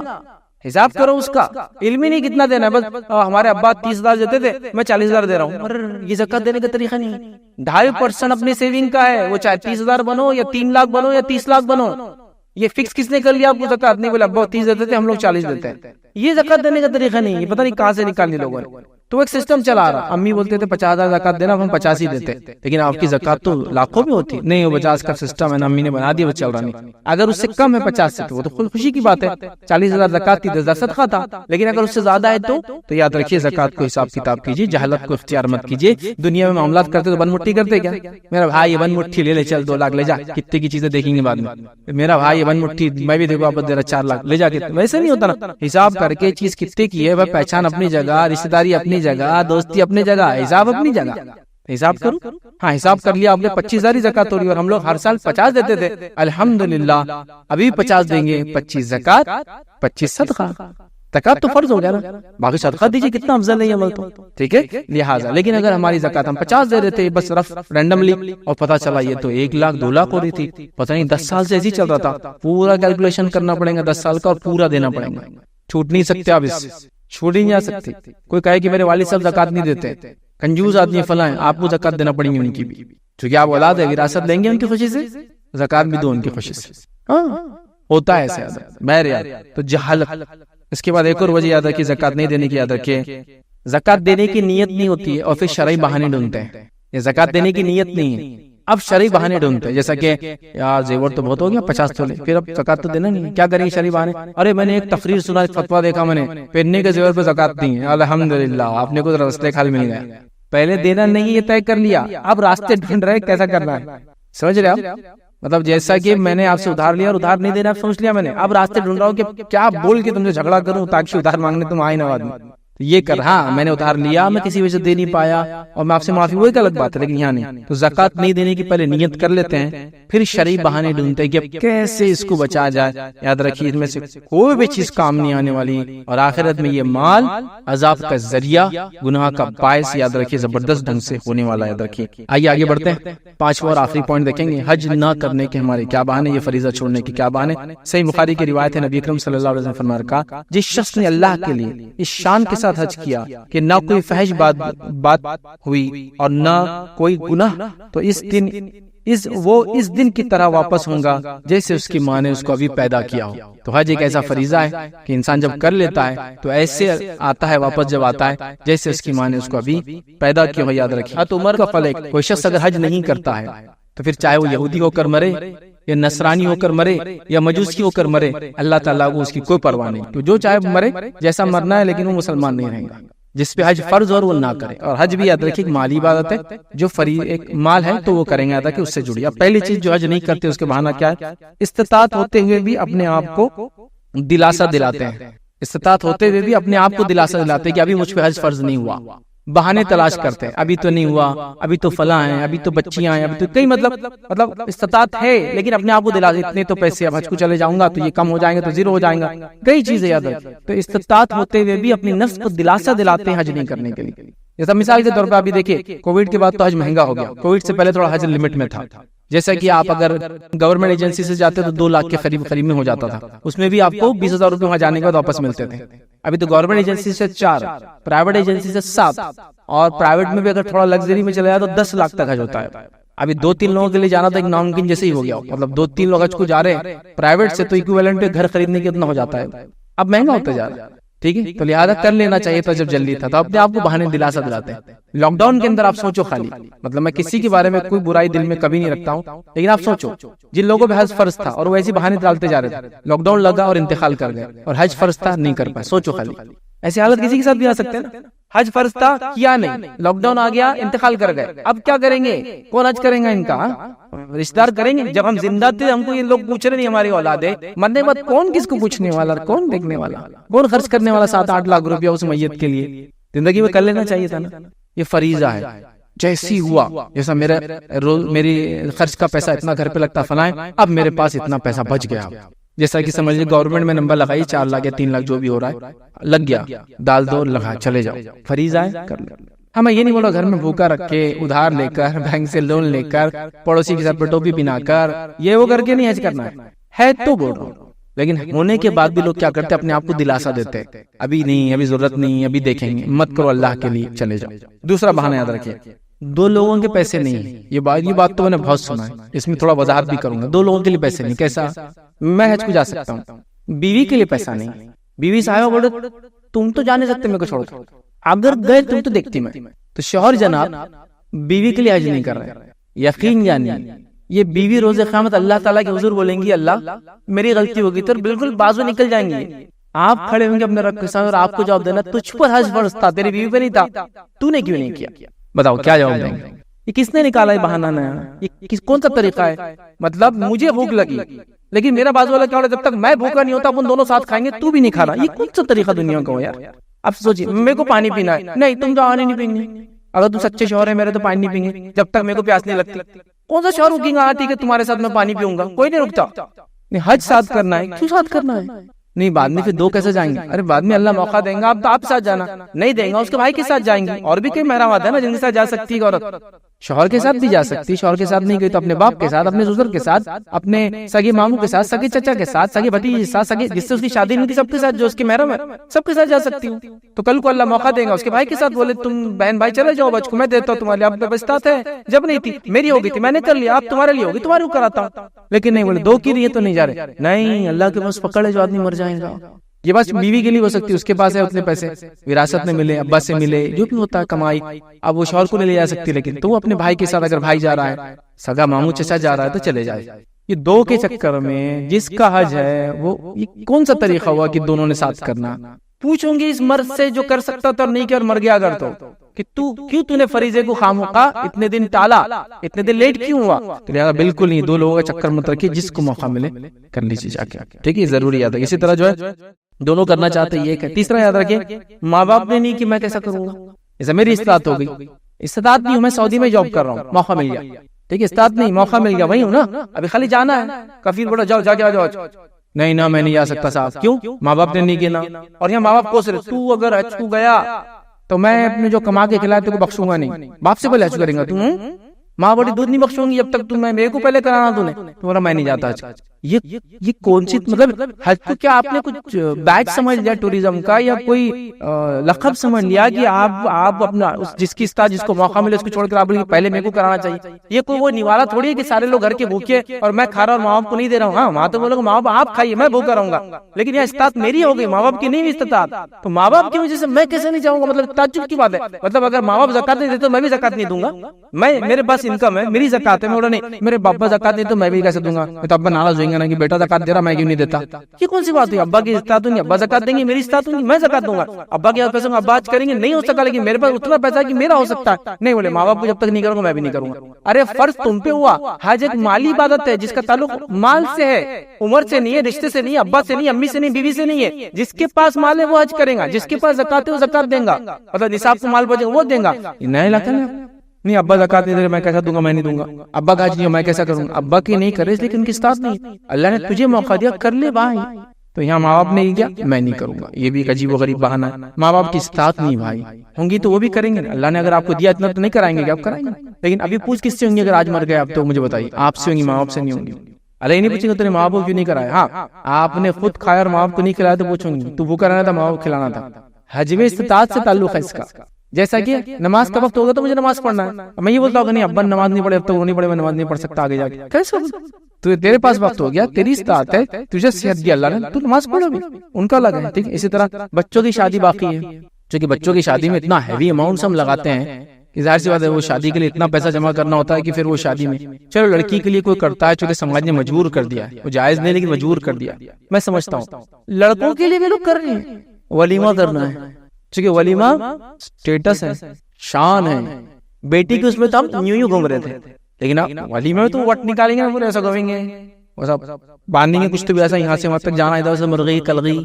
حساب کرو اس کا, علم ہی نہیں کتنا دینا ہے. بس ہمارے ابا 30,000 دیتے تھے, میں 40,000 دے رہا ہوں. یہ زکات دینے کا طریقہ نہیں ہے. 2.5% اپنی سیونگ کا ہے, وہ چاہے 30,000 بنو یا 3 لاکھ بنو یا 30 لاکھ بنو. یہ فکس کس نے کر لیا آپ کو زکات؟ نہیں, بولے ابا 30 دیتے تھے, ہم لوگ 40 دیتے ہیں. یہ زکات دینے کا طریقہ نہیں, یہ پتہ نہیں کہاں سے نکالنی لوگوں نے. تو ایک سسٹم چلا رہا, امی بولتے تھے 50,000 زکات دینا, ہم 50 ہی دیتے, لیکن آپ کی زکات تو لاکھوں میں ہوتی نہیں. وہ 50 کا سسٹم ہے نا, امی نے بنا دیا, وہ چل رہا نہیں. اگر اس سے کم ہے 50 سے تو وہ تو خوشی کی بات ہے. 40,000 زکات تھی, 10,000 صدقہ تھا. لیکن اگر اس سے زیادہ ہے تو یاد رکھیے زکات کو حساب کتاب کیجیے, جہالت کو اختیار مت کیجیے. دنیا میں معاملات کرتے تو بن مٹھی کرتے کیا, میرا بھائی یہ بن مٹھی لے لے, چل 2 لاکھ لے جا, کتنے کی چیزیں دیکھیں گے بعد میں. میرا بھائی یہ بن مٹھی میں بھی دیکھو واپس دے رہا 4 لاکھ لے جا کے. ویسے نہیں ہوتا نا, حساب کر کے چیز کتنے کی ہے, پہچان اپنی جگہ, رشتہ داری اپنی جگہ, دوستی اپنی جگہ, حساب اپنی جگہ. حساب کرو. ہاں حساب کر لیا آپ نے, 25,000 زکات ہو رہی, اور ہم لوگ ہر سال 50 دیتے تھے. الحمدللہ ابھی 50 دیں گے, 25 زکات 25 صدقہ. زکات تو فرض ہو گیا نا, باقی صدقہ دیجیے, کتنا افضل ہے یہ عمل تو, ٹھیک ہے. لہٰذا لیکن اگر ہماری زکات ہم 50 دے دیتے بس رف رینڈملی, اور پتہ چلا یہ تو 1 لاکھ 2 لاکھ ہو رہی تھی, پتہ نہیں 10 سال سے ایسے ہی چل رہا تھا. پورا کیلکولیشن کرنا پڑے گا 10 سال کا, اور پورا دینا پڑے گا. چھوٹ نہیں سکتے آپ, اس سے چھوٹ ہی نہیں جا سکتی. کوئی کہے کہ میرے والد صاحب زکات نہیں دیتے, کنجوس آدمی فلاں ہیں, آپ کو زکات دینا پڑیں گی ان کی بھی, کیونکہ آپ اولاد ہے, وراثت لیں گے ان کی خوشی سے, زکات بھی دو ان کی خوشی سے. ہاں ہوتا ہے ایسے بہر یار. تو جہالت. اس کے بعد ایک اور وجہ یاد رکھیے زکات نہیں دینے کی, یاد رکھیے زکات دینے کی نیت نہیں ہوتی ہے, اور پھر شرعی بہانے ڈھونڈتے ہیں. یہ زکات دینے کی نیت نہیں ہے, اب شرعی بہانے ڈھونڈتے ہیں, جیسا کہ یار زیور تو بہت ہو گیا 50 تولے, پھر اب زکات تو دینا نہیں ہے, کیا کریں گے شرعی بہانے. ارے میں نے ایک تقریر سنا, ایک فتویٰ دیکھا میں نے, پہننے کے زیور پہ زکات نہیں ہے. الحمدللہ آپ نے کچھ راستے کھال مل گئے. پہلے دینا نہیں یہ طے کر لیا, اب راستے ڈھونڈ رہے کیسا کرنا ہے. سمجھ رہے آپ, مطلب جیسا کہ میں نے آپ سے ادھار لیا اور ادھار نہیں دینا سوچ لیا میں نے, اب راستے ڈھونڈ رہا ہوں کہ کیا بول کے تم سے جھگڑا کروں تاکہ ادھار مانگنے تم آئے نہ آدمی. یہ کر, ہاں میں نے ادھار لیا, میں کسی وجہ سے دے نہیں پایا اور میں آپ سے معافی, وہ ایک الگ بات ہے, لیکن یہاں نہیں. تو زکات نہیں دینے کی پہلے نیت کر لیتے ہیں, پھر شرعی بہانے ڈھونڈتے ہیں کہ کیسے اس کو بچا جائے. یاد رکھیے اس میں سے کوئی بھی چیز کام نہیں آنے والی, اور آخرت میں یہ مال عذاب کا ذریعہ, گناہ کا باعث, یاد رکھیے زبردست ڈھنگ سے ہونے والا. یاد رکھیے. آئیے آگے بڑھتے ہیں, 5واں اور آخری پوائنٹ دیکھیں گے, حج نہ کرنے کے ہمارے کیا بہانے, یہ فریضہ چھوڑنے کے کیا بہانے. صحیح بخاری کی روایت ہے, نبی اکرم صلی اللہ علیہ وسلم فرمایا کہا, جس شخص نے اللہ کے لیے اس شان کے ساتھ حج کیا کہ نہ کوئی فحش بات ہوئی اور نہ کوئی گناہ, تو اس دن کی طرح واپس ہوں گا جیسے اس کی ماں نے اس کو ابھی پیدا کیا ہو. تو حج ایک ایسا فریضہ ہے کہ انسان جب کر لیتا ہے تو ایسے آتا ہے, واپس جب آتا ہے جیسے اس کی ماں نے اس کو ابھی پیدا کیا ہو. یاد رکھیے حضرت عمر کا فلک, کوئی شخص اگر حج نہیں کرتا ہے تو پھر چاہے وہ یہودی ہو کر مرے یا نصرانی ہو کر مرے یا مجوسی ہو کر مرے, اللہ تعالیٰ کو اس کی کوئی پرواہ نہیں. تو جو چاہے مرے, جیسا مرنا ہے, لیکن وہ مسلمان نہیں رہے گا. جس پہ حج فرض اور وہ نہ کرے, اور حج بھی یاد رکھیے مالی عبادت ہے, جو ایک مال ہے تو وہ کریں گے کہ اس سے جڑی. اب پہلی چیز جو حج نہیں کرتے اس کے بہانہ کیا ہے, استطاعت ہوتے ہوئے بھی اپنے آپ کو دلاسا دلاتے ہیں. استطاعت ہوتے ہوئے بھی اپنے آپ کو دلاسا دلاتے ہیں کہ ابھی مجھ پہ حج فرض نہیں ہوا. بہانے تلاش کرتے ہیں, ابھی تو نہیں ہوا, ابھی تو فلاں ہیں, ابھی تو بچیاں ہیں, ابھی تو کئی مطلب استطاعت ہے, لیکن اپنے آپ کو دلاتے اتنے تو پیسے, اب حج کو چلے جاؤں گا تو یہ کم ہو جائیں گے, تو زیرو ہو جائیں گا, کئی چیزیں یاد رکھیں. تو استطاعت ہوتے ہوئے بھی اپنی نفس کو دلاسا دلاتے ہیں حج نہیں کرنے کے لیے. جیسا مثال کے طور پہ ابھی دیکھیے, کووڈ کے بعد تو حج مہنگا ہو گیا, کووڈ سے پہلے تھوڑا حج لمٹ میں تھا. جیسا کہ آپ اگر گورنمنٹ ایجنسی سے جاتے تو 2 لاکھ کے قریب میں ہو جاتا تھا, اس میں بھی آپ کو 20,000 روپے وہاں جانے کے بعد واپس ملتے تھے. ابھی تو گورنمنٹ ایجنسی سے 4, پرائیویٹ ایجنسی سے 7, اور پرائیویٹ میں بھی اگر تھوڑا لگژری میں چلا جائے تو 10 لاکھ تک حج ہوتا ہے. ابھی 2-3 لوگوں کے لیے جانا تو ایک ناممکن جیسے ہی ہو گیا, مطلب 2-3 لوگ حج کو جا رہے ہیں پرائیویٹ سے, تو ایکویولنٹ گھر خریدنے کے اتنا ہو جاتا ہے. اب مہنگا ہوتا جا رہا ہے, ٹھیک ہے. تو لہٰذا کر لینا چاہیے تھا جب جلدی تھا, تو اپنے آپ کو بہانے دلاسا دلاتے ہیں. لاک ڈاؤن کے اندر آپ سوچو خالی, مطلب میں کسی کے بارے میں کوئی برائی دل میں کبھی نہیں رکھتا ہوں, لیکن آپ سوچو جن لوگوں پہ حج فرض تھا اور وہ ایسی بہانے ڈالتے جا رہے تھے, لاک ڈاؤن لگا اور انتقال کر گئے, اور حج فرض تھا نہیں کر پائے. سوچو خالی, ایسی حالت کسی کے ساتھ بھی آ سکتے ہیں نا. حج فرض تھا کیا نہیں، لاک ڈاؤن آ گیا انتقال کر گئے، اب کیا کریں گے؟ کون حج کریں گا ان کا؟ رشتہ دار کریں گے؟ جب ہم زندہ تھے ہم کو یہ لوگ پوچھ رہے نہیں ہماری اولاد ہے، مرنے بعد کون کس کو پوچھنے والا، کون دیکھنے والا، کون خرچ کرنے والا 7-8 لاکھ روپیہ اس میت کے لیے؟ زندگی میں کر لینا چاہیے تھا نا۔ یہ فریضہ ہے، جیسی ہوا، جیسا میری خرچ کا پیسہ اتنا گھر پہ لگتا فلاں، اب میرے پاس اتنا پیسہ بچ گیا، جیسا کہ سمجھ لیجیے گورنمنٹ میں نمبر لگائی 4 لاکھ یا 3 لاکھ جو بھی ہو رہا ہے لگ گیا، ڈال دو لگا چلے جاؤ، فریضہ ہے کر لو۔ ہمیں یہ نہیں بولا گھر میں بھوکا رکھ کے ادھار لے کر بینک سے لون لے کر پڑوسی کے ساتھ پہ ٹوپی بنا کر یہ وہ کر کے نہیں حج کرنا ہے تو بول رہا ہوں۔ لیکن ہونے کے بعد بھی لوگ کیا کرتے ہیں، اپنے آپ کو دلاسا دیتے ہیں، ابھی نہیں، ابھی ضرورت نہیں، ابھی دیکھیں گے، مت کرو اللہ کے لیے، چلے جاؤ۔ دوسرا بہانہ یاد رکھیے، 2 لوگوں کے پیسے نہیں، یہ بات تو میں نے بہت سنا ہے، اس میں تھوڑا وضاحت بھی کروں گا۔ 2 لوگوں کے لیے پیسے نہیں، کیسا؟ میں حج کو جا سکتا ہوں، بیوی کے لیے پیسہ نہیں، بیوی صاحبہ بولے تم تو جا نہیں سکتے، میرے کو چھوڑ دو، اگر گئے تم تو دیکھتی میں، تو شوہر جناب بیوی کے لیے حج نہیں کر رہے، یقین جانیے یہ بیوی روز قیامت اللہ تعالیٰ کے حضور بولیں گی اللہ میری غلطی ہوگی تو بالکل بازو نکل جائیں گے، آپ کھڑے ہوں گے اپنے رب کے سامنے اور آپ کو جواب دینا تجھ پر حج فرض تھا، تیری بیوی پہ نہیں تھا، تو نے کیوں نہیں کیا؟ بتاؤ کیا جواب دیں گے؟ یہ کس نے نکالا ہے بہانہ نیا؟ یہ کون سا طریقہ ہے؟ مطلب مجھے بھوک لگی لیکن میرا بازو والا کیا ہوتا ہے، جب تک میں بھوکا نہیں ہوتا اپن دونوں ساتھ کھائیں گے، تو بھی نہیں کھا رہا، یہ کون سا طریقہ دنیا کا ہو یار؟ اب سوچیے میرے کو پانی پینا ہے، نہیں تم جاؤ نہیں پیں گے، اگر تم سچے شوہر ہیں میرے تو پانی نہیں پیں گے جب تک میرے کو پیاس نہیں لگتی، کون سا شوہر رکیں گا ٹھیک ہے تمہارے ساتھ میں پانی پیوں گا؟ کوئی نہیں رکتا۔ نہیں حج ساتھ کرنا ہے، کیوں ساتھ کرنا ہے؟ نہیں بعد میں پھر 2 کیسے جائیں گے؟ ارے بعد میں اللہ موقع دیں گا، اب تو آپ ساتھ جانا نہیں دیں گا، اس کے بھائی کے ساتھ جائیں گے، اور بھی کئی محرمات ہیں نا جن کے ساتھ جا سکتی ہے عورت، شوہر کے ساتھ بھی جا سکتی، شوہر کے ساتھ نہیں گئی تو اپنے باپ کے ساتھ، اپنے سسر کے ساتھ، اپنے سگے ماموں کے ساتھ، سگے چچا کے ساتھ، سگے بھتیجے کے ساتھ، سگے جس سے اس کی شادی نہیں تھی سب کے ساتھ، جو اس کے محرم ہے سب کے ساتھ جا سکتی ہوں۔ تو کل کو اللہ موقع دے گا اس کے بھائی کے ساتھ، بولے تم بہن بھائی چلے جاؤ، بچ کو میں دیتا ہوں تمہارے لیے، اب تو بچتا ہے جب نہیں تھی میری ہوگی تھی میں نے کر لیا، اب تمہارے لیے ہوگی تمہارے کو کراتا ہوں، لیکن نہیں بولے 2 کی لیے تو نہیں جا رہے، نہیں اللہ کے پاس پکڑے جو آدمی مر جائے گا۔ یہ بات بیوی کے لیے ہو سکتی ہے، اس کے پاس ہے اتنے پیسے وراثت میں ملے، ابا سے ملے، جو بھی ہوتا ہے کمائی، اب وہ شوہر کو نہیں لے جا سکتی، لیکن تو وہ اپنے بھائی کے ساتھ، اگر بھائی جا رہا ہے، سگا ماموں چچا جا رہا ہے تو چلے جائے۔ یہ 2 کے چکر میں جس کا حج ہے وہ یہ کون سا طریقہ ہوا کہ دونوں نے ساتھ کرنا؟ پوچھوں گی اس مرد سے جو کر سکتا تھا اور نہیں کیا اور مر گیا اگر تو کہ تو نے فریضے کو خامخواہ اتنے دن ٹالا، اتنے دن لیٹ کیوں ہوا؟ تو لہٰذا بالکل نہیں، 2 لوگوں کا چکر مت رکھیے، جس کو موقع ملے کر لیجیے جا کے، ٹھیک ہے؟ ضروری یاد ہے۔ اسی طرح جو ہے دونوں کرنا چاہتے ہیں، یہ کہ تیسرا یاد رکھیں ماں باپ نے نہیں کہ میں کیسا کروں گا، جیسے میری استطاعت ہو گئی، استطاعت نہیں ہوں میں سعودی میں جاب کر رہا ہوں، موقع مل گیا، ٹھیک ہے؟ استطاعت نہیں موقع مل گیا، وہی ہوں نا، ابھی خالی جانا ہے، کفیل بولا جاؤ جا کے آ جاؤ، نہیں نا میں نہیں جا سکتا صاحب، کیوں؟ ماں باپ نے نہیں کیا نا، اور یہاں ماں باپ کو صرف تو اگر حج کو گیا تو میں اپنے جو کما کے کھلایا تو کو بخشوں گا نہیں، باپ سے بولے حج کریں گا تو ماں بڑی دودھ نہیں بخشوں گی جب تک تم میرے کو پہلے کرانا تو نے، تمہارا میں نہیں جاتا حج۔ یہ کون سی مطلب حج کو کیا آپ نے کچھ بیچ سمجھ لیا ٹوریزم کا، یا کوئی لقب سمجھ لیا کہ آپ اپنا جس کی استاد جس کو موقع ملے اس کو چھوڑ کر آپ پہلے میرے کو کرانا چاہیے؟ یہ کوئی وہ نوالا تھوڑی ہے کہ سارے لوگ گھر کے بھوکے اور میں کھا رہا اور ماں باپ کو نہیں دے رہا ہوں۔ ہاں وہاں تو بولو ماں باپ آپ کھائیے میں بھوکا رہوں گا، لیکن یہ استاد میری ہو گئی، ماں باپ کی نہیں ہوئی استطاعت، تو ماں باپ کی وجہ سے میں کیسے نہیں جاؤں گا؟ مطلب تعجب کی بات ہے، مطلب اگر ماں باپ زکات نہیں دیتے تو میں بھی زکات نہیں دوں گا، میرے پاس انکم ہے میری زکات ہے، میں نہیں میرے باپا زکات نہیں تو میں بھی کیسے دوں گا؟ میں تو ابا ناراض ہوئیں گے نا کہ بیٹا زکات دے رہا میں کیوں نہیں دیتا؟ یہ کون سی بات ہے؟ ابا کی استطاعت نہیں، ابا زکات دیں گے، میری استطاعت نہیں میں زکات دوں گا، ابا کے پیسے میں ابا آج کریں گے نہیں ہو سکا، لیکن میرے پاس اتنا پیسہ ہے کہ میرا ہو سکتا ہے، نہیں بولے ماں باپ کو جب تک نہیں کروں گا میں بھی نہیں کروں گا۔ ارے فرض تم پہ ہوا، حج ایک مالی عبادت ہے جس کا تعلق مال سے ہے، عمر سے نہیں ہے، رشتے سے نہیں ہے، ابا سے نہیں، امی سے نہیں، بیوی سے نہیں ہے، جس کے پاس مال ہے وہ حج کرے گا، جس کے پاس زکات ہے وہ زکات دے گا، مطلب نصاب سے مال بچے گا وہ دے گا۔ نئے علاقہ نہیں ابا زکات نہیں دے رہے میں کیسا دوں گا؟ میں نہیں دوں گا۔ ابا کا حج نہیں میں کیسا کروں گا؟ ابا کی نہیں کرے لیکن ان کی استطاعت نہیں، اللہ نے تجھے موقع دیا کر لے بھائی، تو یہاں ماں باپ نے کیا میں نہیں کروں گا، یہ بھی ایک عجیب و غریب بہانہ ہے۔ ماں باپ کی استطاعت نہیں بھائی، ہوں گی تو وہ بھی کریں گے، اللہ نے اگر آپ کو دیا اتنا تو نہیں کرائیں گے کہ آپ کرائیں گے، لیکن ابھی پوچھ کس سے ہوں گی اگر آج مر گئے آپ تو مجھے بتائیے؟ آپ سے ہوں گی، ماں باپ سے نہیں ہوں گی۔ اللہ نہیں پوچھیں گے تو ماں باپ کیوں نہیں کرائے؟ ہاں آپ نے خود کھایا اور ماں باپ کو نہیں کھلایا تو پوچھوں گی تو بھوکا رہنا تھا ماں باپ کھلانا تھا۔ حج میں استطاعت سے تعلق ہے اس کا، جیسا کہ نماز کا وقت ہوگا تو مجھے نماز پڑھنا ہے، میں یہ بولتا ہوں کہ نہیں ابا نماز نہیں پڑھے اب تو وہ نہیں پڑھے میں نماز نہیں پڑھ سکتا آگے جا کے، کیسے؟ تو تیرے پاس وقت ہو گیا، تیری استطاعت ہے، تجھے صحت دی اللہ نے، تو نماز پڑھو بھی، ان کا لگا ہے ٹھیک۔ اسی طرح بچوں کی شادی باقی ہے، چونکہ بچوں کی شادی میں اتنا ہیوی اماؤنٹس ہم لگاتے ہیں کہ ظاہر سی بات ہے وہ شادی کے لیے اتنا پیسہ جمع کرنا ہوتا ہے کہ پھر وہ شادی میں چلو لڑکی کے لیے کوئی کرتا ہے، چونکہ سماج نے مجبور کر دیا ہے، وہ جائز نہیں لیکن مجبور کر دیا، میں سمجھتا ہوں۔ لڑکوں کے لیے بھی لوگ کر رہے ہیں، ولیمہ کرنا ہے، چونکہ ولیمہ اسٹیٹس ہے، شان ہے. بیٹی کی اس میں تو ہم یوں گھوم رہے تھے، لیکن ولیمہ میں تو وٹ نکالیں گے، پورے ایسا گھومیں گے، ایسا باندھیں گے کچھ تو بھی ایسا یہاں سے وہاں تک جانا، ادھر سے مرغی کلغی،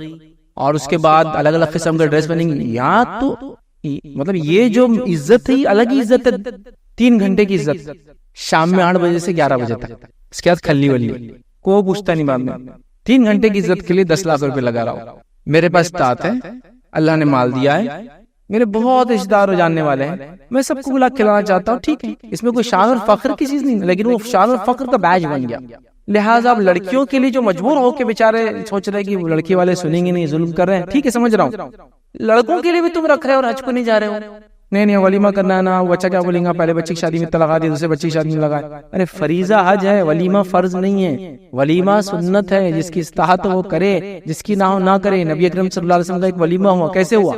اور اس کے بعد الگ الگ قسم کے ڈریس پہنیں گے. یہاں تو مطلب یہ جو عزت ہے الگ ہی عزت ہے. 3 گھنٹے کی عزت، شام میں 8 بجے سے 11 بجے تک، اس کے بعد کھلی ولی کوئی پوچھتا نہیں بعد میں. 3 گھنٹے کی عزت کے لیے 10 لاکھ روپے لگا رہا ہوں. میرے پاس طاقت ہے، اللہ نے مال دیا ہے، میرے بہت رشتے دار ہو جاننے والے ہیں، میں سب کو بلا کھلانا چاہتا ہوں، ٹھیک ہے، اس میں کوئی شان اور فخر کی چیز نہیں، لیکن وہ شان اور فخر کا بیج بن گیا. لہٰذا اب لڑکیوں کے لیے جو مجبور ہو کے بیچارے سوچ رہے کہ لڑکی والے سنیں گے نہیں، ظلم کر رہے ہیں، ٹھیک ہے سمجھ رہا ہوں. لڑکوں کے لیے بھی تم رکھ رہے ہو اور حج کو نہیں جا رہے ہو. نہیں ولیمہ کرنا ہے نا، بچہ کیا بولیں گا، پہلے بچے کی شادی میں لگا دی، دوسرے بچے کی شادی میں لگا. ارے فریضہ حج ہے، ولیمہ فرض نہیں ہے. ولیمہ سنت ہے، جس کی استطاعت ہو وہ کرے، جس کی نہ ہو نہ کرے. نبی اکرم صلی اللہ علیہ وسلم کا ایک ولیمہ ہوا، کیسے ہوا؟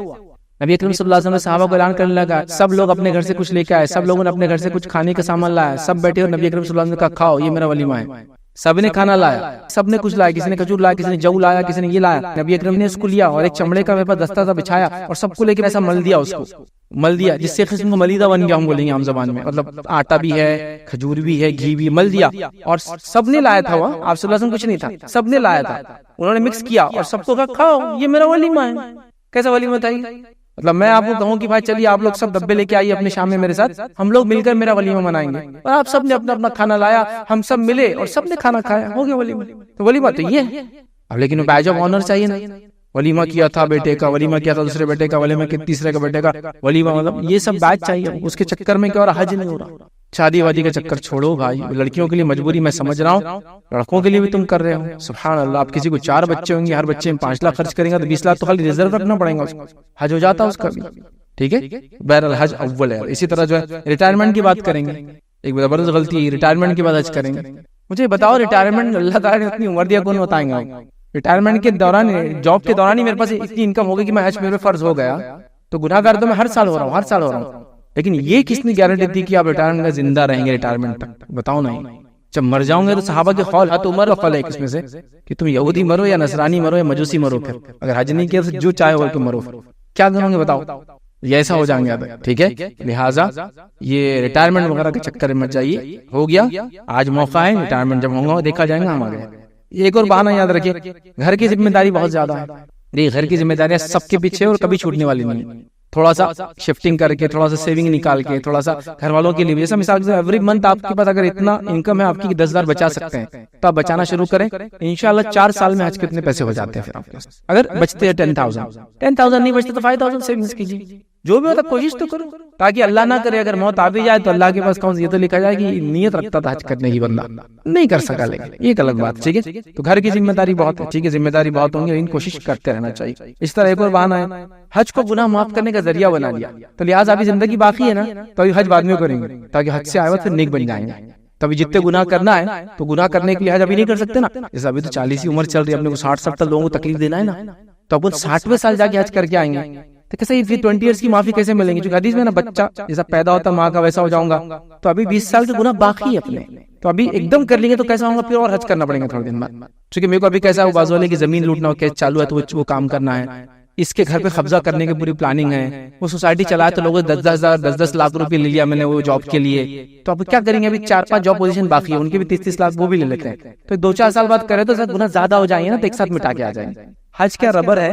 نبی اکرم صلی اللہ علیہ وسلم نے صحابہ کو اعلان کرنے لگا، سب لوگ اپنے گھر سے کچھ لے کے آئے، سب لوگوں نے اپنے گھر سے کچھ کھانے کا سامان لایا، سب بیٹھے اور نبی اکرم صلی اللہ علیہ وسلم نے کہا کھاؤ، یہ میرا ولیمہ ہے. سب نے کھانا لایا، سب نے کچھ لایا، کسی نے کھجور لایا، کسی نے جو لایا، کسی نے یہ لایا. نبی اکرم نے اس کو لیا اور ایک چمڑے کا میرے دستہ تھا بچھایا اور سب کو لے کے ایسا مل دیا، اس کو مل دیا، جس سے قسم کو ملیدہ بن گیا، ہم بولیں گے عام زبان میں، مطلب آٹا بھی ہے، کھجور بھی ہے، گھی بھی، مل دیا. اور سب نے لایا تھا، وہ آپ صلی اللہ علیہ وسلم کچھ نہیں تھا، سب نے لایا تھا، انہوں نے مکس کیا اور سب کو کہا کھاؤ، یہ میرا ولیمہ ہے. کیسا ولیمہ تھا یہ؟ مطلب میں آپ کو کہوں کہ بھائی چلیے آپ لوگ سب ڈبے لے کے آئیے اپنے شام میں میرے ساتھ، ہم لوگ مل کر میرا ولیمہ منائیں گے، اور آپ سب نے اپنا اپنا کھانا لایا، ہم سب ملے اور سب نے کھانا کھایا، ہو گیا ولیمہ. تو ولیمہ تو یہ ہے. اب لیکن وہ بیج آف آنر چاہیے نا. ولیمہ کیا تھا بیٹے کا، ولیمہ کیا تھا دوسرے بیٹے کا، ولیمہ کیا تیسرے کا بیٹے کا ولیمہ، مطلب یہ سب بیج چاہیے. اس کے چکر میں کیا ہو رہا، حج نہیں ہو رہا. شادی وادی کا چکر چھوڑو بھائی، لڑکیوں کے لیے مجبوری میں سمجھ رہا ہوں، لڑکوں کے لیے بھی تم کر رہے ہو. سبحان اللہ. آپ کسی کو 4 بچے ہوں گے، ہر بچے میں 5 لاکھ خرچ کریں گے تو 20 لاکھ تو خالی ریزرو رکھنا پڑے گا، اس کو حج ہو جاتا اس کا بھی. ٹھیک ہے، بہرحال حج اول ہے. اسی طرح جو ہے ریٹائرمنٹ کی بات کریں گے، ایک زبردست غلطی ہے، ریٹائرمنٹ کے بعد حج کریں گے. مجھے بتاؤ ریٹائرمنٹ اللہ تعالیٰ نے اتنی عمر دیا، کون بتائیں گا؟ ریٹائرمنٹ کے دوران، جاب کے دوران ہی میرے پاس اتنی انکم ہو گئی کہ میں حج میرے فرض ہو گیا، تو گناہ گار تو میں ہر سال ہو رہا ہوں، ہر سال ہو رہا ہوں. لیکن یہ کس نے گارنٹی دی کہ آپ ریٹائرمنٹ میں زندہ رہیں گے ریٹائرمنٹ تک؟ بتاؤ نہیں. جب مر جاؤں گے تو صحابہ کے قول ہے، تو عمر کا قول ہے اس میں سے کہ تم یہودی مرو یا نصرانی مرو یا مجوسی مرو، پھر اگر حج نہیں کیا تو جو چاہے وہ تم مرو، کیا کرو گے بتاؤ؟ یہ ایسا ہو جائیں گے. ٹھیک ہے، لہٰذا یہ ریٹائرمنٹ وغیرہ کے چکر میں مت جائیے. ہو گیا آج موقع ہے، ریٹائرمنٹ جب ہوگا دیکھا جائے گا ہم آگے. ایک اور بہانہ یاد رکھیے، گھر کی ذمہ داری بہت زیادہ ہے. یہ گھر کی ذمہ داریاں سب کے پیچھے اور کبھی چھوٹنے والی نہیں. تھوڑا سا شفٹنگ کر کے، تھوڑا سا سیونگ نکال کے، تھوڑا سا گھر والوں کے لیے، جیسا مثال سے ایوری منتھ آپ کے پاس اگر اتنا انکم ہے آپ کی 10,000 بچا سکتے ہیں تو آپ بچانا شروع کریں. انشاءاللہ 4 سال میں حج کتنے پیسے ہو جاتے ہیں پھر آپ کے پاس. اگر بچتے ہیں 10,000 نہیں بچتے تو 5,000 سیونگز کیجیے. جو بھی ہوتا کوشش تو کرو، تاکہ اللہ نہ کرے اگر موت آ بھی جائے تو اللہ کے پاس کون سی، یہ تو لکھا جائے کہ نیت رکھتا تھا حج کرنے کی، بندہ نہیں کر سکا، لیکن یہ ایک الگ بات. ٹھیک ہے، تو گھر کی ذمہ داری بہت ہے. ٹھیک ہے، ذمہ داری بہت ہوں گی لیکن کوشش کرتے رہنا چاہیے. اس طرح ایک اور بہانہ ہے، حج کو گناہ معاف کرنے کا ذریعہ بنا لیا. تو لہٰذا ابھی زندگی باقی ہے نا، تو ابھی حج بعد میں کریں گے تاکہ حج سے آئے وقت پھر نیک بن جائیں گے. تبھی جتنے گناہ کرنا ہے تو گناہ کرنے کے لیے حج ابھی نہیں کر سکتے نا. جیسے ابھی تو 40 عمر چل رہی ہے، اپنے کو 60-70 لوگوں کو تکلیف دینا ہے نا، تو اب 60ویں سال جا کے حج کر کے آئیں گے تو کیسے 20 ایئرس کی معافی کیسے ملیں گی؟ جو حدیث میں نا بچہ جیسا پیدا ہوتا ماں کا ویسا ہو جاؤں گا، تو ابھی 20 سال کے گناہ باقی ہے اپنے، تو ابھی ایک دم کر لیں گے تو کیسا ہوگا؟ پھر اور حج کرنا پڑے گا تھوڑے دن بعد. چونکہ میرے کو ابھی کیسا وہ بازو والے کی زمین لوٹنا ہو کیس چالو ہے تو وہ کام کرنا ہے، اس کے گھر پہ قبضہ کرنے کی پوری پلاننگ ہے. وہ سوسائٹی چلایا تو لوگوں نے 10 لاکھ روپے لے لیا میں نے وہ جاب کے لیے، تو اب کیا کریں گے؟ ابھی 4-5 جاب پوزیشن باقی ہے، ان کے بھی 30-30 لاکھ وہ بھی لے لیتے ہیں. تو 2-4 سال بعد کرے تو گناہ زیادہ ہو جائیں گے نا، تو ایک ساتھ مٹا کے آ جائیں گے. حج کیا ربر ہے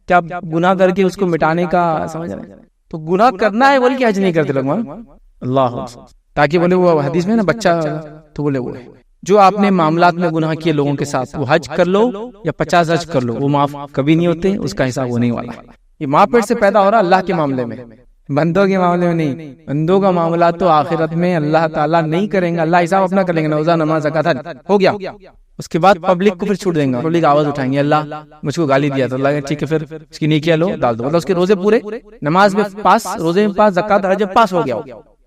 کیا گناہ کر کے اس کو مٹانے کا؟ سمجھ رہے ہیں؟ تو گناہ کرنا ہے بول کے حج نہیں کرتے لوگ، اللہ، تاکہ بولے وہ حدیث میں نا بچہ، تو بولے وہ جو آپ نے معاملات میں گناہ کیے لوگوں کے ساتھ، وہ حج کر لو یا 50 حج کر لو، وہ معاف کبھی نہیں ہوتے، اس کا حساب ہونے والا. یہ ماں پیٹ سے پیدا ہو رہا اللہ کے معاملے میں، بندوں کے معاملے میں نہیں. بندوں کا معاملہ تو آخرت میں اللہ تعالیٰ نہیں کریں گے، اللہ حساب اپنا کر لیں گے. روزہ نماز زکات ہو گیا، اس کے بعد پبلک کو پھر چھوڑ دیں گے. پبلک آواز اٹھائیں گے اللہ مجھ کو گالی دیا، تو اللہ ٹھیک ہے پھر اس کی نیکیاں لو ڈال دو. مطلب اس کے روزے پورے، نماز میں پاس، روزے میں پاس، زکات حج پاس ہو گیا.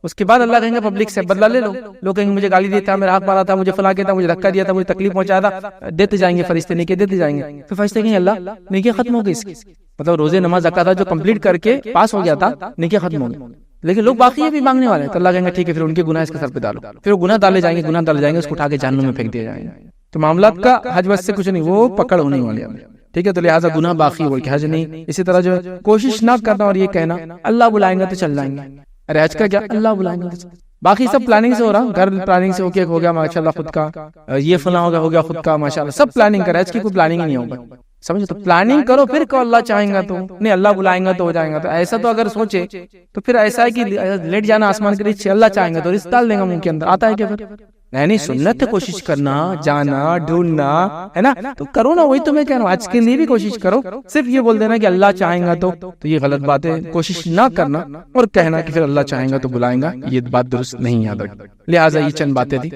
اس کے بعد اللہ کہیں گے پبلک سے بدلہ لے لو. لوگ کہیں گے مجھے گالی دیا تھا، میرا حق مارا تھا، مجھے فلاں کیا تھا، مجھے دھکا دیا تھا، مجھے تکلیف پہنچایا تھا. دیتے جائیں گے فرشتے نیکی دیتے جائیں گے. پھر فرشتے کہیں گے اللہ نیکی ختم ہو گئی اس کی، مطلب روزے نماز زکات جو کمپلیٹ کر کے پاس ہو گیا تھا نیکی ختم ہو گئی. لیکن لوگ باقی بھی مانگنے والے ہیں، تو اللہ کہیں گے ٹھیک ہے پھر ان کے گناہ اس کے سر پہ ڈالو. پھر وہ گناہ ڈالے جائیں گے، گناہ ڈالے جائیں گے، اس کو اٹھا کے جہنم میں پھینک دیے جائیں گے. تو معاملات کا حج بس سے کچھ نہیں، وہ پکڑ ہونے والی ہے. ٹھیک ہے، تو لہٰذا گناہ باقی بول کے حج نہیں. اسی طرح جو کوشش نہ کرنا اور یہ کہنا اللہ بلائیں گا تو چل جائیں گے. ارے حج کا کیا اللہ بلائیں گا تو باقی سب پلاننگ سے ہو رہا، گھر پلاننگ سے ہو گیا ماشاءاللہ خود کا، یہ فلاں ہو گیا خود کا ماشاءاللہ، سب پلاننگ کرے، حج کی کوئی پلاننگ ہی نہیں ہوگا. سمجھے؟ تو پلاننگ کرو پھر کو اللہ چاہیں گا تو نہیں، اللہ بلائیں گا تو ہو جائیں گا. تو ایسا تو اگر سوچے تو پھر ایسا ہے کہ لیٹ جانا آسمان کے نیچے، اللہ چاہیں گا تو رزق ڈال دیں گا منہ کے اندر. آتا ہے کہ پھر نہیں سنت ہے کوشش کرنا، جانا ڈھونڈنا ہے نا، تو کرو نا. وہی تو میں کہہ رہا ہوں، آج کے لیے بھی کوشش کرو. صرف یہ بول دینا کہ اللہ چاہیں گا تو یہ غلط بات ہے. کوشش نہ کرنا اور کہنا کہ پھر اللہ چاہیں گا تو بلائیں گا، یہ بات درست نہیں یاد رکھ. لہٰذا یہ چند باتیں تھی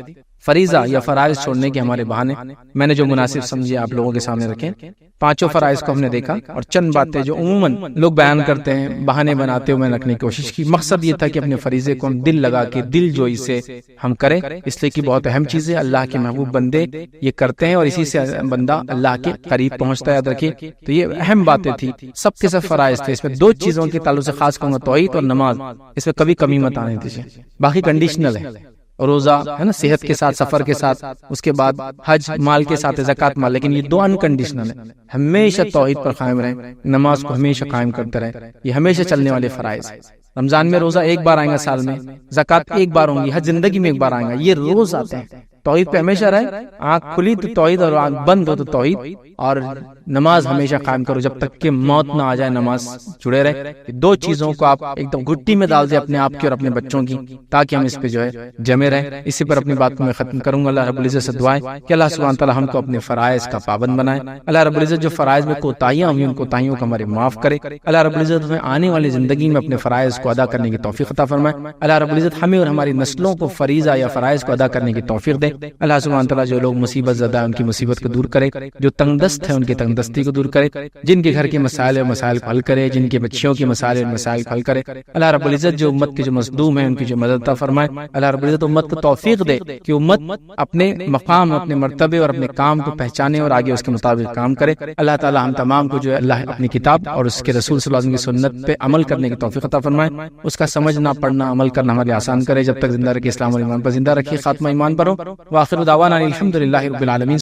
فریضہ یا فرائض چھوڑنے کے ہمارے بہانے میں نے جو مناسب سمجھے آپ لوگوں کے سامنے رکھے. پانچوں فرائض کو ہم نے دیکھا اور چند باتیں جو عموماً لوگ بیان کرتے ہیں بہانے بناتے ہوئے رکھنے کی کوشش کی. مقصد یہ تھا کہ اپنے فریضے کو ہم دل لگا کے دل جوئی سے ہم کریں، اس لیے کہ بہت اہم چیز ہے. اللہ کے محبوب بندے یہ کرتے ہیں اور اسی سے بندہ اللہ کے قریب پہنچتا ہے. یاد رکھیے تو یہ اہم باتیں تھی، سب کے سب فرائض تھے. اس میں دو چیزوں کے تعلق سے خاص کہوں گا، توحید اور نماز. اس میں کبھی کمی مت آنے دیجیے، باقی کنڈیشنل ہے. روزہ ہے نا صحت کے ساتھ، سفر کے ساتھ، اس کے بعد حج مال کے ساتھ، زکوٰۃ مال، لیکن یہ دو انکنڈیشنل ہیں. ہمیشہ توحید پر قائم رہیں، نماز کو ہمیشہ قائم کرتے رہیں. یہ ہمیشہ چلنے والے فرائض. رمضان میں روزہ ایک بار آئیں گا سال میں، زکوٰۃ ایک بار ہوں گی، حج زندگی میں ایک بار آئیں گا. یہ روز آتے ہیں. توحید پہ ہمیشہ رہے، آنکھ کھلی تو توحید اور آنکھ بند ہو تو توحید. اور نماز ہمیشہ قائم کرو جب تک کہ موت نہ آ جائے، نماز جڑے رہے. دو چیزوں کو آپ ایک دم گھٹی میں ڈال دیں اپنے آپ کی اور اپنے بچوں کی، تاکہ ہم اس پہ جو ہے جمے رہیں. اسی پر اپنی بات کو میں ختم کروں گا. اللہ رب العزت سے دعائیں کہ اللہ سبحانہ تعالیٰ ہم کو اپنے فرائض کا پابند بنائے. اللہ رب العزت جو فرائض میں کوتاہیاں ہوئی ان کوتاہیوں کو ہمارے معاف کرے. اللہ رب العزت ہمیں آنے والی زندگی میں اپنے فرائض کو ادا کرنے کی توفیق عطا فرمائے. اللہ رب العزت ہمیں اور ہماری نسلوں کو فریضہ یا فرائض کو ادا کرنے کی توفیق دے. اللہ سبحانہ تعالیٰ جو لوگ مصیبت زدہ ہیں ان کی مصیبت کو دور کرے، جو تنگ دست ہیں ان کی تنگ دستی کو دور کرے، جن کے گھر کے مسائل اور مسائل کو حل کرے، جن کے بچیوں کے مسائل اور مسائل کو حل کرے. اللہ رب العزت جو امت کے جو مظلوم ہیں ان کی جو مدد عطا فرمائے. اللہ رب العزت امت کو توفیق دے کہ امت اپنے مقام، اپنے مرتبے اور اپنے کام کو پہچانے اور آگے اس کے مطابق کام کرے. اللہ تعالیٰ ہم تمام کو جو ہے اللہ اپنی کتاب اور اس کے رسول صلی اللہ علیہ وسلم کی سنت پہ عمل کرنے کی توفیق عطا فرمائے. اس کا سمجھنا، پڑھنا، عمل کرنا ہمارے آسان کرے. جب تک زندہ رکھے اسلام اور ایمان پر زندہ رکھیے. خاتمہ ایمان پر ہو. وآخر دعوانا الحمدللہ رب العالمین.